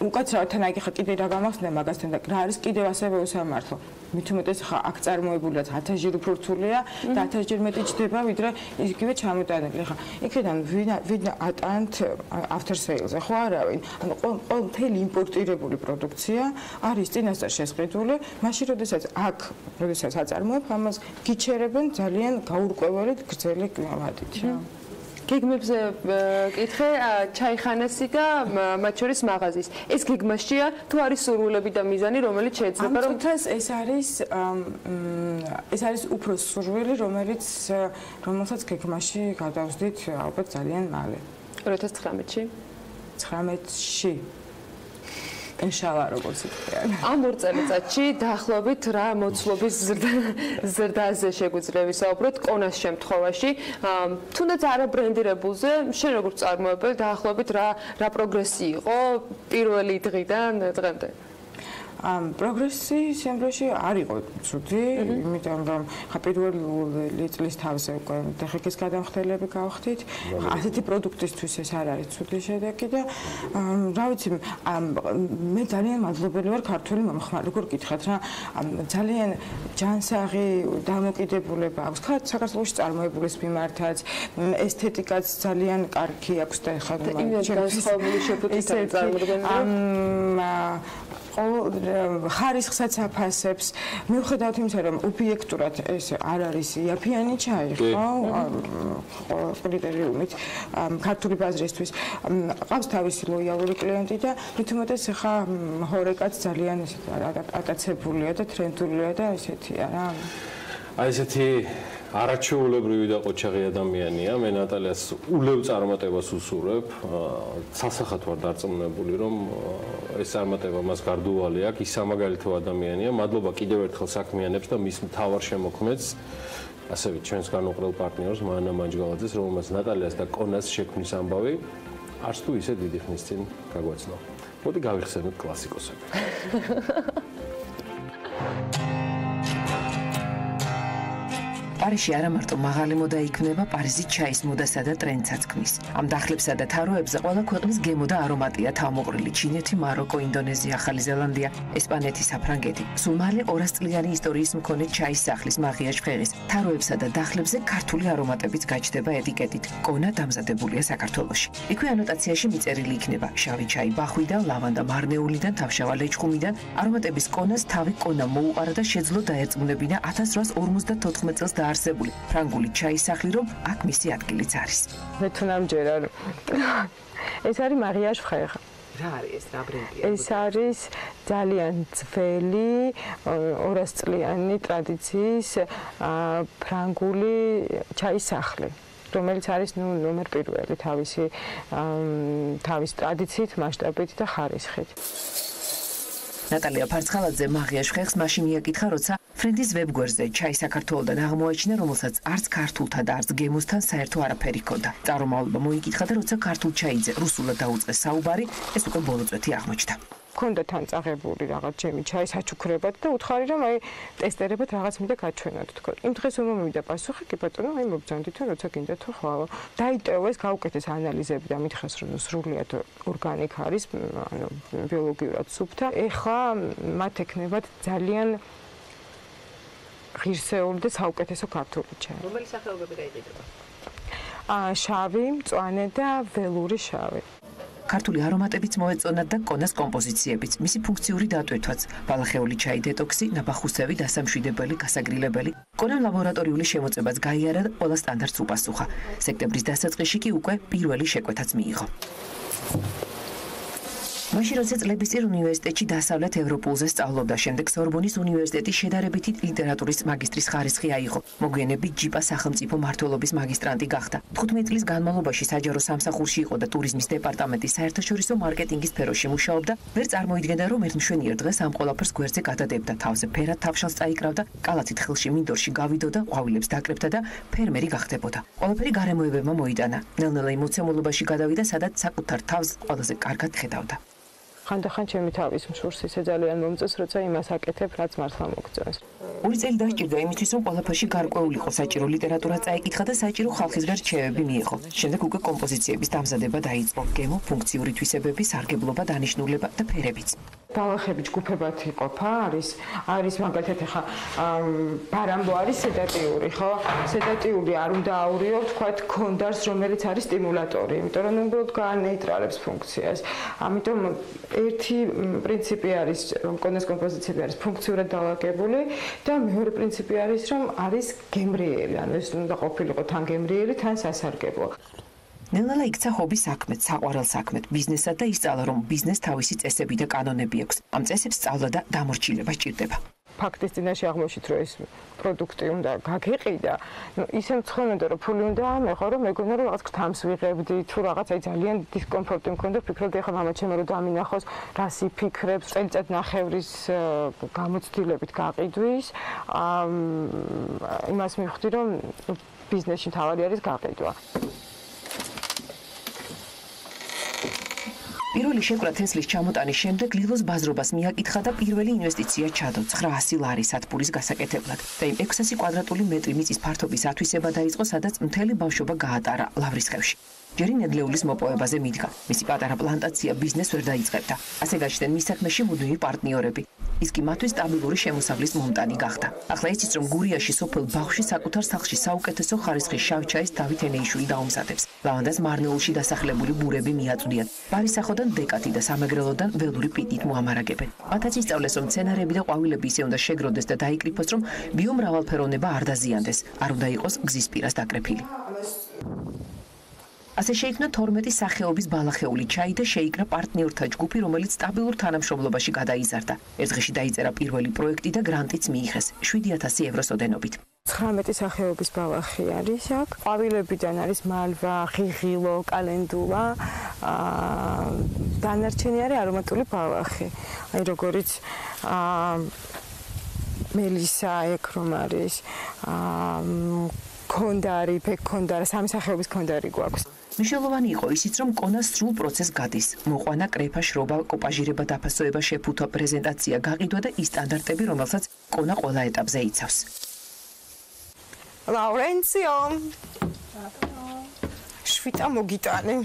უკაცრავად თან აიგე ხა კიდე რა გამახსენე მაგასთან და რა არის კიდევ ასევე უსამართლო. მით უმეტეს ხა აქ წარმოებულად 1000-ჯერ უფრო რთულია და 1000-ჯერ მეტი ჯდება ვიდრე იგივე ჩამოტანილი. ხა იქიდან ვინ ატანთ after sales-ზე ხო არავინ. ანუ მთელი იმპორტირებული პროდუქცია არის წინასწარ შესყიდული, მაშინ როდესაც აწარმოებ ამას გიჩერებენ ძალიან გაურკვეველი გრძელი ვადით. გეგმებზე კითხე ჩაიხანასი და მათ შორის მაღაზიის. ეს გეგმაშია თუ არის სურვილები და მიზანი, რომელიც შეიძლება რომ ეს არის უფრო სურვილი, რომელსაც გეგმაში გადავსდით ალბათ ძალიან მალე. 2019-ში? 19-ში. ინშალა როგორც ითქვიან. ამ ორ წელიწადში დაახლოებით რა მოცულობის ზრდაზე შეგვიძლია ვისაუბროთ კონას შემთხვევაში. თუნდაც არა ბრენდირებულზე, შენ როგორც წარმოებელ დაახლოებით რა პროგრესი იყო პირველი დღიდან დღემდე? პროგრესი შემდგომში არ იყო ცუდი, იმიტომ რომ ხა პირველი წლის თავზე უკვე ტექნიკის გადამხდელები გავხდით. ასეთი პროდუქტისთვის ეს არ არის ცუდი შედეგი და რა ვიცი, მე ძალიან მადლობელი ვარ ქართული მომხმარებლებს, როგორ გითხრათ რა, ძალიან ჯანსაღი დამოკიდებულება აქვს საქართველოში წარმოებულის მიმართაც, ესთეტიკაც ძალიან კარგი აქვს და ხა განსხვავებული შეფუთით წარმოდგენილი. ხარისხსაც აფასებს. მიუხედავად იმისა, რომ ობიექტურად ეს არ არის იაფიანი ჩაი, ხო? კრიტერიუმით ქართული ბაზრისთვის ყავს თავისი ლოიალური კლიენტი და მით უმეტეს ხა ჰორეკაც ძალიან ესეთ ატაცებულია და ტრენდულია და ესეთია რა. აი ესეთი არაჩვეულებრივი და ყოჩაღი ადამიანია. მე ნატალიას ულევ წარმატებას უსურვებ. სასახად ვარ დარწმუნებული, რომ ეს წარმატება მას გარდუვალი აქვს. ის სამაგალითო ადამიანია. მადლობა კიდევ ერთხელ საქმიანებს და მის მთავარ შემოქმედს, ასევე ჩვენს განუყრელ პარტნიორს მანა მანჯგალაძეს, რომელმაც ნატალიას და კონას შექმნის ამბავი არც თუ ისე დიდი ხნის წინ გაგვაცნო. მოდი გავიხსენოთ კლასიკოსები. პარიზში არა მარტო მაღალი მოდა იქმნება, პარიზი ჩაის მოდასა და ტრენდსაც ქმნის. ამ დახლებსა და თაროებზე ყველა ქვეყნის გემო და არომატია თავმოყრილი: ჩინეთი, მაროკო, ინდონეზია, ახალი ზელანდია, ესპანეთი, საფრანგეთი. სულ მალე 200 წლიანი ისტორიის მქონე ჩაის სახლის მაღია ჟღერის. თაროებსა და დახლებზე ქართული არომატებიც გაჩნდება ეტიკეტით. კონა დამზადებულია საქართველოში. იქვე ანოტაციაში მიწერილი იქნება: შავი ჩაი ბახვიდან, ლავანდა მარნეულიდან, თავშავა ლეჩხუმიდან. არომატების კონას თავი კონა მოუყარა და შეძლო დაერწმუნებინა 1854 წელს არსებული ფრანგული ჩაის სახლი, რომ აქ მისი ადგილიც არის. მე თუ ნამჯერა ეს არის მარიაჟ ფრეღ. რა არის ეს, რა ბრენდია? ეს არის ძალიან ძველი 200 წლიანი ტრადიციის ფრანგული ჩაის სახლი, რომელიც არის ნომერ პირველი თავის ტრადიციით, მასშტაბით და ხარისხით. ნატალია ფარცხალაძე მაღიაშ ხეხს მაშინ მიაკითხა, როცა ფრენდის ვებგვერდზე ჩაი საქართველოდან აღმოაჩინა, რომელსაც არც ქართულთა და არც გემოსთან საერთო არაფერი ჰქონდა. წარმომავლობა მოიკითხა და როცა ქართულ ჩაიზე რუსულად დაუწყეს საუბარი, ეს უკვე ბოლო წვეთი აღმოჩნდა. ქონდა თან წაღებული რაღაც ჩემი ჩაის აჩუქრებად და უთხარი რომ აი ტესტერებად რაღაც მინდა გაჩვენოთ თქო. იმ დღეს რომ მომივიდა პასუხი, კი ბატონო, აი მოგძანდით რომ როცა გინდათ ხო ხვალო. დაიტოვეს გაუკეთეს ანალიზები და მითხეს რომ სრულიად ორგანიკ არის, ანუ ბიოლოგიურად სუფთა. ეხლა მათ ეკნებათ ძალიან ღირსეული და საუკეთესო ქართული ჩაი. რომელი სახეობები გაიყიდება? შავი, მწვანე და ველური შავი. ქართული არომატებიც მოეწონათ და კონას კომპოზიციებიც, მისი ფუნქციური დატვირთვაც, ბალახეული ჩაი დეტოქსი, ნაბახუსევი, დასამშვიდებელი, გასაგრილებელი. კონამ ლაბორატორიული შემოწმებაც გაიარა და ყველა სტანდარტს უპასუხა. სექტემბრის დასაწყისში კი უკვე პირველი შეკვეთაც მიიღო. მაშინ როცა წლების წინ უნივერსიტეტში დასავლეთ ევროპულზე სწავლობდა, შემდეგ სორბონის უნივერსიტეტის შედარებითი ლიტერატურის მაგისტრის ხარისხი აიღო. მოგვიანებით ჯიპა სახელმწიფო მმართველობის მაგისტრანტი გახდა. 15 წლის განმავლობაში საჯარო სამსახურში იყო და ტურიზმის დეპარტამენტის საერთაშორისო მარკეტინგის სფეროში მუშაობდა. ვერ წარმოიდგენდა, რომ ერთ მშვენიერ დღეს ამ ყველაფერს გვერდზე გადადებდა. თავზე ფერად თავშალს წაიკრავდა, კალათით ხელში მინდორში გავიდოდა, ყვავილებს დაკრებდა და ფერმერი გახდებოდა. ყველაფერი გარემოებებმა მოიტანა. ნელ-ნელა იმ მოცემულობაში გადავიდა, სადაც საკუთარ თავს ყველაზე კარგად ხედავდა. ხანდახან ჩემი თავის მშურს ისე ძალიან მომწონს, როცა იმას აკეთებ, რაც მართლა მოგწონს. ორი წელი დასჭირდა იმისთვის, რომ ყველაფერში გარკვეულიყო, საჭირო ლიტერატურა წაიკითხა და საჭირო ხალხისგან რჩევები მიიღო. შემდეგ უკვე კომპოზიციების დამზადება დაიწყო. გემო, ფუნქციური თვისებები, სარგებლობა, დანიშნულება და ფერებიც. ბალახები ჯგუფებად იყოფა, არის მაგალითად ახლა ბარამბო არის სედატიური, ხო? სედატიული არ უნდა აურიო, თქვათ, კონდარს, რომელიც არის სტიმულატორი, იმიტომ რომ უბრალოდ გაანეიტრალებს ფუნქციას. ამიტომ ერთი პრინციპი არის, რომ კონდეს კომპოზიციები არის ფუნქციურად დალაგებული და მეორე პრინციპი არის, რომ არის გემრიელი, ანუ ეს უნდა ყოფილიყო თან გემრიელი, თან სასარგებლო. ნელა იქცა ჰობის საქმეთ, საყვარელ საქმეთ, ბიზნესად და ისწავლა, რომ ბიზნეს თავისი წესები და კანონები აქვს. ამ წესებს სწავლა და დამორჩილება სჭირდება. ფაქტის წინაშე აღმოჩნდით, რომ ეს პროდუქტი უნდა გაგიყიდა, ისე მცხონოდა, რომ ფული უნდა ამეღო, რომ მეგონა რომ რაღაც გთამს ვიღებდი, თუ რაღაც აი ძალიან დისკომფორტი მქონდა, ვფიქრობდი, ახლა მამა ჩემო რომ დამინახოს, რას იფიქრებს, წელიწად ნახევრის გამოცდილებით გაყიდვის, იმას მივხვდი, რომ ბიზნესში მთავარი არის გაყიდვა. პირველი შეკვრა თესლის ჩამოტანის შემდეგ ლილოს ბაზრობას მიაკითხა და პირველი ინვესტიცია ჩადო 900 ლარი სათბურის გასაკეთებლად და იმ 600 კვადრატული მეტრი მიწის ფართობის ათვისება დაიწყო, სადაც მთელი ბავშვობა გაატარა ლავრისხევში. ჯერი ნედლეულის მოპოვებაზე მიდგა. მისი პატარა პლანტაცია ბიზნესს ვერ დაიწყებდა. ასე გაჩნდნენ მის საქმეში მუდმივი პარტნიორები. ის კი მათთვის სტაბილური შემოსავლის მომტანი გახდა. ახლა იცით, რომ გურიაში სოფელ ბაღში საკუთარ სახლში საუკეთესო ხარისხის შავ ჩაის დავით ენეიშვილი დაუმზადებს. ლავანდას მარნეულში დასახლებული ბურები მიაწვდიან. ბარისახოდან დეკათი და სამეგრელოდან ველური პიტით მოამარაგებენ. მათაც ისწავლეს, რომ მცენარეები და ყვავილები ისე უნდა შეგროდეს და დაიკრიფოს, რომ ბიომრავალფეროვნება არ დაზიანდეს, არ უნდა იყოს გზის პირას დაკრეფილი. ასე შეიქმნა 12 სახეობის ბალახეული ჩაი და შეიკრა პარტნიორთა ჯგუფი, რომელიც სტაბილურ თანამშრომლობაში გადაიზარდა. ერთ დღეში დაიწერა პირველი პროექტი და გრანტიც მიიღეს 7000 ევროს ოდენობით. 19 სახეობის ბალახი არის აქ. ყვავილებიდან არის მალვა, ღიღილო, კალენდულა. დანარჩენი არის არომატული ბალახი. აი როგორიც მელისა, ეგ რომ არის კონდარი, ფექონდარი, სამი სახეობის კონდარი გვაქვს. მნიშვნელოვანი იყო ისიც, რომ კონას სრულ პროცესს გადის. მოყვანა, კრეფა, შრობა, კოპაჟირება, დაფასოება, შეფუთვა, პრეზენტაცია, გაყიდვა და ის სტანდარტები, რომელსაც კონა ყველა ეტაპზე იცავს. ლავრენციო. შვიტა მოგიტანე.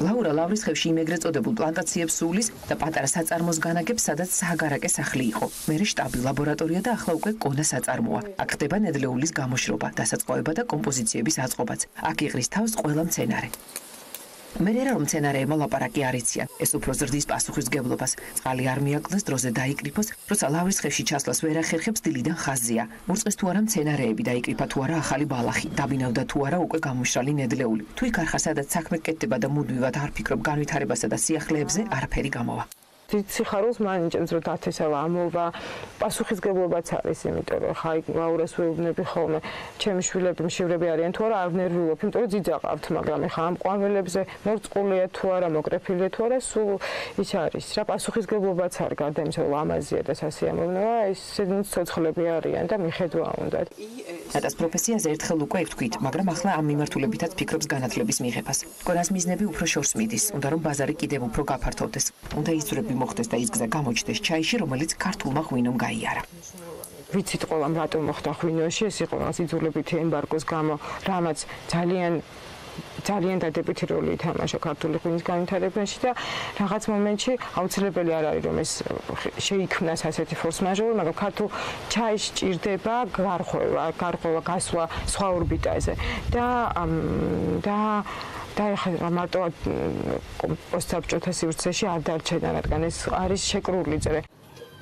ლაურა ლავრისხევში იმ ეგრეთ წოდებულ პლანტაციებს სულის და პატარა საწარმოს განაგებს, სადაც სააგარაკე სახლი იყო. მერე შტაბი, ლაბორატორია და ახლა უკვე კონა საწარმოა. აქ ხდება ნედლეულის გამოშრობა, დასაწყოება და კომპოზიციების აწყობაც. აქ იღრის თავს ყველა მცენარე. მერე რომ მცენარეებმა ლაპარაკი არ იციან, ეს უფრო ზრდის პასუხისმგებლობას. წყალი არ მიაკლდეს, დროზე დაიკრიფოს, როცა ლავრისხევში ჩასვლას ვერ ახერხებს, დილიდან ხაზია. მურწყეს თუ არა მცენარეები, დაიკრიფა თუ არა ახალი ბალახი, დაბინავდა თუ არა უკვე გამომშრალი ნედლეული. თუ იქ არ ხარ, სადაც საქმე კეთდება და მუდმივად არ ფიქრობ განვითარებასა და სიახლეებზე, არაფერი გამოვა. სიხარულს მანიჭებს, რომ დათესავა ამოვა, პასუხისმგებლობაც არის, იმიტომ რომ ხა ლაურას ვეუბნები ხოლმე, ჩემი შვილები მშივრები არიან თუ არა, არ ნერვიულობ, იმიტომ რომ ძიძაყავთ, მაგრამ ხა ამ ყვავილებზე მორწყულია თუ არა, მოკრეფილია თუ არა, სულ ის არის. რა პასუხისმგებლობაც არ გარდა იმისა, რომ ლამაზია და სასიამოვნოა, ისინიც ცოცხლები არიან და მიხედვა უნდათ. ნატას პროფესიაზე ერთხელ უკვე ევთქვით, მაგრამ ახლა ამ მიმართულებითაც ფიქრობს განათლების მიღებას. კონას მიზნები უფრო შორს მიდის, უნდა რომ ბაზარი კიდევ უფრო გაფართოვდეს. უნდა იზრები მოხდეს და ის გზა გამოჩნდეს ჩაიში, რომელიც ქართულმა ღვინომ გაიარა. ვიცით ყველამ რატომ მოხდა ღვინოში, ეს იყო რაღაც იძულებითი ემბარგოს გამო, რამაც ძალიან დადებითი როლი ითამაშა ქართული ღვინის განვითარებაში და რაღაც მომენტში აუცილებელი არ არის რომ ეს შეიქმნას ასეთი ფორს-მაჟორი, მაგრამ ქართულ ჩაის ჭირდება გარღვევა, გასვლა სხვა ორბიტაზე და ეხლა მარტო პოსტსაბჭოთა სივრცეში არ დარჩენა, რადგან ეს არის შეკრული წრე.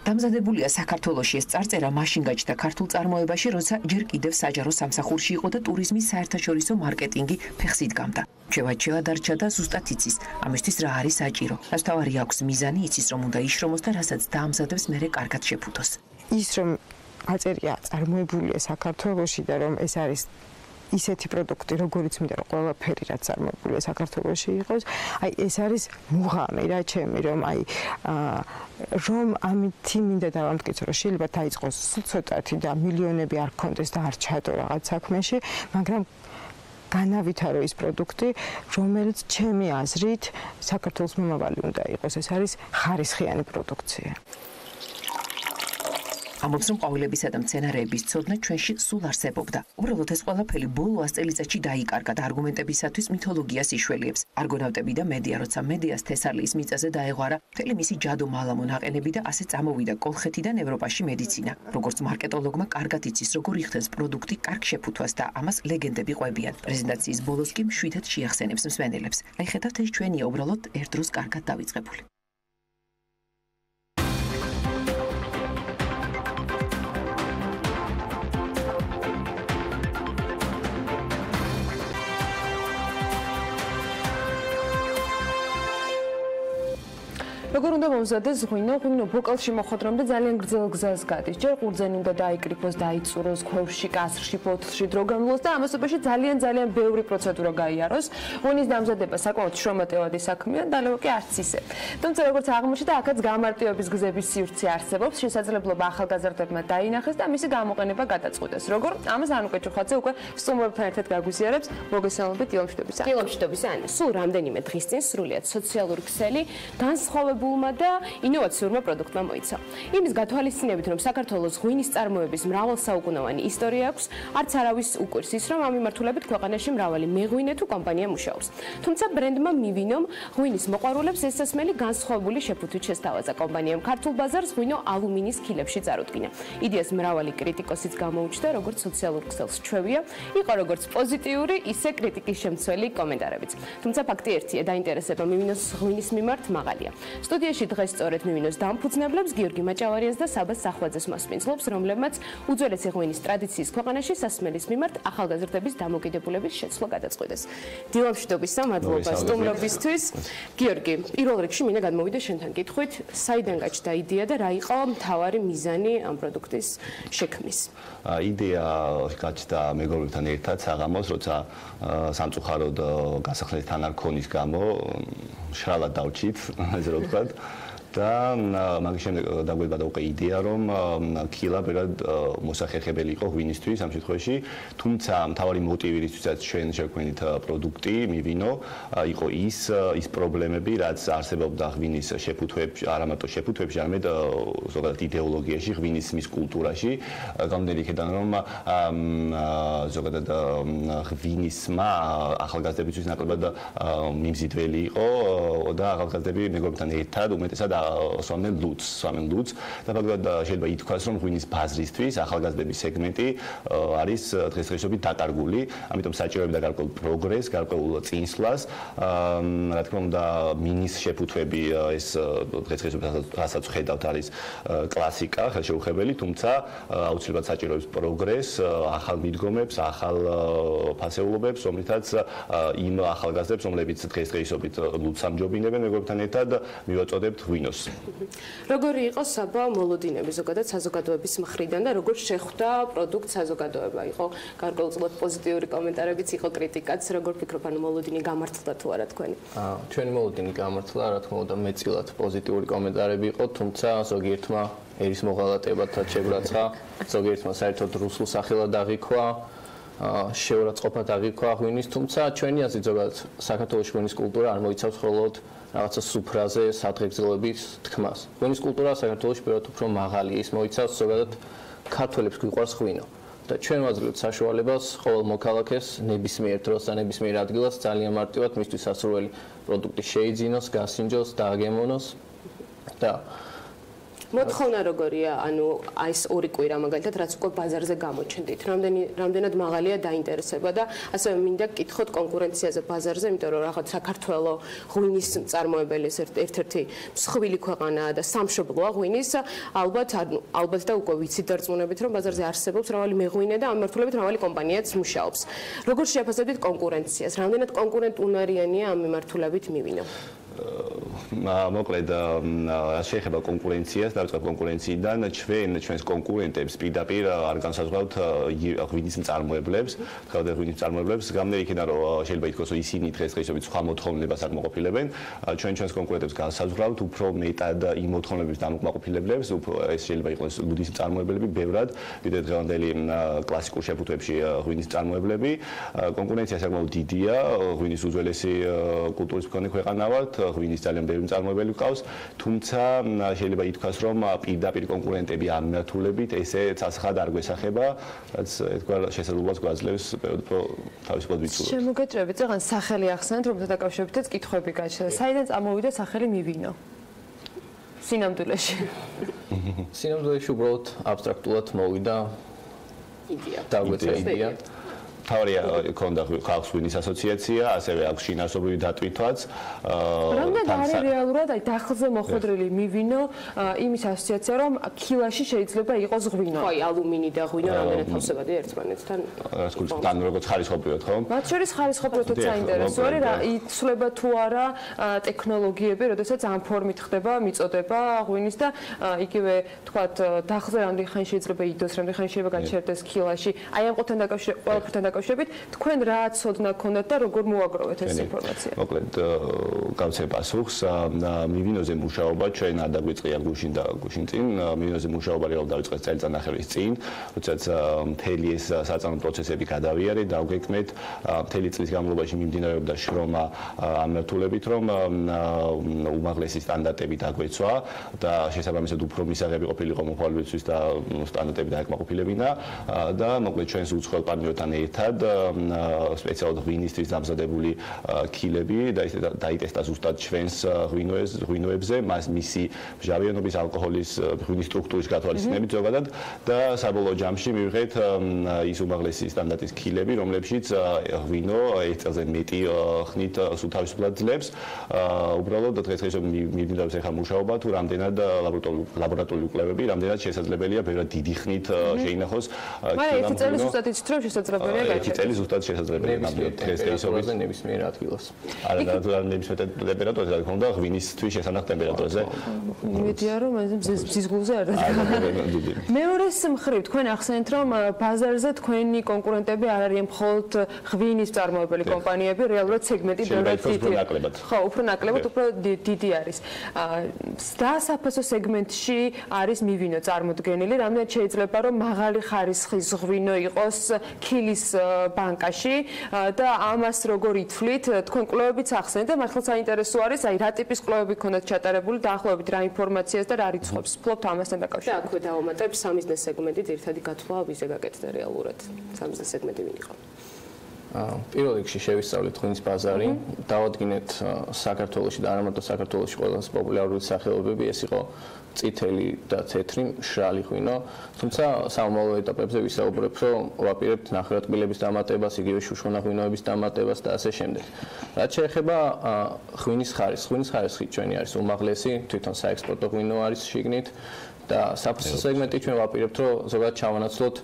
დამზადებულია საქართველოში ეს წარწერა მაშინ გაჩნდა ქართულ წარმოებაში, როცა ჯერ კიდევ საჯარო სამსახურში იყო და ტურიზმის საერთაშორისო მარკეტინგი ფეხს იდგამდა. ჩევაჩევა დარჩა და ზუსტად იცის, ამისთვის რა არის საჭირო. რაც თავარი აქვს მიზანი, იცის რომ უნდა იშრომოს და რასაც დაამზადებს, მერე კარგად შეფუთოს. ის რომ აწერია წარმოებულია საქართველოში და რომ ეს არის ისეთი პროდუქტი, როგორიც მინდა რომ ყველაფერი რაც წარმოებულია საქართველოში იყოს, აი ეს არის მუღამი რა ჩემი, რომ რომ ამითი მინდა დავამტკიცო, რომ შეიძლება დაიწყოს ცოტათი და მილიონები არ გქონდეს და არ ჩადო რაღაც საქმეში, მაგრამ განავითარო ის პროდუქტი, რომელიც ჩემი აზრით საქართველოს მომავალი უნდა იყოს. ეს არის ხარისხიანი პროდუქცია. ამბობს, რომ ყვავილებისა და მცენარეების ცოდნა ჩვენში სულ არსებობდა. უბრალოდ ეს ყველაფერი ბოლო 100 წელიწადში დაიკარგა და არგუმენტებისათვის მითოლოგიას იშველიებს. არგონავტები და მედია, როცა მედიას თესალიის მიწაზე დაეღვარა, მთელი მისი ჯადო-მალამო ნაყენები და ასე წამოვიდა კოლხეთიდან ევროპაში მედიცინა. როგორც მარკეტოლოგმა კარგად იცის, როგორ იხდენს პროდუქტი კარგ შეფუთვას და ამას ლეგენდები ყვებიან. პრეზენტაციის ბოლოს კი მშვიდად შეახსენებს მსმენელებს. აი ხედავთ, ეს ჩვენია უბრალოდ ერთ დროს კარგად დავიწყებული. როგორ უნდა მომზადდეს ღვინო ბოკალში მოხვედრამდე ძალიან გრძელ გზას გადის. ჯერ ყურძენი უნდა დაიკრიფოს, დაიწუროს, ქვევრში, კასრში, ბოთლში დრო გამლოს და ამასობაში ძალიან ბევრი პროცედურა გაიაროს. ღვინის დამზადება საკმაოდ შრომატევადი საქმეა, დალევა კი არც ისე. თუმცა როგორც აღმოჩნდა, აქაც გამარტივების გზების სივრცე არსებობს, შესაძლებლობა ახალგაზრდებმა დაინახეს და მისი გამოყენება გადაწყვიტეს. როგორ? ამას ანუკე ჩუხაძე უკვე სტუმრებთან ერთად გაგვიზიარებს. მოგესალმებით, დილამშვიდობის. დილამშვიდობის, ანა. სულ რამდენიმე დღის წინ სრულიად სოციალური ქსელი განსხვავებული და ინოვაციურმა პროდუქტმა მოიცა. იმის გათვალისწინებით, რომ საქართველოს ღვინის წარმოების მრავალსაუკუნოვანი ისტორია აქვს, არც არავის უკვირს ის, რომ ამ მიმართულებით ქვეყანაში მრავალი მეღვინე თუ კომპანია მუშაობს. თუმცა ბრენდმა მივინომ ღვინის მოყვარულებს ეს სასმელი განსხვავებული შეფუთვით შესთავაზა. კომპანიამ ქართულ ბაზარს ღვინო ალუმინის ქილებში წარუდგინა. იდეას მრავალი კრიტიკოსიც გამოუჩნდა, როგორც სოციალურ ქსელს ჩვევია, იყო როგორც პოზიტიური, ისე კრიტიკის შემცველი კომენტარებიც. თუმცა ფაქტი ერთია, დაინტერესება მივინოს ღვინის მიმართ მაღალია. სტუდიაში დღეს სწორედ მივინოს დამფუძნებლებს გიორგი მაჭავარიას და საბას სახვაძეს მასპინძლობს, რომლებმაც უძველესი ღვინის ტრადიციის ქვეყანაში სასმელის მიმართ ახალგაზრდების დამოკიდებულების შეცვლა გადაწყვიტეს. დილამშვიდობისა, მადლობა სტუმრობისთვის. გიორგი, პირველ რიგში მინდა გადმოვიდე შენთან კითხვით, საიდან გაჩნდა იდეა და რა იყო მთავარი მიზანი ამ პროდუქტის შექმნის? იდეა გაჩნდა მეგობრებთან ერთად საღამოს, როცა სამწუხაროდ გასახლების არ ქონის გამო შრალად დავჭით, ასე რომ ვთქვათ. და მაგის შემდეგ დაგვეიბადა უკვე იდეა, რომ ქილა პირად მოსახერხებელი იყო ღვინისთვის ამ შემთხვევაში, თუმცა მთავარი მოტივი, რისთვისაც ჩვენ შევქმნით პროდუქტი, მივინო, იყო ის პრობლემები, რაც არსებობდა ღვინის შეფუთვებში, არა მარტო შეფუთვებში, არამედ ზოგადად იდეოლოგიაში, ღვინის მის კულტურაში, გამომდინარე იქედან, რომ ზოგადად ღვინისმა ახალგაზრდებისთვის ნაკლებად მიმზიდველი იყო და ახალგაზრდები მეგობრებთან ერთად უმეტესად სვამენ ლუდს და ფაქტობრივად შეიძლება ითქვას, რომ ღვინის ბაზრისთვის ახალგაზრდების სეგმენტი არის დღესდღეობით დაკარგული, ამიტომ საჭიროებდა გარკვეულ პროგრესს, გარკვეულ წინსვლას, რა თქმა უნდა, მინის შეფუთვები ეს დღესდღეობით რასაც ხედავთ არის კლასიკა, ხელშეუხებელი, თუმცა აუცილებლად საჭიროებს პროგრესს, ახალ მიდგომებს, ახალ ფასეულობებს, რომლითაც იმ ახალგაზრდებს, რომლებიც დღესდღეობით ლუდს ამჯობინებენ მეგობრებთან ერთად, მივაწოდებთ ღვინოს. როგორი იყო საბა მოლოდინები ზოგადად საზოგადოების მხრიდან და როგორ შეხვდა პროდუქტ საზოგადოება? იყო გარკვეულწილად პოზიტიური კომენტარებიც, იყო კრიტიკაც, როგორ ფიქრობ, ანუ მოლოდინი გამართლდა თუ არა თქვენი? ჩვენი მოლოდინი გამართლა, რა თქმა უნდა, მეწილად პოზიტიური კომენტარები იყო, თუმცა ზოგიერთმა ერის მოღალატებათაც შეგვრაცხა, ზოგიერთმა საერთოდ რუსულ სახელად აღიქვა, შეურაცხყოფად აღიქვა ღვინის, თუმცა ჩვენი აზრით ზოგადად საქართველოს ღვინის კულტურა არ მოიცავს მხოლოდ რაღაცა სუფრაზე, სადღეგრძელოების თქმას. ღვინის კულტურა საქართველოში პირდაპირ უფრო მაღალია, ის მოიცავს ზოგადად ქართველებს გვიყვარს ღვინო. და ჩვენ ვაძლევთ საშუალებას ყოველ მოქალაქეს ნებისმიერ დროს და ნებისმიერ ადგილას ძალიან მარტივად მისთვის სასურველი პროდუქტი შეიძინოს, გასინჯოს, დააგემონოს და მოთხოვნა როგორია, ანუ აი ეს ორი კვირა მაგალითად, რაც უკვე ბაზარზე გამოჩნდით, რამდენად მაღალია დაინტერესება და ასევე მინდა გკითხოთ კონკურენციაზე ბაზარზე, იმიტომ რომ რაღაც საქართველოს ღვინის მწარმოებელი ერთ-ერთი მსხვილი ქვეყანაა და სამშობლოა ღვინის, ალბათ და უკვე ვიცით დარწმუნებით, რომ ბაზარზე არსებობს მრავალი მეღვინე და ამ მიმართულებით მრავალი კომპანიაც მუშაობს. როგორ შეაფასებთ კონკურენციას? რამდენად კონკურენტუნარიანია ამ მიმართულებით მივინო? მოკლედ შეეხება კონკურენციას, დავიწყებ კონკურენციიდან, ჩვენს კონკურენტებს პირდაპირ არ განსაზღვრავთ ღვინის მწარმოებლებს, ღვინის მწარმოებლებს, გამნე იქიდან რომ შეიძლება ითქვას, რომ ისინი დღესდღეობით სხვა მოთხოვნებას აკმაყოფილებენ, ჩვენს კონკურენტებს განსაზღვრავთ უფრო მეტად იმ მოთხოვნების დამოკმაყოფილებლებს, ეს შეიძლება იყოს ლუდის მწარმოებლები, ბევრად, ვიდრე დღევანდელი კლასიკურ შეფუთვებში ღვინის მწარმოებლები. კონკურენცია საკმაოდ დიდია, ღვინის უძველესი კულტურის მქონე ქვეყანა ვართ, ღვინის ძალიან ბევრი მწარმოებელი გვყავს, თუმცა შეიძლება ითქვას, რომ პირდაპირ კონკურენტები ამ მიმართულებით ესე ცაცხად არ გვესახება, რაც ერთგვარ შესაძლებლობას გვაძლევს თავისუფლად ვიცულოთ. შემოგეჭრებით, ზოგან სახელი ახსენეთ, რომელთან დაკავშირებითაც კითხვები გაჩნდა. საიდან წამოვიდა სახელი მივინო? სინამდვილეში. სინამდვილეში უბრალოდ აბსტრაქტულად მოვიდა იდეა. დაგვეცა იდეა. თავია ქონდა ხალხს ღვინის ასოციაცია, ასევე აქვს შინაარსობრივი დატვირთვაც. რამდენად არის რეალურად აი დახლზე მოხვედრილი მივინო იმის ასოციაცია, რომ ქილაში შეიძლება იყოს ღვინო. ხო, აი ალუმინი და ღვინო რამდენად თავსებადი ერთმანეთთან? რაც გულთან როგორც ხარისხობრივად, ხო? მათ შორის ხარისხობრივად საინტერესო არის რა იცვლება თუ არა ტექნოლოგიები, როდესაც ამ ფორმით ხდება მიწოდება ღვინის და იგივე თქვათ დახლზე რამდენი ხანი შეიძლება იდოს, რამდენი ხანი შეიძლება გაჩერდეს ქილაში. აი ამ ყოველთან დაკავშირებით თქვენ რა ცოდნა გქონდათ და როგორ მოაგროვეთ ეს ინფორმაცია? მოკლედ გავცე პასუხს, მივინოზე მუშაობა ჩვენ არ დაგვიწყია გუშინ და გუშინ წინ, მივინოზე მუშაობა რეალურად დაიწყეს წელიწადნახევრის წინ, როდესაც მთელი ეს საწარმო პროცესები გადავიარე, დავგეგმეთ, მთელი წლის განმავლობაში მიმდინარეობდა შრომა ამ მიმართულებით, რომ უმაღლესი სტანდარტები დაგვეცვა და შესაბამისად უფრო მისაღები ყოფილიყო მოხვალვისთვის და სტანდარტები დაეკმაყოფილებინა და მოკლედ ჩვენს უცხოელ პარტნიორთან ერთად სპეციალურად ღვინისთვის დამზადებული ქილები დაიტესტა ზუსტად ჩვენს ღვინოებზე, მისი მჟავიანობის ალკოჰოლის ღვინის სტრუქტურის გათვალისწინებით ზოგადად და საბოლოო ჯამში მივიღეთ ის უმაღლესი სტანდარტის ქილები, რომლებშიც ღვინო ერთ წელზე მეტი ხნით სულ თავისუფლად ძლებს. უბრალოდ დღესდღეობით მიმდინარეობს ახლა მუშაობა თუ რამდენად ლაბორატორიული კვლევები, რამდენად შესაძლებელია ბევრად დიდი ხნით შეინახოს ქილა. მაგრამ ერთი წელი ზუსტად იცით, რომ შესაძლებელია ერთი წელი ზუსტად შესაძლებელია ნამდვილად დღესდღეობით ნებისმიერ ადგილას. არა და ნებისმიერ ტემპერატურაზე რა თქმა უნდა ღვინისთვის შესანახ ტემპერატურაზე. მედია რომ მზის გულზე არ არის. მეორეს მხრივ თქვენ ახსენეთ რომ ბაზარზე თქვენი კონკურენტები არ არიან მხოლოდ ღვინის მწარმოებელი კომპანიები, რეალურად სეგმენტი ბევრად დიდია. ხო, უფრო ნაკლებად, უფრო დიდი არის. დასაფასო სეგმენტში არის მივინო წარმოდგენილი, რამდენად შეიძლება რომ მაღალი ხარისხის ღვინო იყოს ქილის ბანკაში და ამას როგორ ითვლით, თქვენ კვლევებიც ახსენეთ და მართლა საინტერესო არის, აი რა ტიპის კვლევები ქონდათ ჩატარებული, დაახლოებით რა ინფორმაციას და რა რიცხვებს ფლობთ ამასთან დაკავშირებით. და აქვე დავამატებ სამიზნეს სეგმენტი, ერთადი გათვლა ვიზე გაკეთდა რეალურად. სამიზნეს სეგმენტი ვინ იყო? პირველ რიგში შევისწავლეთ ღვინის ბაზარი, დავადგინეთ საქართველოში და არა მარტო საქართველოში ყველაზე პოპულარული სახეობები, ეს იყო წითელი და თეთრი მშრალი ღვინო, თუმცა სამომავლო ეტაპებზე ვისაუბრებ, რომ ვაპირებთ ნახევრადკბილების დამატებას, იგივე შუშონა ღვინოების დამატებას და ასე შემდეგ. რაც შეეხება ღვინის ხარისხს, ღვინის ხარისხი ჩვენი არის უმაღლესი, თვითონ საექსპორტო ღვინო არის შიგნით და საფასო სეგმენტი ჩვენ ვაპირებთ, რომ ზოგადად ჩავანაცვლოთ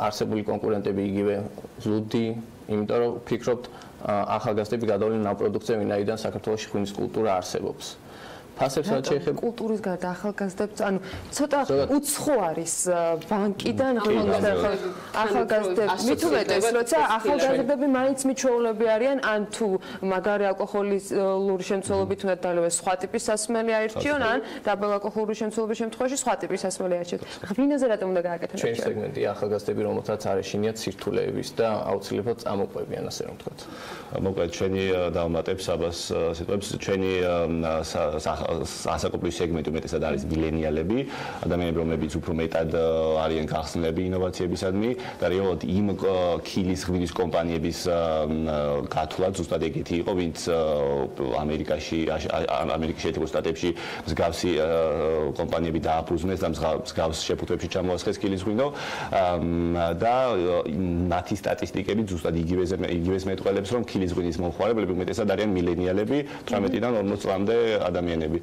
არსებული კონკურენტები იგივე ლუდი, იმიტომ რომ ვფიქრობთ ახალგაზრდები გადავლენ ამ პროდუქტზე, ვინაიდან საქართველოში ღვინის კულტურა არსებობს. ფასებს რაც შეეხება კულტურის გარდა ახალგაზრდებს, ანუ ცოტა უცხო არის ბანკიდან ახალგაზრდები. მით უმეტეს, როცა ახალგაზრდები მაინც მიჩვეულები არიან, ან თუ მაგარი ალკოჰოლური შემცველობით უნდა დალევეს სხვა ტიპის სასმელი აირჩიონ, ან დაბალ ალკოჰოლური შემცველობის შემთხვევაში სხვა ტიპის სასმელი აირჩიონ. ღვინოზე რატომ უნდა გააკეთონ? ჩვენი სეგმენტი ახალგაზრდები, რომელთაც არ ეშინიათ სირთულეების და აუცილებლად წამოყვებიან, ასე რომ ვთქვათ. მოკლედ ჩვენი დავამატებ საბას სიტყვებს, ჩვენი ასაკობრივი სეგმენტი უმეტესად არის მილენიალები, ადამიანები, რომლებიც უფრო მეტად არიან გახსნილები ინოვაციებისადმი და რეალურად იმ ქილის ღვინის კომპანიების გათვლა ზუსტად ეგეთი იყო, ვინც ამერიკაში შეერთებულ შტატებში მსგავსი კომპანიები დააფუძნეს და მსგავს შეფუთვებში ჩამოასხეს ქილის ღვინო და მათი სტატისტიკები ზუსტად იგივეს მეტყველებს, რომ ქილის ღვინის მომხმარებლები უმეტესად არიან მილენიალები, 18-დან 40 წლამდე ადამიანები. ქონები.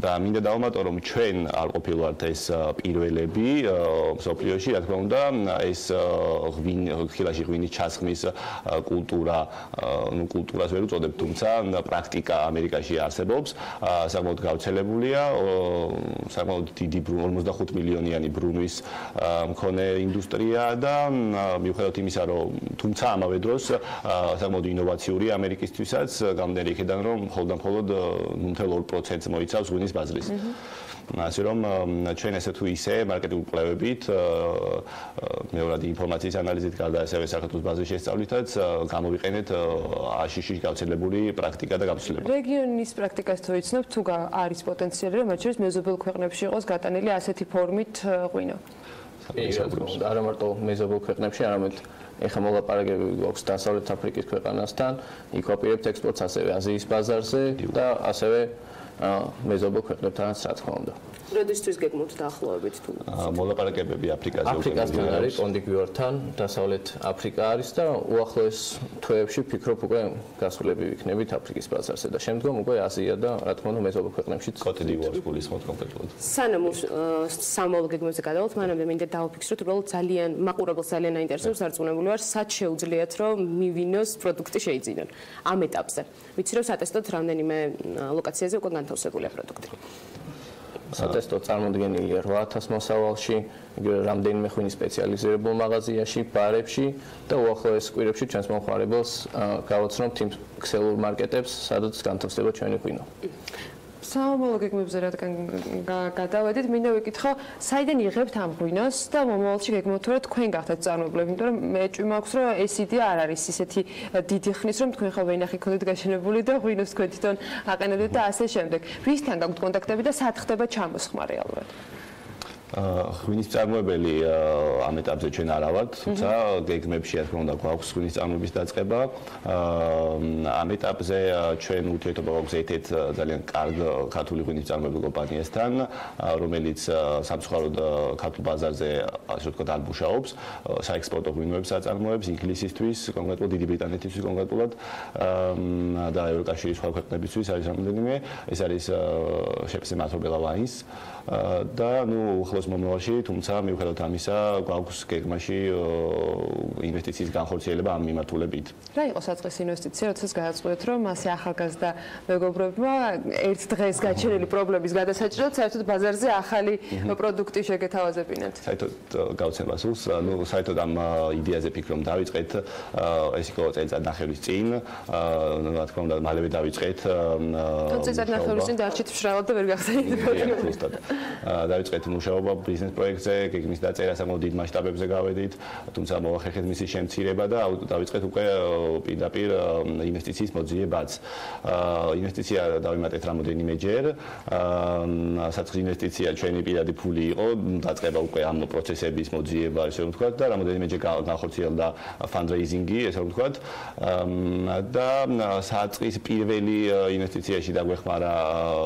და მინდა დავამატო, რომ ჩვენ არ ყოფილვართ ეს პირველები მსოფლიოში, რა თქმა უნდა, ეს ხილაში ღვინის ჩასხმის კულტურა, კულტურას ვერ უწოდებ, თუმცა პრაქტიკა ამერიკაში არსებობს, საკმაოდ გავრცელებულია, საკმაოდ დიდი 45 მილიონიანი ბრუნვის მქონე ინდუსტრია და მიუხედავად იმისა, რომ თუმცა ამავე დროს საკმაოდ ინოვაციური ამერიკისთვისაც, გამომდინარე იქედან, რომ მხოლოდ 0.2%-ს მოიცავს ღვინის ბაზრის. ასე რომ ჩვენ ესე თუ ისე მარკეტინგ კვლევებით, მეორადი ინფორმაციის ანალიზით გარდა ასევე საქართველოს ბაზრის შესწავლითაც გამოვიყენეთ აშშ-ში გავრცელებული პრაქტიკა და გამოცდილება. რეგიონის პრაქტიკას თუ იცნობთ, თუ არის პოტენციალი, რომ მათ შორის მეზობელ ქვეყნებში იყოს გატანილი ასეთი ფორმით ღვინო? არა მარტო მეზობელ ქვეყნებში, არამედ ეხლა მოლაპარაკებები გვაქვს დასავლეთ აფრიკის ქვეყანასთან, იქ ვაპირებთ ექსპორტს ასევე აზიის ბაზარზე და ასევე მეზობელ ქვეყნებთანაც, რა თქმა უნდა. როდესთვის გეგმობთ დაახლოებით თუ? მოლაპარაკებები აფრიკასთან არის, კონდიგვიორთან, დასავლეთ აფრიკა არის და უახლოეს თვეებში ფიქრობ უკვე გასულები ვიქნებით აფრიკის ბაზარზე და შემდგომ უკვე აზია და რა თქმა უნდა მეზობელ ქვეყნებშიც. კოტიდივუარს გულისხმობთ კონკრეტულად. სანამ სამოვალო გეგმებზე გადავალთ, მანამდე მინდა დავაფიქსიროთ, უბრალოდ ძალიან მაყურებელს ძალიან აინტერესებს, დარწმუნებული ვარ, სად შეუძლიათ რომ მივინოს პროდუქტი შეიძინონ ამ ეტაპზე. ვიცი რომ სატესტოდ რამდენიმე ლოკაციაზე უკვე განთავსებულია პროდუქტი. სატესტო წარმოდგენილია 8000 მოსავალში, რამდენიმე ღვინის სპეციალიზირებულ მაღაზიაში, ბარებში და უახლოეს კვირებში ჩვენს მომხმარებელს გავაცნობთ იმ ქსელურ მარკეტებს, სადაც განთავსდება ჩვენი ღვინო. სამოვალო გეგმებზე რადგან გადავედით, მინდა ვიკითხო, საიდან იღებთ ამ ღვინოს და მომავალში გეგმობთ რომ თქვენ გახდეთ წარმოებლები, იმიტომ რომ მეჭვი მაქვს რომ ეს იდეა არ არის ისეთი დიდი ხნის რომ თქვენ ხო ვენახი ქონდეთ გაშენებული და ღვინოს თქვენ თვითონ აყენებდეთ და ასე შემდეგ. ვისთან გაქვთ კონტაქტები და სად ხდება ჩამოსხმა რეალურად? ღვინის წარმოებელი ამ ეტაპზე ჩვენ არა ვართ, თუმცა გეგმებში რა თქმა უნდა გვაქვს ღვინის წარმოების დაწყება. ამ ეტაპზე ჩვენ ურთიერთობა გვაქვს ერთ-ერთ ძალიან კარგ ქართული ღვინის წარმოებულ კომპანიასთან, რომელიც სამწუხაროდ ქართულ ბაზარზე ასე ვთქვათ არ მუშაობს, საექსპორტო ღვინოებს აწარმოებს ინგლისისთვის, კონკრეტულად დიდი ბრიტანეთისთვის კონკრეტულად და ევროპაში სხვა ქვეყნებისთვის არის რამდენიმე, ეს არის შეფსე მათობელა ვაინს და ნუ უახლოეს მომავალში, თუმცა მიუხედავად ამისა, გვაქვს გეგმაში ინვესტიციის განხორციელება ამ მიმართულებით. რა იყო საწყის ინვესტიცია, როდესაც გადაწყვეტეთ, რომ ასე ახალგაზრდა მეგობრებმა ერთ დღეს გაჩენილი პრობლემის გადასაჭრელად საერთოდ ბაზარზე ახალი პროდუქტი შეგეთავაზებინათ? საერთოდ გავცემა სულს, ნუ საერთოდ ამ იდეაზე ფიქრობ დავიწყეთ, ეს იყო წელიწადნახევრის წინ, რა თქმა უნდა, მალევე დავიწყეთ. წელიწადნახევრის წინ დარჩით მშრალად და ვერ გახსენეთ. დავიწყეთ მუშაობა ბიზნეს პროექტზე, გეგმის დაწერა საკმაოდ დიდ მასშტაბებზე გავედით, თუმცა მოახერხეთ მისი შემცირება და დავიწყეთ უკვე პირდაპირ ინვესტიციის მოძიებაც. ინვესტიცია დავიმატეთ რამოდენიმეჯერ, საწყის ინვესტიცია ჩვენი პირადი ფული იყო, დაწყება უკვე ამ პროცესების მოძიება, ესე ვთქვათ, და რამოდენიმეჯერ განხორციელდა fundraising-ი, ესე ვთქვათ, და საწყის პირველი ინვესტიციაში დაგვეხმარა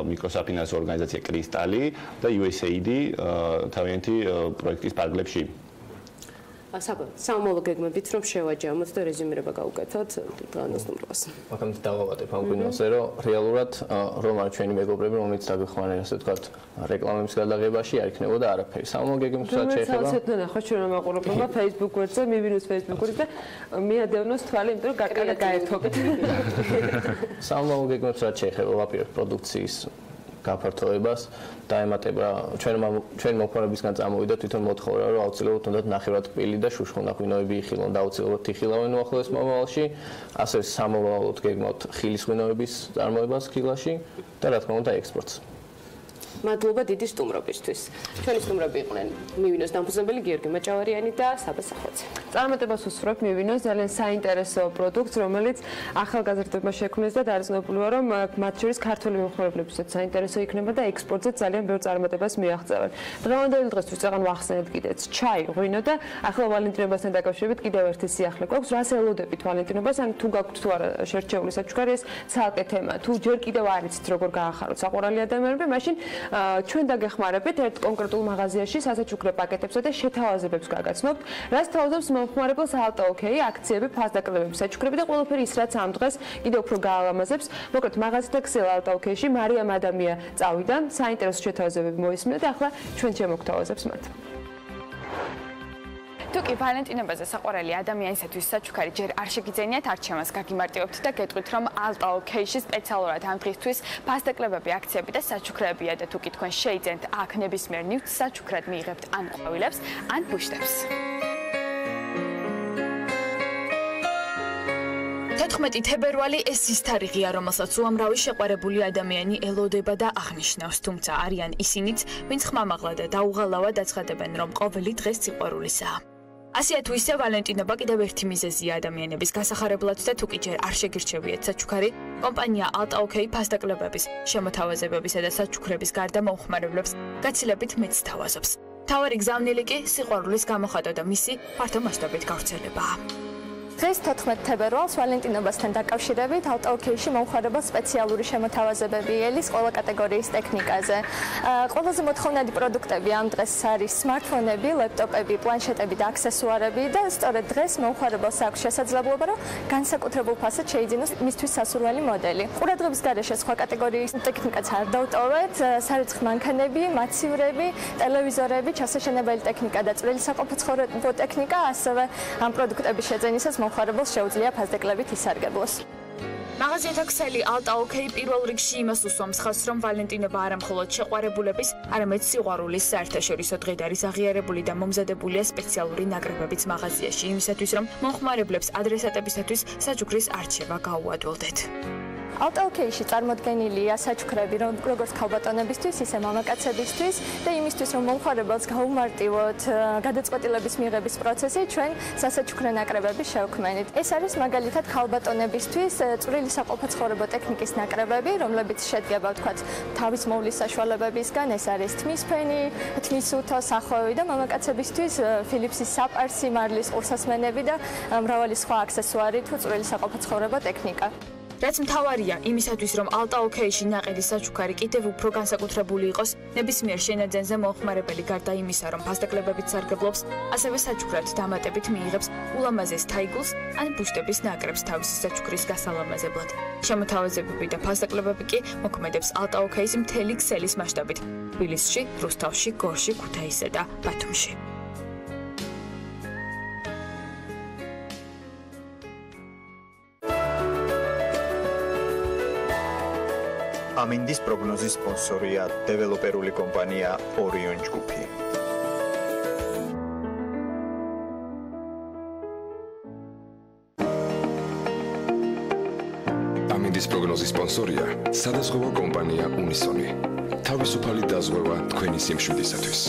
მიკროსაფინანსო ორგანიზაცია კრისტალი და USAID თავიანთი პროექტის პარკლებში. სამოვალო გეგმებით რომ შევაჯამოთ და რეზუმირება გავუკეთოთ დღევანდელ სტუმრობას. მაგამდე დავავატებ ამ ღვინოზე, რომ რეალურად რომ არ ჩვენი მეგობრები, რომელიც დაგვეხმარნენ, ასე ვთქვათ, რეკლამების გადაღებაში არ იქნებოდა არაფერი. სამოვალო გეგმებსაც შეეხება. ცოტა ნახოთ ჩვენ მაყურებელმა Facebook გვერდზე, მივინოს Facebook გვერდზე და მიადევნოს თვალი, იმიტომ რომ გარკვეულად გაერთობთ. სამოვალო გეგმებსაც შეეხება ვაპირებთ პროდუქციის გაფართოებას და ემატება ჩვენ მომხმარებისგან წამოვიდა თვითონ მოთხოვნა რომ აუცილებლად უნდა ნახევრად კბილი და შუშხონა ღვინოები იხილონ და აუცილებლად იხილავენ უახლოეს მომავალში, ასევე სამოვალოდ გეგმავთ ხილის ღვინოების წარმოებას ქილაში და რა თქმა უნდა ექსპორტს. მადლობა დიდი სტუმრობისთვის. ჩვენი სტუმრები იყვნენ მივინოს დამფუძნებელი გიორგი მაჭავარიანი და საბა სახვაძე. წარმატებას უსურვებ მივინოს ძალიან საინტერესო პროდუქტს, რომელიც ახალგაზრდებმა შექმნეს და დარწმუნებული ვარ, რომ მათ შორის ქართული მომხმარებლებსაც საინტერესო იქნება და ექსპორტზე ძალიან ბევრ წარმატებას მიაღწევენ. დღევანდელი დღესთვის წაღან ვახსენეთ კიდეც ჩაი, ღვინო და ახლა ვალენტინებასთან დაკავშირებით კიდევ ერთი სიახლე გვაქვს. რას ელოდებით ვალენტინებას, ან თუ გაქვთ თუ არა შერჩეული საჩუქარი, ეს ცალკე თემა. თუ ჯერ კიდევ არ იცით როგორ გაახაროთ საყვარელი ადამიანები, მაშინ ჩვენ დაგეხმარებით ერთ კონკრეტულ მაღაზიაში სასაჩუქრე პაკეტებსა და შეთავაზებებს გაგაცნობთ, რაც თავაზობს მომხმარებელს ალტა-ოკეი, აქციები, ფასდაკლებები, საჩუქრები და ყველაფერი ის, რაც ამ დღეს კიდევ უფრო გაალამაზებს. მოკლედ, მაღაზითა ქსელ ალტა-ოკეიში მარიამ ადამია წავიდა, საინტერესო შეთავაზებები მოისმინა და ახლა ჩვენ შემოგთავაზებს მათ. თუკი ვალენტინობაზე საყვარელი ადამიანისათვის საჩუქარი ჯერ არ შეგიძენიათ, არჩევანს გაგიმარტივებთ და გეტყვით, რომ ალტა-ოკეიში სპეციალურად ამ დღისთვის ფასდაკლებები, აქციები და საჩუქრებია და თუკი თქვენ შეიძენთ აქ ნებისმიერ ნივთს საჩუქრად მიიღებთ ან ყვავილებს, ან ბუშტებს. 14 თებერვალი ეს ის თარიღია, რომელსაც უამრავი შეყვარებული ადამიანი ელოდება და აღნიშნავს, თუმცა არიან ისინიც, ვინც ხმამაღლა და დაუღალავად აცხადებენ, რომ ყოველი დღეს სიყვარულისაა. ასეა თუ ისე ვალენტინობა კიდევ ერთი მიზეზია ადამიანების გასახარებლად და თუკი ჯერ არ შეგირჩევიათ საჩუქარი, კომპანია ალტა-ოკეი ფასდაკლებების, შემოთავაზებებისა და საჩუქრების გარდა მომხმარებლებს გაცილებით მეც თავაზობს. მთავარი გზავნილი კი სიყვარულის გამოხატვა და მისი ფართო მასშტაბით გავრცელებაა. დღეს 14 თებერვალს ვალენტინობასთან დაკავშირებით ალტა-ოკეიში მომხმარებელს სპეციალური შემოთავაზებები ელის ყველა კატეგორიის ტექნიკაზე. ყველაზე მოთხოვნადი პროდუქტები ამ დღეს არის სმარტფონები, ლეპტოპები, პლანშეტები და აქსესუარები და სწორედ დღეს მომხმარებელს აქვს შესაძლებლობა, რომ განსაკუთრებულ ფასად შეიძინოს მისთვის სასურველი მოდელი. ყურადღების გარეშე სხვა კატეგორიის ტექნიკაც არ დავტოვეთ, სარიცხ მანქანები, მაცივრები, ტელევიზორები, ჩასაშენებელი ტექნიკა და წვრილი საყოფაცხოვრებო ტექნიკა, ასევე ამ პროდუქტების შეძენისას მომხმარებელს შეუძლია ფასდაკლებით ისარგებლოს. მაღაზიათა ქსელი ალტა-ოკეი პირველ რიგში იმას უსვამს ხაზს, რომ ვალენტინობა არა მხოლოდ შეყვარებულების, არამედ სიყვარულის საერთაშორისო დღედ არის აღიარებული და მომზადებულია სპეციალური ნაკრებებიც მაღაზიაში იმისათვის, რომ მომხმარებლებს ადრესატებისათვის საჩუქრის არჩევა გაუადვილდეთ. ალტა-ოკეიში წარმოდგენილია საჩუქრები როგორც ქალბატონებისთვის, ისე მამაკაცებისთვის და იმისთვის, რომ მომხმარებელს გაუმარტივოთ გადაწყვეტილების მიღების პროცესი, ჩვენ სასაჩუქრე ნაკრებები შევქმნით. ეს არის მაგალითად ქალბატონებისთვის წვრილი საყოფაცხოვრებო ტექნიკის ნაკრებები, რომლებიც შედგება, ვთქვათ, თავის მოვლის საშუალებებისგან, ეს არის თმის ფენი, თმის უთო, სახვევი და მამაკაცებისთვის ფილიპსის საპარსი, მარლის ყურსასმენები და მრავალი სხვა აქსესუარი თუ წვრილი საყოფაცხოვრებო ტექნიკა. რაც მთავარია იმისათვის, რომ ალტა-ოკეიში ნაყიდი საჩუქარი კიდევ უფრო განსაკუთრებული იყოს, ნებისმიერ შენაძენზე მომხმარებელი გარდა იმისა, რომ ფასდაკლებებით სარგებლობს, ასევე საჩუქრად დამატებით მიიღებს ულამაზეს თაიგულს ან ბუშტების ნაკრებს თავისი საჩუქრის გასალამაზებლად. შემოთავაზებები და ფასდაკლებები კი მოქმედებს ალტა-ოკეის მთელი ქსელის მასშტაბით თბილისში, რუსთავში, გორში, ქუთაისსა და ბათუმში. ამინდის პროგნოზის სპონსორია დეველოპერული კომპანია ორიონ ჯგუფი. ამინდის პროგნოზის სპონსორია სადაზღვევო კომპანია უნისონი. თავისუფალი დაზღვევა თქვენი სიმშვიდისათვის.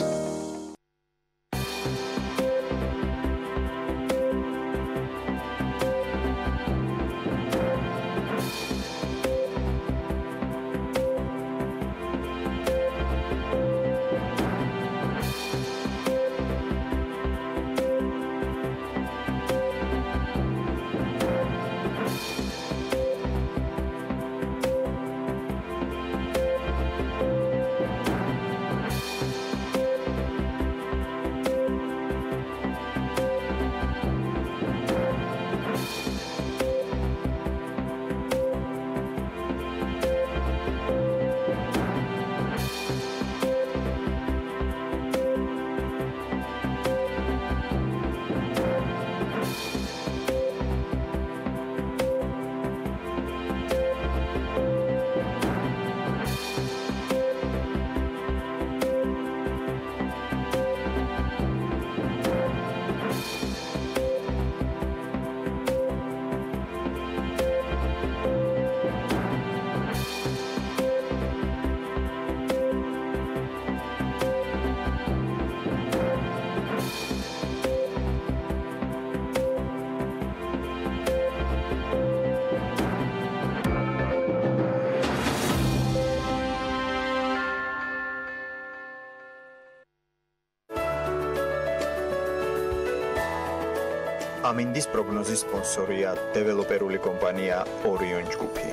ამინდის პროგნოზის სპონსორია დეველოპერული კომპანია ორიონ ჯგუფი.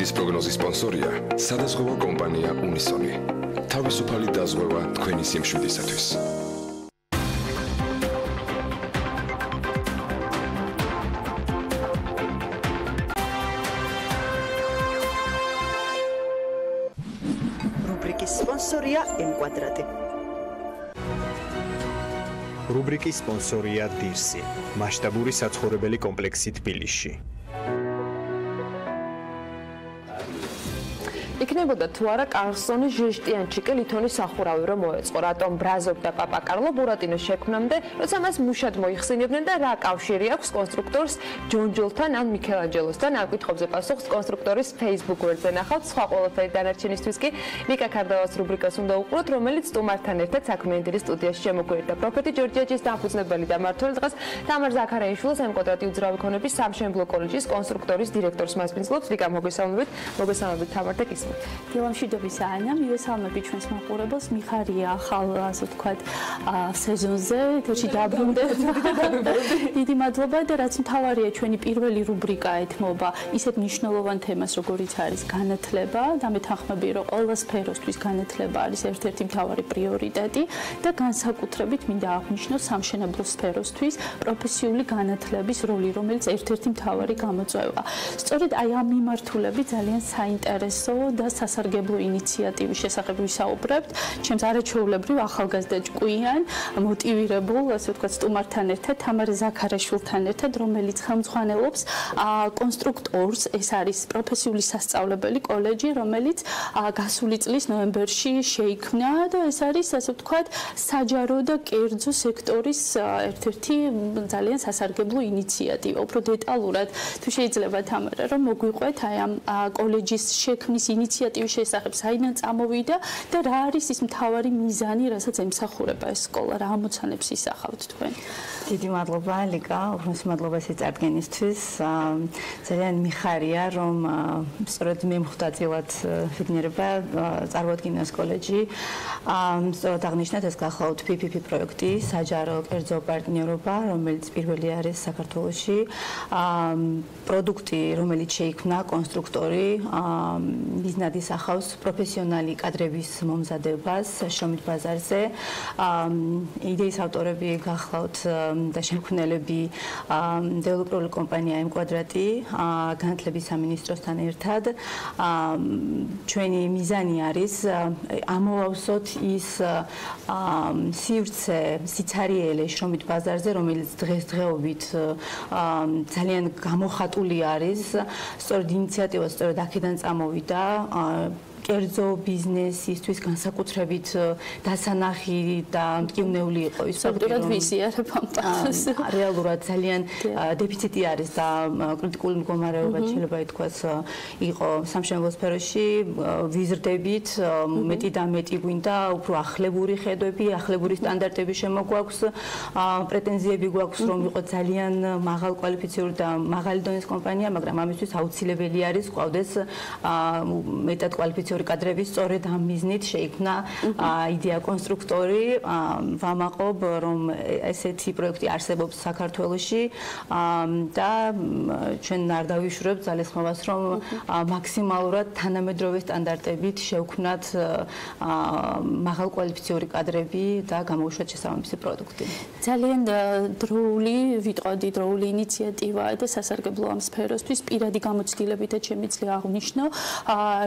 ამინდის პროგნოზის სპონსორია სადაზღვევო კომპანია უნისონი. თავისუფალი დაზღვევა თქვენი სიმშვიდისათვის. რუბრიკის სპონსორია კვადრატი. რუბრიკის სპონსორია დღისი, მასშტაბური საცხოვრებელი კომპლექსი თბილისში. იქნებოდა თუ არა კარლსონის ჟეშტიანჩიკე ლითონის სახურავი რომ მოეწყო, რატომ ბრაზობდა პაპა კარლო ბურატინოს შექმნამდე, როცა მას მუშად მოიხსენიებდნენ და რა კავშირი აქვს კონსტრუქტორს ჯონჯოლთან ან მიქელანჯელოსთან? ამ კითხვებზე პასუხს კონსტრუქტორის Facebook გვერდზე ნახავთ. სხვა ყველაფერი დანარჩენისთვის კი ნიკა ქარდავას რუბრიკას უნდა უყუროთ, რომელიც სტუმართან ერთად საქმიანი სტუდიაში შემოგვიერთდა. პროფეტი ჯორჯიაჯის დამფუძნებელი და მმართველი დღეს თამარ ზაქარიაშვილს კვადრატი უძრავი ქონების სამშენებლო კოლეჯის კონსტრუქტორის დირექტორს მასპინძლობს. ნიკა, მოგესალმებით თამარ და კისმით. დილა მშვიდობისა ანა, მივესალმები ჩვენს მაყურებელს. მიხარია ახალ, ასე ვთქვათ, სეზონზე, ეთერში დაბრუნდეთ. დიდი მადლობა და რაც მთავარია, ჩვენი პირველი რუბრიკა ეთმობა ისეთ მნიშვნელოვან თემას, როგორიც არის განათლება და მე თანხმები, რომ ყველა სფეროსთვის განათლება არის ერთ-ერთი მთავარი პრიორიტეტი და განსაკუთრებით მინდა აღვნიშნო სამშენებლო სფეროსთვის პროფესიული განათლების როლი, რომელიც ერთ-ერთი მთავარი გამოწვევა. სწორედ აი ამ მიმართულებით ძალიან საინტერესო და სასარგებლო ინიციატივის შესახებ ვისაუბრებთ. ჩემს არაჩვეულებრივ ახალგაზრდა ჭკვიან, მოტივირებულ, ასე ვთქვათ, სტუმართან ერთად, თამარ ზაქარაშვილთან ერთად, რომელიც ხელმძღვანელობს კონსტრუქტორს, ეს არის პროფესიული სასწავლებელი კოლეჯი, რომელიც გასული წლის ნოემბერში შეიქმნა და ეს არის, ასე ვთქვათ, საჯარო და კერძო სექტორის ერთ-ერთი ძალიან სასარგებლო ინიციატივა. უფრო დეტალურად, თუ შეიძლება თამარა, რომ მოგვიყვეთ აი ამ კოლეჯის შექმნის ინიციატივის შესახებ, საიდან წამოვიდა და რა არის ის მთავარი მიზანი, რასაც ემსახურება ეს სკოლა, რა ამოცანებს ისახავთ თქვენ? დიდი მადლობა ლიკა, უღრმესი მადლობა სიწარდგენისთვის. ძალიან მიხარია, რომ სწორედ მე მხდაწილად ვიგნერება წარმოადგინოს კოლეჯი. სწორედ აღნიშნეთ, ეს გახლავთ PPP პროექტი, საჯარო კერძო პარტნიორობა, რომელიც პირველი არის საქართველოში. პროდუქტი, რომელიც შეიქმნა კონსტრუქტორი, მიზნად ისახავს პროფესიონალი კადრების მომზადებას შრომით ბაზარზე. იდეის ავტორები გახლავთ და შემქმნელები დეველოპერული კომპანია კვადრატი, განათლების სამინისტროსთან ერთად. ჩვენი მიზანი არის ამოვავსოთ ის სივრცე, სიცარიელე შრომით ბაზარზე, რომელიც დღესდღეობით ძალიან გამოხატული არის. სწორედ ინიციატივა სწორედ აქედან წამოვიდა. კერძო ბიზნესისთვის განსაკუთრებით დასანახი და მტკივნეული იყო ის საბჭოთა ვიზიარებამ პატოს. რეალურად ძალიან დეფიციტი არის და კრიტიკული მდგომარეობა შეიძლება ითქვას იყო სამშენებლო სფეროში. ვიზრდებით მეტი და მეტი გვინდა, უფრო ახლებური ხედვები, ახლებური სტანდარტები შემოგვაქვს, პრეტენზიები გვაქვს, რომ იყო ძალიან მაღალ კვალიფიციური და მაღალი დონის კომპანია, მაგრამ ამისთვის აუცილებელი არის ყავდეს მეტად კვალიფიციური კადრების. სწორედ ამ მიზნით შეიქმნა იდეა კონსტრუქტორი. ვამაყობ, რომ ესეთი პროექტი არსებობს საქართველოში და ჩვენ არ დავიშვებთ ძალისხმევას, რომ მაქსიმალურად თანამედროვე სტანდარტებით შევქმნათ მაღალკვალიფიციური კადრები და გამოვიშვათ შესაბამისი პროდუქტი. ძალიან დროული, ვიტყოდი დროული ინიციატივაა და სასარგებლო ამ სფეროსთვის. პირადი გამოცდილებითაც შემიძლია აღვნიშნო,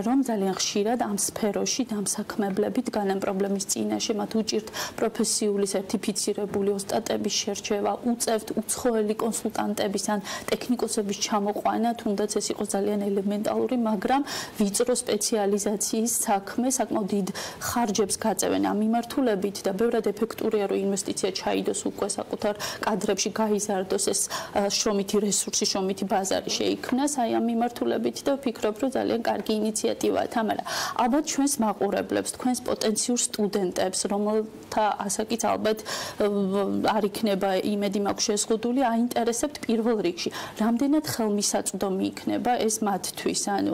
რომ ძალიან ხშირად ამ სფეროში დამსაქმებლებით განან პრობლემის წინაშე მათ უჭირთ პროფესიული სერტიფიცირებული ოსტატების შერჩევა, უწევთ უცხოელი კონსულტანტების ან ტექნიკოსების ჩამოყვანა, თუნდაც ეს იყოს ძალიან ელემენტალური, მაგრამ ვიწრო სპეციალიზაციის საქმე საკმაოდ დიდ ხარჯებს გაწევენ ამ მიმართულებით და ბევრად ეფექტურია, რომ ინვესტიცია ჩაიდოს უკვე საკუთარ კადრებში, გაიზარდოს ეს შრომითი რესურსი, შრომითი ბაზარი შეიქმნას აი ამ მიმართულებით და ვფიქრობ, რომ ძალიან კარგი ინიციატივაა. თამარა, ალბათ ჩვენს მაყურებლებს, თქვენს პოტენციურ სტუდენტებს, რომელთა ასაკიც ალბათ არ იქნება იმედი მაქვს შეზღუდული, აინტერესებთ პირველ რიგში, რამდენად ხელმისაწვდომი იქნება ეს მათთვის, ანუ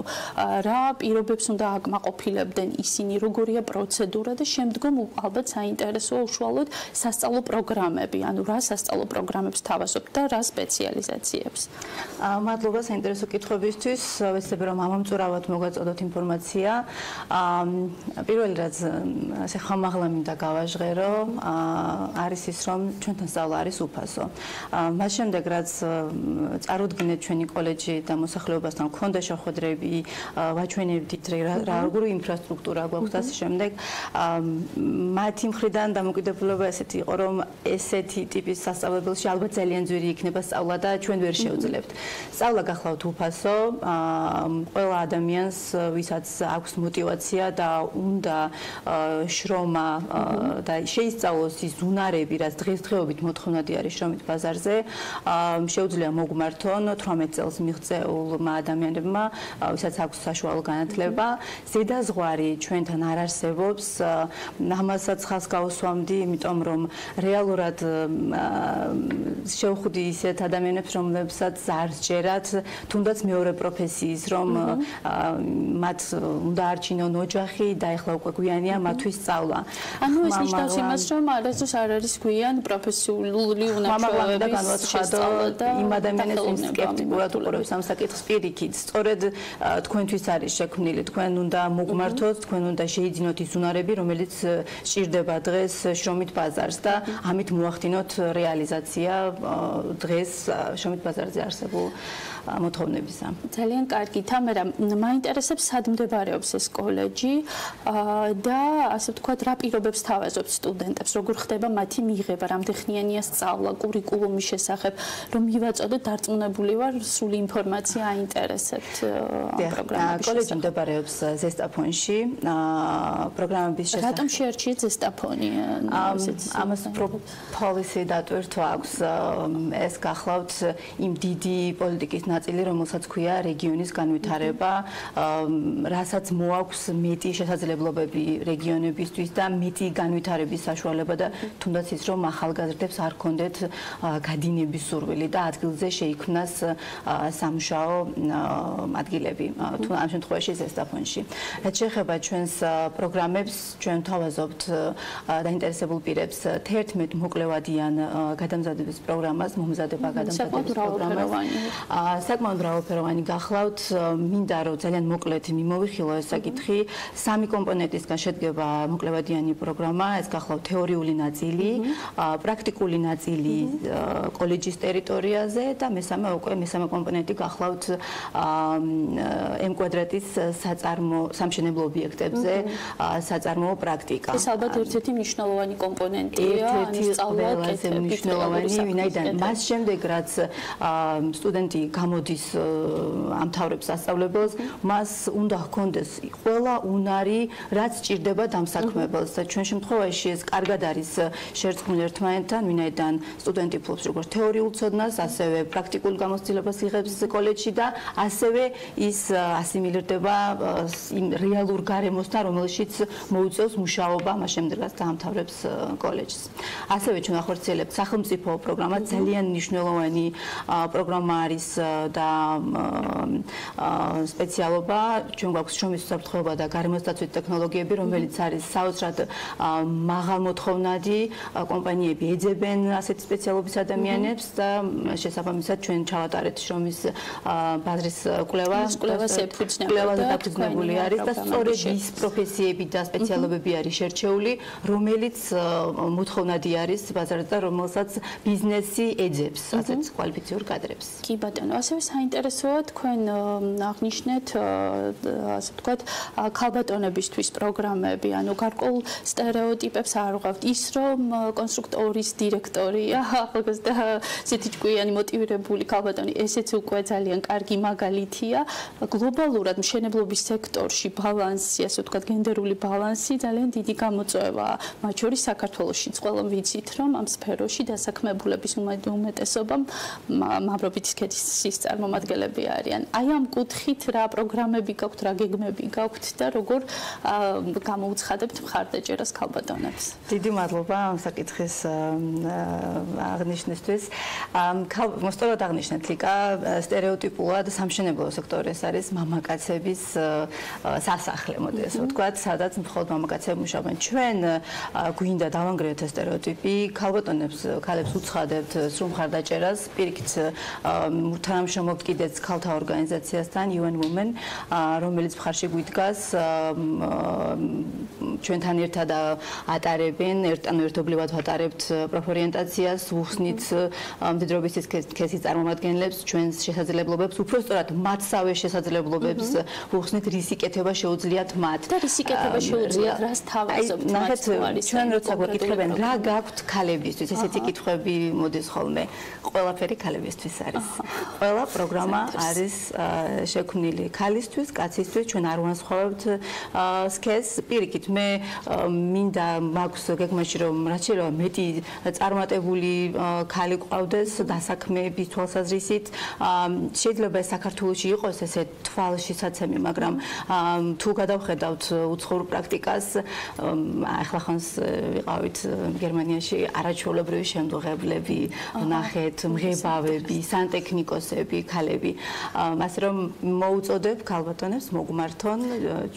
რა პირობებს უნდა აკმაყოფილებდნენ ისინი, როგორია პროცედურა და შემდგომ ალბათ საინტერესოა უშუალოდ სასწავლო პროგრამები, ანუ რა სასწავლო პროგრამებს თავაზობთ და რა სპეციალიზაციებს. მადლობა საინტერესო კითხვებისთვის. ვეცდები რომ ამომწურავად მოგაწოდოთ ინფორმაცია. პირველი რაც ასე ხამაღლა მინდა გავაჟღერო, არის ის რომ ჩვენთან სწავლა არის უფასო. მას შემდეგ რაც წარუდგინეთ ჩვენი კოლეჯი და მოსახლეობასთან გქონდა შეხვედრები, ვაჩვენებდით რა როგორი ინფრასტრუქტურა გვაქვს და ასე შემდეგ. მათი მხრიდან დამოკიდებულება ესეთი იყო რომ ესეთი ტიპის სასწავლებელში ალბათ ძალიან ძვირი იქნება სწავლა და ჩვენ ვერ შევძლებთ. სწავლა გახლავთ უფასო, ყველა ადამიანს ვისაც აქვს мотиваცია და უნდა შრომა და შეისწავლოს ის უნარები, რაც დღესდღეობით მოთხოვნადი არის შრომით ბაზარზე, შეუძლია მოგმართონ 18 წელს მიღწეულმა ადამიანებმა, ვისაც აქვს საშუალო განათლება. ზედაზღვარი ჩვენთან არ არსებობს, ამასაც ხალხს გავუსვამდი, იმიტომ რომ რეალურად შევხვდი ისეთ ადამიანებს, რომლებსაც არ სჯერათ, თუნდაც მეორე პროფესიის, რომ მათ უნდა არჩინონ ოჯახი და ეხლა უკვე გვიანია მათთვის სწავლა. ანუ ეს ნიშნავს იმას, რომ არასდროს არ არის გვიან პროფესიული უნარჩვევების შესწავლა და იმ ადამიანებს, ვინც სკეპტიკურად უყურებს ამ საკითხს პირიქით, სწორედ თქვენთვის არის შექმნილი, თქვენ უნდა მოგმართოთ, თქვენ უნდა შეიძინოთ ის უნარები, რომელიც სჭირდება დღეს შრომით ბაზარს და ამით მოახდინოთ რეალიზაცია დღეს შრომით ბაზარზე არსებულ მოთხოვნებისა. ძალიან კარგი, თამარა, მაინტერესებს სად მდებარეობს ეს კოლეჯი და ასე ვთქვათ, რა პირობებს თავაზობთ სტუდენტებს, როგორ ხდება მათი მიღება, რამდენხნიანია სწავლა, კურიკულუმის შესახებ, რომ მივაწოდოთ, დარწმუნებული ვარ, სრული ინფორმაცია აინტერესებთ პროგრამების შესახებ. კოლეჯი მდებარეობს ზესტაფონში, პროგრამების შესახებ. რატომ შეარჩიეთ ზესტაფონი? ამას policy დატვირთვა აქვს, ეს გახლავთ იმ დიდი პოლიტიკის ნაწილი, რომელსაც ქვია რეგიონის განვითარება, რასაც მოაქვს მეტი შესაძლებლობები რეგიონებისთვის და მეტი განვითარების საშუალება და თუნდაც ის რომ ახალგაზრდებს არ ქონდეთ გადინების სურვილი და ადგილზე შეიქმნას სამუშაო ადგილები, თუ ამ შემთხვევაში ზესტაფონში. რაც შეეხება ჩვენს პროგრამებს, ჩვენ თავაზობთ დაინტერესებულ პირებს 11 მოკლევადიან გადამზადების პროგრამას, მომზადება გადამზადების პროგრამას. საკმაოდ მრავალფეროვანი გახლავთ, მინდა რომ ძალიან მოკლედ მიმოვიხილო ეს საკითხი. 3 კომპონენტისგან შედგება მოკლევადიანი პროგრამა, ეს გახლავთ თეორიული ნაწილი, პრაქტიკული ნაწილი კოლეჯის ტერიტორიაზე და მესამე კომპონენტი გახლავთ კვადრატის სამშენებლო ობიექტებზე საწარმოო პრაქტიკა. ეს ალბათ ერთ-ერთი მნიშვნელოვანი კომპონენტია, სწავლა კეთების მნიშვნელოვანი, ვინაიდან მას შემდეგ რაც სტუდენტი გამოდის ამთავრებს სასწავლებელს, მას უნდა ჰქონდეს ყველა უნარი, რაც სჭირდება დამსაქმებელს. ჩვენ შემთხვევაში ეს კარგად არის შერწყმული ერთმანეთთან, ვინაიდან სტუდენტი ფლობს როგორც თეორიულ ცოდნას, ასევე პრაქტიკულ გამოცდილებას იღებს კოლეჯში და ასევე ის ასიმილირდება იმ რეალურ გარემოსთან, რომელშიც მოუწევს მუშაობა მას შემდეგ რაც დაამთავრებს კოლეჯს. ასევე ჩვენ ახორციელებთ სახელმწიფო პროგრამა, ძალიან მნიშვნელოვანი პროგრამა არის და სპეციალობა, ჩვენ გვაქვს შრომის უსაფრთხოება და გარემოსდაცვითი ტექნოლოგიები, რომელიც არის საოცრად მაღალმოთხოვნადი, კომპანიები ეძებენ ასეთ სპეციალობის ადამიანებს და შესაბამისად ჩვენ ჩავატარეთ შრომის ბაზრის კვლევაზე დაფუძნებული არის და სწორედ ის პროფესიები და სპეციალობები არის შერჩეული, რომელიც მოთხოვნადი არის ბაზარზე და რომელსაც ბიზნესი ეძებს ასეთ კვალიფიციურ კადრებს. კი ბატონო, ასევე საინტერესოა თქვენ აღნიშნეთ, ასე ვთქვათ, ქალბატონებისთვის პროგრამები, ანუ გარკვეულ სტერეოტიპებს არ ვყავთ, ის რომ კონსტრუქტორის დირექტორია, ახალგაზრდა ისეთი ჭკვიანი მოტივირებული ქალბატონი, ესეც უკვე ძალიან კარგი მაგალითია. გლობალურად მშენებლობის სექტორში ბალანსი, ასე ვთქვათ, გენდერული ბალანსი ძალიან დიდი გამოწვევაა. მათ შორის საქართველოშიც ყველა ვიცით, რომ ამ სფეროში დასაქმებულების უმეტესობა მამრობითი სქესის წარმომადგენლები არიან. აი ამ კუთხით რა პროგრამები გაქვთ, რა გეგმები პრობლემები გაქვთ და როგორ გამოუცხადებთ მხარდაჭერას ქალბატონებს? დიდი მადლობა ამ საკითხის აღნიშნისთვის. მოსწორად აღნიშნეთ ლიკა, სტერეოტიპულად სამშენებლო სექტორი არის მამაკაცების სასახლე, მოდი ასე ვთქვათ, სადაც მხოლოდ მამაკაცები მუშაობენ. ჩვენ გვინდა დავანგრიოთ ეს სტერეოტიპი, ქალებს უცხადებთ სრულ მხარდაჭერას, პირიქით თანამშრომლობთ კიდეც ქალთა ორგანიზაციასთან UN Women, რომელიც მხარში გვიდგას ჩვენთან ერთად ატარებენ, ერთობლივად ვატარებთ პროფორიენტაციას, ვუხსნით მდიდრობის სქესის წარმომადგენლებს, ჩვენს შესაძლებლობებს, უпростоრად მათსავე შესაძლებლობებს ვუხსნით, რის იკეთება შეუძლიათ მათ. და რის იკეთება შეუძლიათ, რას თავაზობთ მათ? ჩვენ როცა გვეკითხებენ, რა გაქვთ ქალებისთვის, ესეთი კითხვები მოდის ხოლმე. ყველაფერი ქალებისთვის არის. ყველა პროგრამა არის შექმნილი ქალისთვის, კაცისთვის, ჩვენ არ ვანსხვავებთ სქესს. პირიქით, მე მინდა მაქვს გეგმაში რომ რაც შეიძლება მეტი წარმატებული ქალი ყავდეს დასაქმების თვალსაზრისით. შეიძლება ეს საქართველოში იყოს ესე თვალშისაცემი, მაგრამ თუ გადავხედავთ უცხოურ პრაქტიკას, ახლა ხანს ვიყავით გერმანიაში არაჩვეულებრივი შემდგებლები, ნახეთ მღებავები, სანტექნიკოსები, ქალები. ასე რომ მოუწოდებ ქალბატონებს მოგმართონ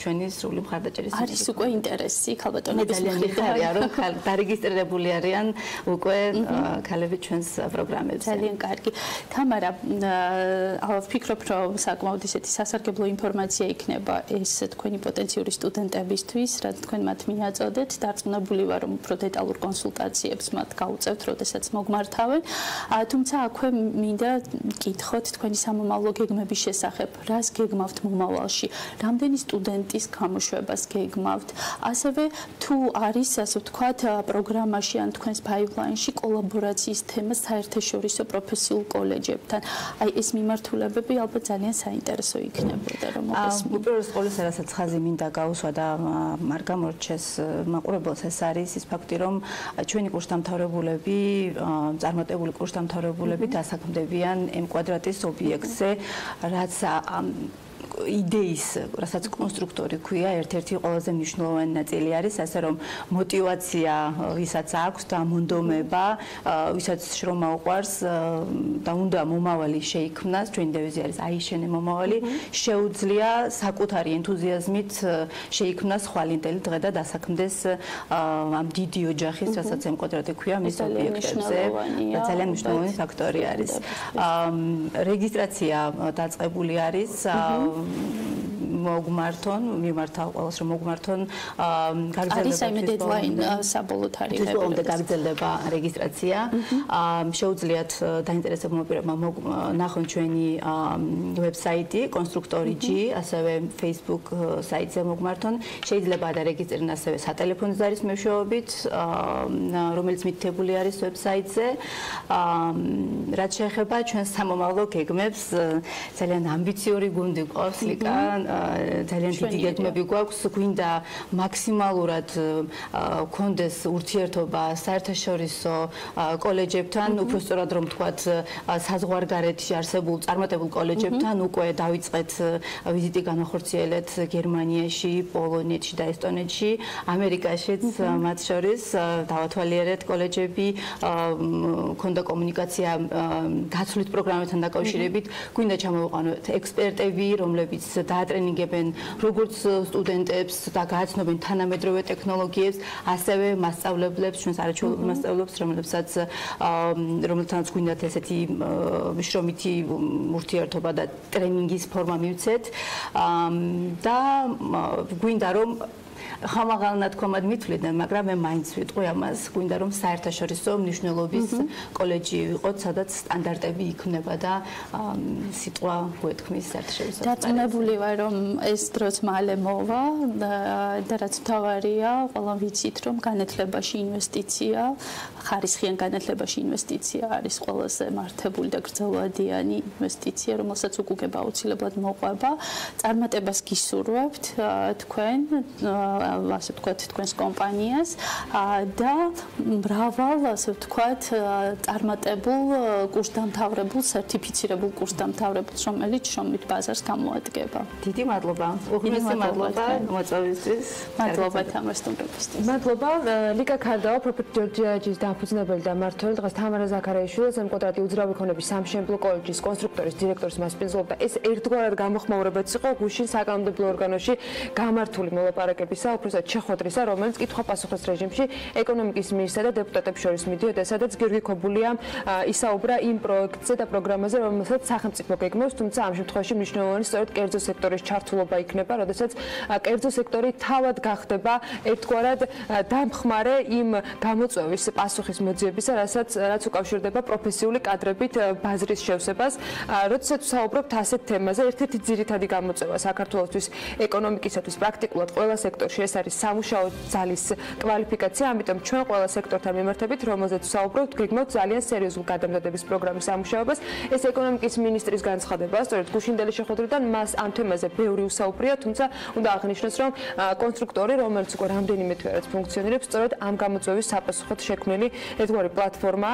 ჩვენი სრული მხარდაჭერის. არის უკვე ინტერესი ქალბატონების მხრიდან, რომ დარეგისტრირებული არიან უკვე ქალები ჩვენს პროგრამებზე. ძალიან კარგი. თამარა, ვფიქრობ, რომ საკმაოდ ისეთი სასარგებლო ინფორმაცია იქნება ეს თქვენი პოტენციური სტუდენტებისთვის, რაც თქვენ მათ მიაწოდეთ. დარწმუნებული ვარ, რომ უფრო დეტალურ კონსულტაციებს მათ გაუწევთ, როდესაც მოგმართავენ. თუმცა აქვე მინდა გითხოთ თქვენი სამომავლო გეგმების შესახებ. რას გეგმავთ მომავალში? რამდენი სტუდენტის გამოშვებას გეგმავთ? ასევე თუ არის, ასე ვთქვათ, პროგრამაში ან თქვენს ფაილაინში კოლაბორაციის თემა საერთაშორისო პროფესიულ კოლეჯებთან. აი ეს მიმართულებები ალბათ ძალიან საინტერესო იქნებოდა, რომ მოგესმით. უპირველეს ყოვლისა, რასაც ხაზი მინდა გაუსვა და არ გამორჩეს მაყურებელს, ეს არის ის ფაქტი, რომ ჩვენი კურსდამთავრებულები, წარმატებული კურსდამთავრებულები დასაქმდებიან M კვადრატის ობიექტზე, რაც იდეის, რასაც კონსტრუქტორი ქვია, ერთ-ერთი ყველაზე მნიშვნელოვანი ნაწილი არის, ასე რომ мотиваცია, ვისაც აქვს და მონდომება, ვისაც შრომა უყვარს და უნდა მომავალი შეიქმნას, ჩვენი დევიზი არის აიშენე მომავალი, შეუძლია საკუთარი ენთუზიაზმით შეიქმნას ხვალინდელი დღე და დასაქმდეს ამ დიდი ოჯახის, რასაც M კვადრატი ქვია, მის ობიექტებზე. ძალიან მნიშვნელოვანი ფაქტორი არის. რეგისტრაცია დაწყებული არის. მოგმართონ, მიმართავ ყველას რომ მოგმართონ გაგრძელდება. არის აი დედლაინ საბოლოო თარიღები. თვისებამდე გაგრძელდება რეგისტრაცია. შეუძლიათ დაინტერესებულმა პირებმა ნახონ ჩვენი ვებსაიტი კონსტრუქტორი.g, ასევე Facebook საიტზე მოგმართონ. შეიძლება დარეგისტრირონ ასევე სატელეფონო ზარის მეშვეობით, რომელიც მითითებული არის ვებსაიტზე. რაც შეეხება ჩვენს სამომავლო გეგმებს, ძალიან ამბიციური გუნდი გვყავს ლიკა, ძალიან დიდი გეგმები გვაქვს, გვინდა მაქსიმალურად გქონდეს ურთიერთობა საერთაშორისო კოლეჯებთან, უпростоრად რომ ვთქვათ, საზღვარგარეთში არსებულ წარმატებულ კოლეჯებთან უკვე დავიწყეთ ვიზიტი განახორციელეთ გერმანიაში, პოლონეთში და ესტონეთში, ამერიკაშიც მათ შორის დავათვალიერეთ კოლეჯები, ქონდა კომუნიკაცია გაცვლით პროგრამებთან დაკავშირებით, გვინდა ჩამოვიყვანოთ ექსპერტები, რომლებიც დაატრენინგებენ როგორც სტუდენტებს და გააცნობენ თანამედროვე ტექნოლოგიებს, ასევე მასწავლებლებს, ჩვენს არაჩვეულებრივ მასწავლებლებს, რომელთანაც გვინდათ ესეთი შრომითი ურთიერთობა და ტრენინგის ფორმა მივცეთ და გვინდა რომ ხამაღალ ნათქვამად მithვლიდნენ, მაგრამ მე მაინც ვიტყვი ამას, გვინდა რომ საერთაშორისო მნიშვნელობის კოლეჯი ვიყოთ, სადაც სტანდარტები იქმნება და სიტყვა გვეთქმის საერთაშორისო. დარწმუნებული ვარ, რომ ეს დროც მალე მოვა და რაც მთავარია, ყველამ ვიცით, რომ განათლებაში ინვესტიცია, ხარისხიან განათლებაში ინვესტიცია არის ყველაზე მართებული და გრძელვადიანი ინვესტიცია, რომელსაც უკუგება აუცილებლად მოყვება. წარმატებას გისურვებთ თქვენ ასე ვთქვათ, თქვენს კომპანიას და მრავალ, ასე ვთქვათ, წარმატებულ კურსდამთავრებულ, სერტიფიცირებულ კურსდამთავრებულს, რომელიც შრომით ბაზარს გამოადგება. დიდი მადლობა. უღრმესი მადლობა მოწვევისთვის. მადლობა თამაშდომრებისთვის. მადლობა ლიკა ქარდავა, პროფესორ ჯორჯიაჯის დამფუძნებელი და მმართველი, დღეს თამარა ზაქარიაშვილი, კვადრატი უძრავი ქონების სამშენებლო კოლეჯის კონსტრუქტორის დირექტორის მასპინძლობდა. ეს ერთგვარად გამოხმაურებაც იყო გუშინ საკანონმდებლო ორგანოში გამართული მოლაპარაკებისა, უბრალოდ შეხვედრისა, რომელიც კითხვა-პასუხის რეჟიმში ეკონომიკის მინისტრსა და დეპუტატებს შორის მიდიოდა, სადაც გიორგი ქობულიამ ისაუბრა იმ პროექტზე და პროგრამაზე, რომელსაც სახელმწიფო გეგმავს, თუმცა ამ შემთხვევაში მნიშვნელოვანი სწორედ კერძო სექტორის ჩართულობა იქნება, როდესაც კერძო სექტორი თავად გახდება ერთგვარად დამხმარე იმ გამოწვევის პასუხის მოძიებისა, რაც უკავშირდება პროფესიული კადრებით ბაზრის შევსებას. როდესაც ვსაუბრობთ ასეთ თემაზე, ერთ-ერთი ძირითადი გამოწვევა საქართველოსთვის ეკონომიკისათვის პრაქტიკულად ყველა სექტორში ეს არის სამუშაო ძალის კვალიფიკაცია, ამიტომ ჩვენ ყველა სექტორთან მიმართებით, რომელზეც ვსაუბრობთ, გეგმავთ ძალიან სერიოზულ გადამზადების პროგრამის ამუშავებას. ეს ეკონომიკის მინისტრის განცხადებაა, სწორედ გუშინდელი შეხვედრიდან მას ამ თემაზე ბევრი უსაუბრია, თუმცა უნდა აღნიშნოს, რომ კონსტრუქტორი, რომელიც უკვე რამდენიმე თვეც ფუნქციონირებს, სწორედ ამ გამოწვევის საპასუხოდ შექმნილი ერთგვარი პლატფორმა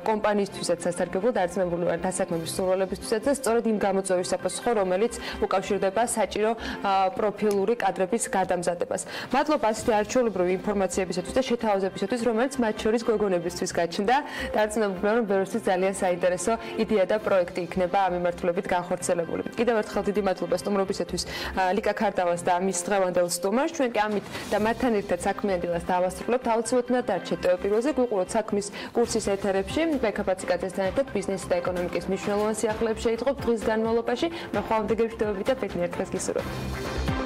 კომპანიისთვისაც სასარგებლო დარწმუნებული ვარ დასაქმების სურვილებისთვისაც და სწორედ იმ გამოწვევის საპასუხო, რომელიც უკავშირდება საჭირო პროფილური კადრების გადამზადებას. მადლობა ასეთი არჩეულებრივი ინფორმაციებისათვის და შეთავაზებისათვის, რომელიც მათ შორის გოგონებისთვის გაჩნდა. დარწმუნებული ვარ, რომ ბევრისთვის ძალიან საინტერესო იდეა და პროექტი იქნება ამ მიმართულებით განხორციელებული. კიდევ ერთხელ დიდი მადლობა სტუმრობისათვის ლიკა ქარდავას და მის დღევანდელ სტუმარს. ჩვენ კი ამით და მათთან ერთად საქმიანი დილას დავასრულებთ. აუცილებლად უნდა დარჩეთ ტელევიზორზე, გვიყუროთ საქმის კურსის ეთერებში. ბექაპაციკაძესთან ერთად ბიზნესი და ეკონომიკის მნიშვნელოვან სიახლეებს შეიტყობ დღის განმავლობაში. მე ხვალ მდეგებში და ბედნიერ დღეს გისურვებთ.